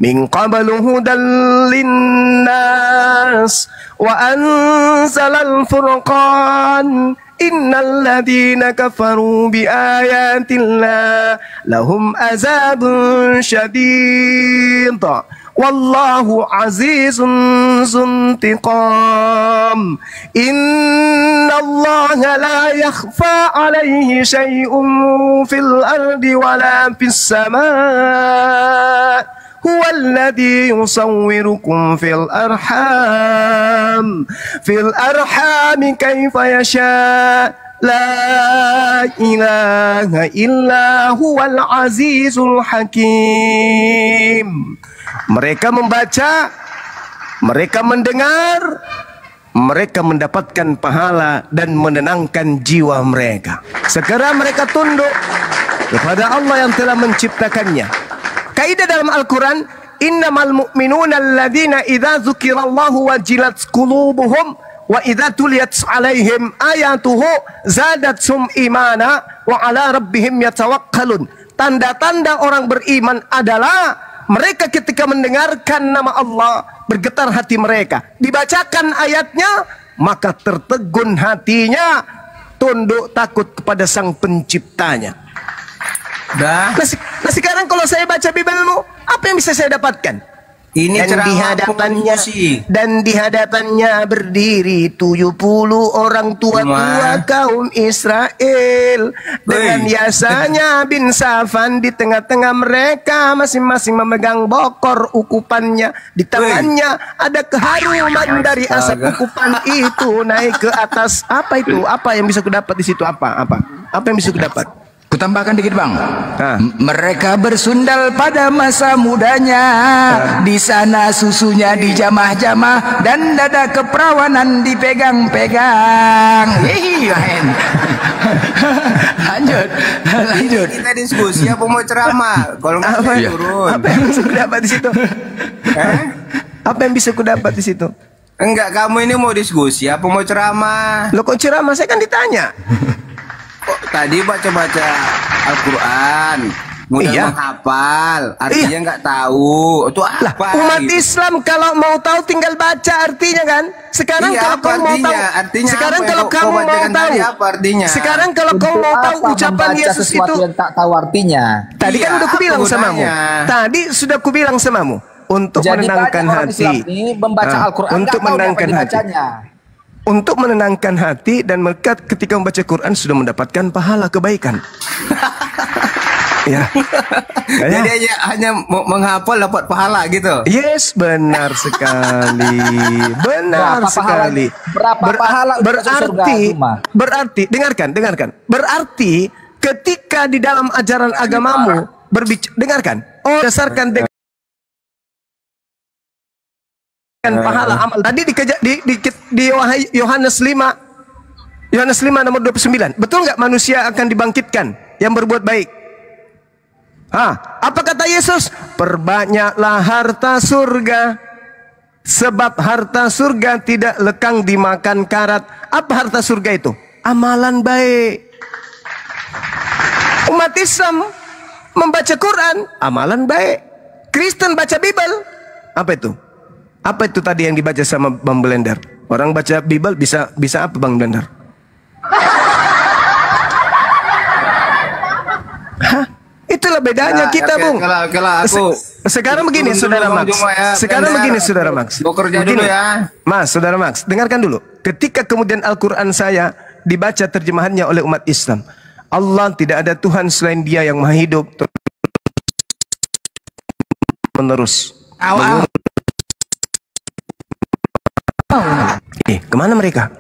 من قبل هدى للناس وأنزل الفرقان إن الذين كفروا بآيات الله لهم عذاب شديد Wallahu azizun zuntiqam. Innallaha la yakhfa alaihi syai'un fil ardi wala fis sama'. Huwallazi yusawwirukum fil arham kaifa yasha. La ilaha illa huwal azizul hakim. Mereka membaca, mereka mendengar, mereka mendapatkan pahala dan menenangkan jiwa mereka. Segera mereka tunduk kepada Allah yang telah menciptakannya. Kaidah dalam Al-Quran, innamal mu'minuna alladhina idza dzukirallahu wajilat qulubuhum wa idza tuliyat alaihim ayatuhu zadatsum imana wa ala rabbihim yatawakkalun. Tanda-tanda orang beriman adalah mereka ketika mendengarkan nama Allah bergetar hati mereka. Dibacakan ayatnya maka tertegun hatinya, tunduk takut kepada Sang Penciptanya. Nah sekarang kalau saya baca Bibelmu, apa yang bisa saya dapatkan? Ini dan di hadapannya berdiri 70 orang tua kaum Israel dengan Yasanya bin Safan di tengah-tengah mereka, masing-masing memegang bokor ukupannya. Di tangannya ada keharuman dari asap ukupan itu naik ke atas. Apa itu? Apa yang bisa kudapat di situ? Apa yang bisa kudapat? Kutambahkan dikit bang. Mereka bersundal pada masa mudanya. Di sana susunya dijamah-jamah dan dada keperawanan dipegang-pegang. Lanjut. Kita diskusi apa mau ceramah? Kalau nggak turun. Apa yang bisa kudapat di situ? Apa yang bisa kudapat di situ? Enggak, kamu ini mau diskusi apa mau ceramah? Lo kok ceramah? Saya kan ditanya. Tadi baca-baca Al-Quran, mudah menghafal, artinya nggak tahu. Itu apa? Umat Islam kalau mau tahu tinggal baca artinya kan. Sekarang kalau kau mau tahu, sekarang kalau kamu mau tahu, sekarang kalau kau mau tahu ucapan Yesus itu, yang tak tahu artinya. Tadi kan udah kubilang samamu. Tadi sudah kubilang samamu untuk menenangkan hati. Untuk menenangkan hati. Untuk menenangkan hati dan mereka ketika membaca Quran sudah mendapatkan pahala kebaikan. Ya. Jadi hanya menghafal dapat pahala gitu. Yes, benar sekali. Benar sekali. Berapa pahala berarti dengarkan. Berarti ketika di dalam ajaran agamamu berbicara, dengarkan. Dasarkan dengan pahala amal. Tadi di Yohanes 5 nomor 29. Betul nggak manusia akan dibangkitkan yang berbuat baik? Apa kata Yesus? Perbanyaklah harta surga, sebab harta surga tidak lekang dimakan karat. Apa harta surga itu? Amalan baik. Umat Islam membaca Quran, amalan baik. Kristen baca Bible, apa itu? Apa itu tadi yang dibaca sama Bang Blender? Orang baca Bible bisa apa Bang Blender? Itulah bedanya kita, Bung. Sekarang begini, Saudara Max. Sekarang begini, Saudara Max. Bekerja dulu ya. Mas, Saudara Max, dengarkan dulu. Ketika kemudian Al-Quran saya dibaca terjemahannya oleh umat Islam, Allah tidak ada Tuhan selain Dia yang Maha Hidup menerus. Kemana mereka?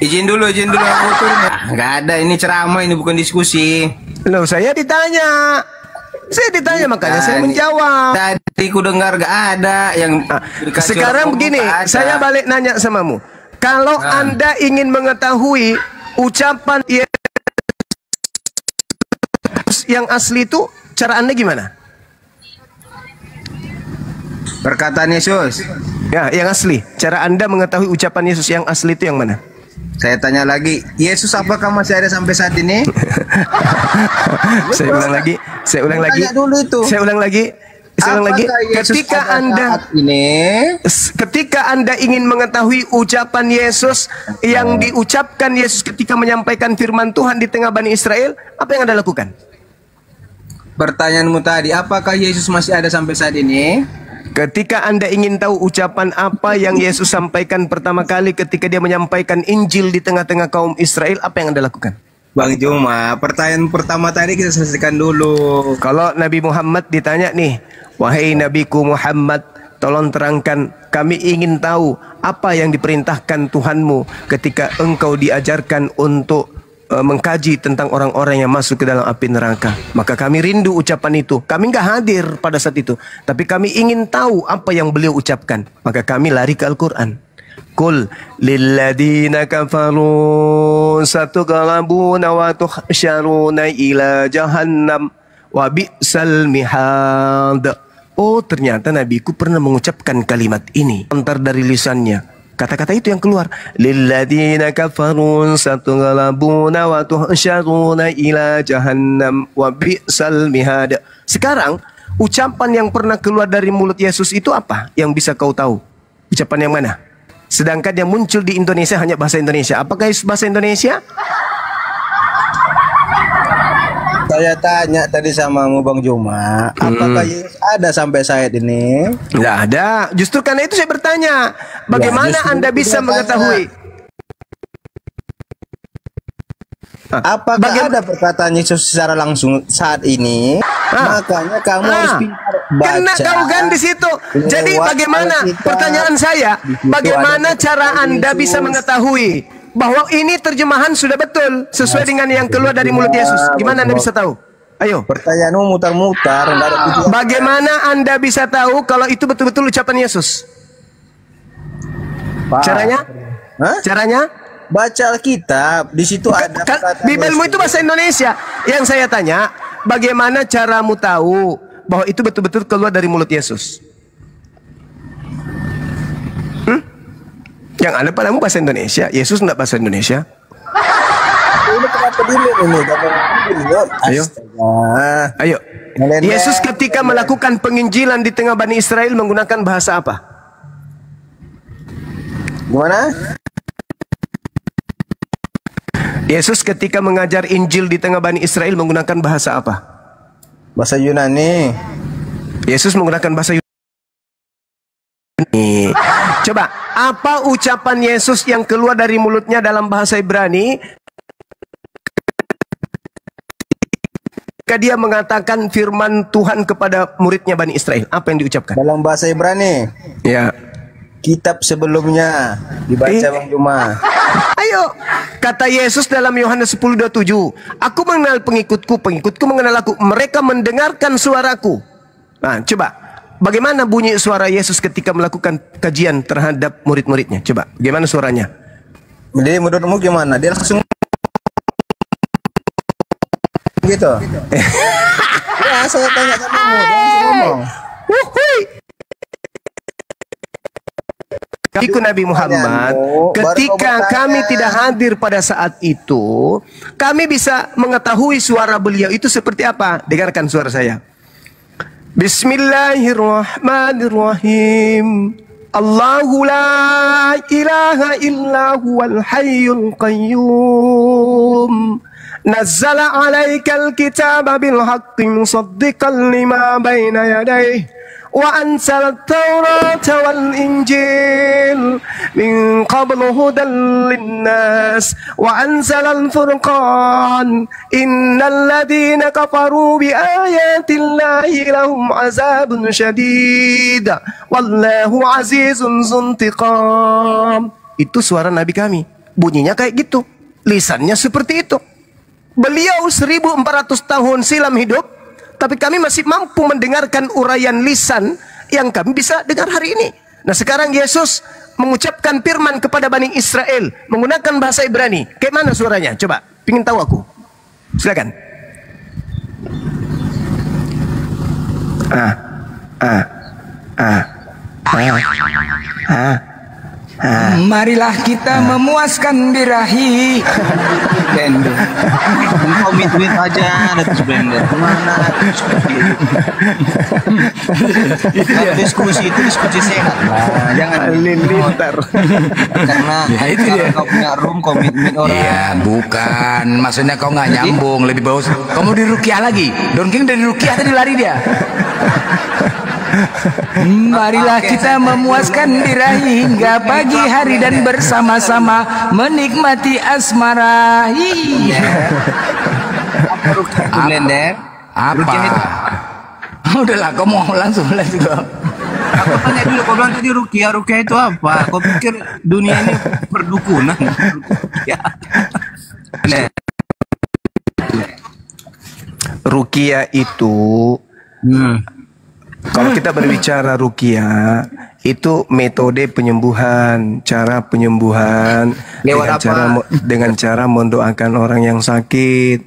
Izin dulu aku turun. Nggak ada, ini ceramah, ini bukan diskusi. Loh, saya ditanya makanya saya menjawab. Tadi ku dengar nggak ada yang. Sekarang begini, saya balik nanya samamu. Kalau Anda ingin mengetahui ucapan yang asli itu, cara Anda gimana? Perkataan Yesus. Ya, yang asli. Cara Anda mengetahui ucapan Yesus yang asli itu yang mana? Saya tanya lagi, Yesus apakah masih ada sampai saat ini? Saya ulang lagi. Ketika Anda ingin mengetahui ucapan Yesus yang diucapkan Yesus ketika menyampaikan firman Tuhan di tengah Bani Israel, apa yang Anda lakukan? Pertanyaanmu tadi, apakah Yesus masih ada sampai saat ini? Ketika Anda ingin tahu ucapan apa yang Yesus sampaikan pertama kali ketika dia menyampaikan Injil di tengah-tengah kaum Israel, apa yang Anda lakukan? Bang Juma, pertanyaan pertama tadi kita selesaikan dulu. Kalau Nabi Muhammad ditanya nih, wahai Nabiku Muhammad, tolong terangkan, kami ingin tahu apa yang diperintahkan Tuhanmu ketika engkau diajarkan untuk mengkaji tentang orang-orang yang masuk ke dalam api neraka. Maka kami rindu ucapan itu. Kami nggak hadir pada saat itu, tapi kami ingin tahu apa yang beliau ucapkan. Maka kami lari ke Al-Quran. Qul lilladina kafaru satughlabuna wa tuhsyaruna ila jahannam wa bi'sal mihad. Oh, ternyata Nabiku pernah mengucapkan kalimat ini. Antar dari lisannya. Kata-kata itu yang keluar. Lilladina kafaru satughlabuna wa tuhsyaruna ila jahannam wa bi'sal mihad. Sekarang, ucapan yang pernah keluar dari mulut Yesus itu apa? Yang bisa kau tahu? Ucapan yang mana? Sedangkan yang muncul di Indonesia hanya bahasa Indonesia. Apakah Yesus bahasa Indonesia? Saya tanya tadi sama Bang Juma, apakah Yesus ada sampai saat ini? Tidak ada. Justru karena itu saya bertanya, bagaimana Anda bisa mengetahui? Apakah ada perkataan Yesus secara langsung saat ini? Makanya kamu harus pintar baca. Kena kau kan di situ. Jadi bagaimana? Pertanyaan saya, bagaimana cara Anda bisa mengetahui bahwa ini terjemahan sudah betul sesuai dengan yang keluar dari mulut Yesus? Gimana Anda bisa tahu? Ayo. Pertanyaanmu mutar-mutar. Bagaimana Anda bisa tahu kalau itu betul-betul ucapan Yesus? Caranya? Caranya? Baca Alkitab. Di situ ada Bibelmu itu bahasa Indonesia. Yang saya tanya, bagaimana caramu tahu bahwa itu betul-betul keluar dari mulut Yesus? Yang ada padamu bahasa Indonesia, Yesus enggak bahasa Indonesia. Ini kenapa ini? Ayo. Ayo. Yesus ketika melakukan penginjilan di tengah Bani Israel menggunakan bahasa apa? Gimana? Yesus ketika mengajar Injil di tengah Bani Israel menggunakan bahasa apa? Bahasa Yunani. Yesus menggunakan bahasa Yunani. Coba, apa ucapan Yesus yang keluar dari mulutnya dalam bahasa Ibrani ketika dia mengatakan firman Tuhan kepada muridnya Bani Israel? Apa yang diucapkan? Dalam bahasa Ibrani? Ya. Kitab sebelumnya dibaca Bang Juma. Ayo, kata Yesus dalam Yohanes 10:27, aku mengenal pengikutku, pengikutku mengenal aku, mereka mendengarkan suaraku. Nah, coba, bagaimana bunyi suara Yesus ketika melakukan kajian terhadap murid-muridnya? Coba, bagaimana suaranya? Jadi menurutmu gimana? Dia langsung gitu. Ya, saya tanya kamu, dia langsung ngomong. Ikut Nabi Muhammad, ketika kami tidak hadir pada saat itu, kami bisa mengetahui suara beliau itu seperti apa. Dengarkan suara saya. Bismillahirrahmanirrahim. Allahu la ilaha illa huwal hayyul qayyum. Nazzala 'alaikal kitaba bil haqqi musaddiqan lima baina yadayhi. وأنزل التوراة والإنجيل من قبل هدى للناس وأنزل الفرقان إن الذين كفروا بآيات الله لهم عذاب شديد والله عزيز ذو انتقام. Itu suara Nabi kami. Bunyinya kayak gitu. Lisannya seperti itu. Beliau 1400 tahun silam hidup, tapi kami masih mampu mendengarkan uraian lisan yang kami bisa dengar hari ini. Nah, sekarang Yesus mengucapkan firman kepada Bani Israel menggunakan bahasa Ibrani. Kayak mana suaranya? Coba, pingin tahu aku. Silakan. Marilah kita memuaskan birahi. Blender. Komitmen aja ada terus blender. Mana? Diskusi itu diskusi sehat. Nah, jangan lintar. Karena ya, itu kalau dia. kau punya room komitmen orang. Iya, bukan. Maksudnya kau nggak nyambung. Lebih bagus. Kamu di Rukiah lagi. Don King dari Rukiah tadi lari dia. Marilah kita memuaskan diri hingga pagi hari dan bersama-sama menikmati asmara. Apa? Udahlah, kau mau langsung kau. Aku tanya dulu, kau bilang tadi rukiah itu apa? Kau pikir dunia ini perdukunan? Rukiah itu kalau kita berbicara rukiah itu metode penyembuhan, cara penyembuhan dengan cara mendoakan orang yang sakit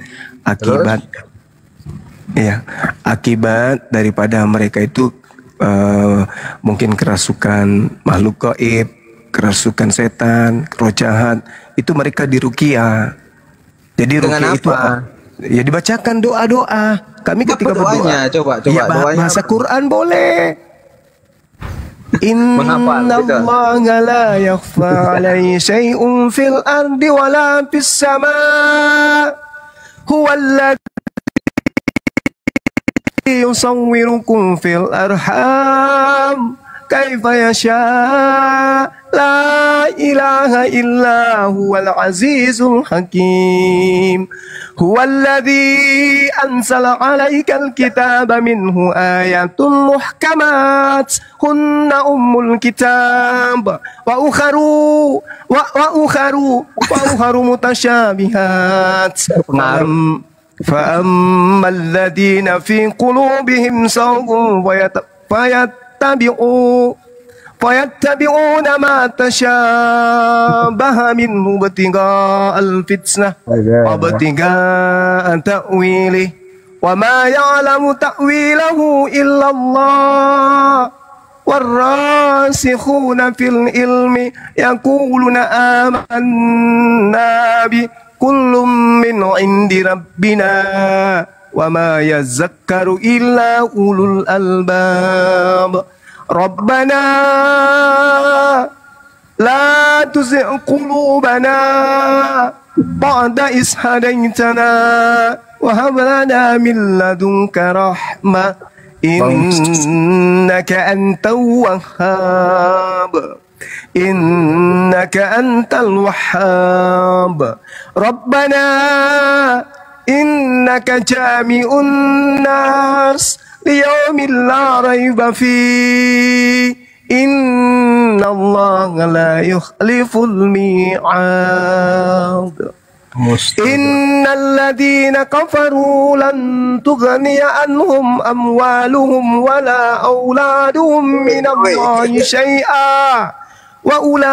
akibat daripada mereka itu mungkin kerasukan makhluk gaib, kerasukan setan, roh jahat, itu mereka dirukiah. Jadi rukiah itu ya dibacakan doa-doa. Kami ketika berdoa, coba ya, bahasa Quran boleh. Inna Allah la yakhfa alaihi syai'un fil ardi wala fis sama. Huwallazi yusawwirukum fil arham kaifa yasha. La ilaha illa huwal azizul hakim. Huwallazi anzala 'alaikal kitaba minhu ayatun muhkamat hunna ummul kitab wa ukharu mutasyabihat. فأما الذين في قلوبهم زيغ فيتبعون ما تشابه منه ابتغاء الفتنة وابتغاء تأويله وما يعلم تأويله إلا الله والراسخون في العلم يقولون آمنا به كل من عند ربنا وما يذكر إلا أولو الألباب ربنا لا تزغ قلوبنا بعد إذ هديتنا وهب لنا من لدنك رحمة إنك أنت الوهاب إنك أنت الوهاب ربنا إنك جامع الناس ليوم لا ريب فيه إن الله لا يخلف الميعاد إن الذين كفروا لن تغني عنهم أموالهم ولا أولادهم من الله شيئا وأولئك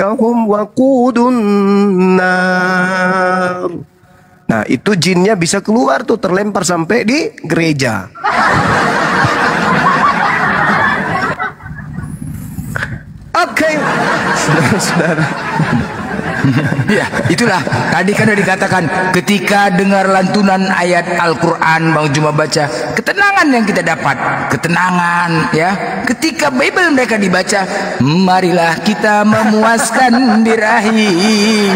هم وقود النار. Nah itu jinnya bisa keluar tuh, terlempar sampai di gereja. Oke, saudara-saudara. Ya, itulah tadi kan udah dikatakan ketika dengar lantunan ayat Al-Quran Bang Juma baca, ketenangan yang kita dapat, ketenangan ya. Ketika Bible mereka dibaca, marilah kita memuaskan diri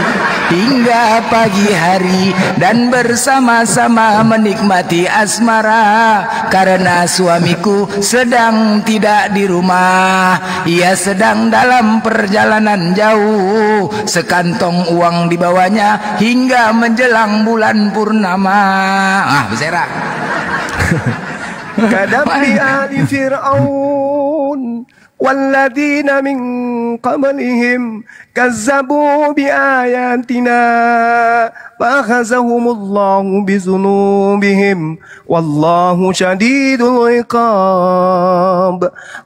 hingga pagi hari dan bersama-sama menikmati asmara karena suamiku sedang tidak di rumah, ia sedang dalam perjalanan jauh, sekantong uang dibawanya hingga menjelang bulan purnama. Bersera. Kadabi ali Fir'aun والذين من قبلهم كذبوا بآياتنا فأخذهم الله بذنوبهم والله شديد العقاب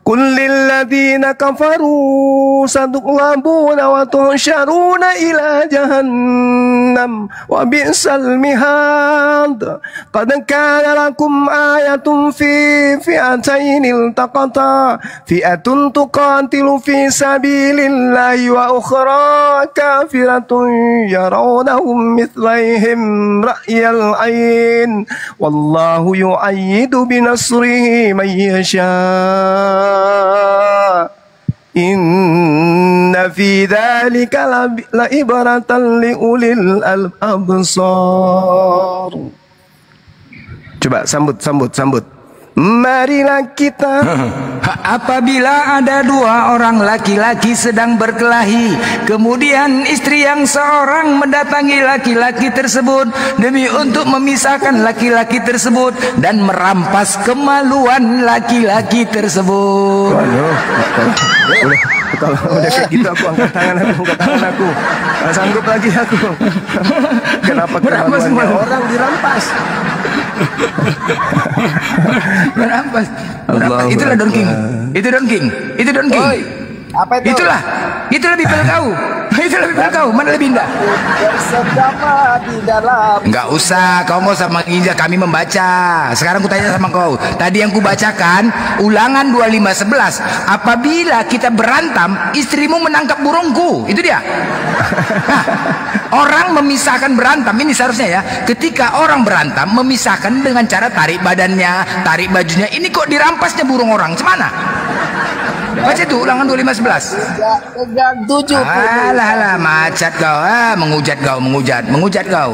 قل للذين كفروا ستغلبون وتحشرون إلى جهنم وبئس المهاد قد كان لكم آية في فئتين التقتا فئة تقاتل في سبيل الله وأخرى كافرة يرونهم مثليهم رأي العين والله يؤيد بنصره من يشاء إن في ذلك لعبرة لأولي الأبصار. Coba sambut. Marilah kita. Apabila ada dua orang laki-laki sedang berkelahi, kemudian istri yang seorang mendatangi laki-laki tersebut demi untuk memisahkan laki-laki tersebut dan merampas kemaluan laki-laki tersebut. Kalau udah kayak gitu aku angkat tangan aku. Nggak sanggup lagi aku. Kenapa kemaluannya orang dirampas? Merampas. Itulah Don King. Itu Don King. Apa itu? Itulah Bibel kau. Itulah Bibel kau. Mana lebih indah? Bersama di dalam. Enggak usah, kau mau sama menginjak, kami membaca. Sekarang ku tanya sama kau. Tadi yang ku bacakan Ulangan 25:11. Apabila kita berantem, istrimu menangkap burungku. Itu dia. Nah, orang memisahkan berantem ini seharusnya ya. Ketika orang berantem memisahkan dengan cara tarik badannya, tarik bajunya. Ini kok dirampasnya burung orang? Cemana? Baca itu Ulangan 25:11. 7. Alah, macet kau. Menghujat kau.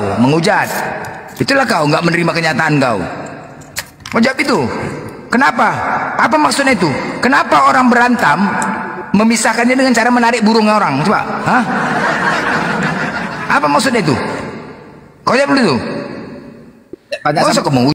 Itulah kau nggak menerima kenyataan kau. Mau jawab itu? Kenapa? Apa maksudnya itu? Kenapa orang berantem memisahkannya dengan cara menarik burung orang? Coba, hah? Apa maksudnya itu? Kau jawab dulu. Banyak Masa kau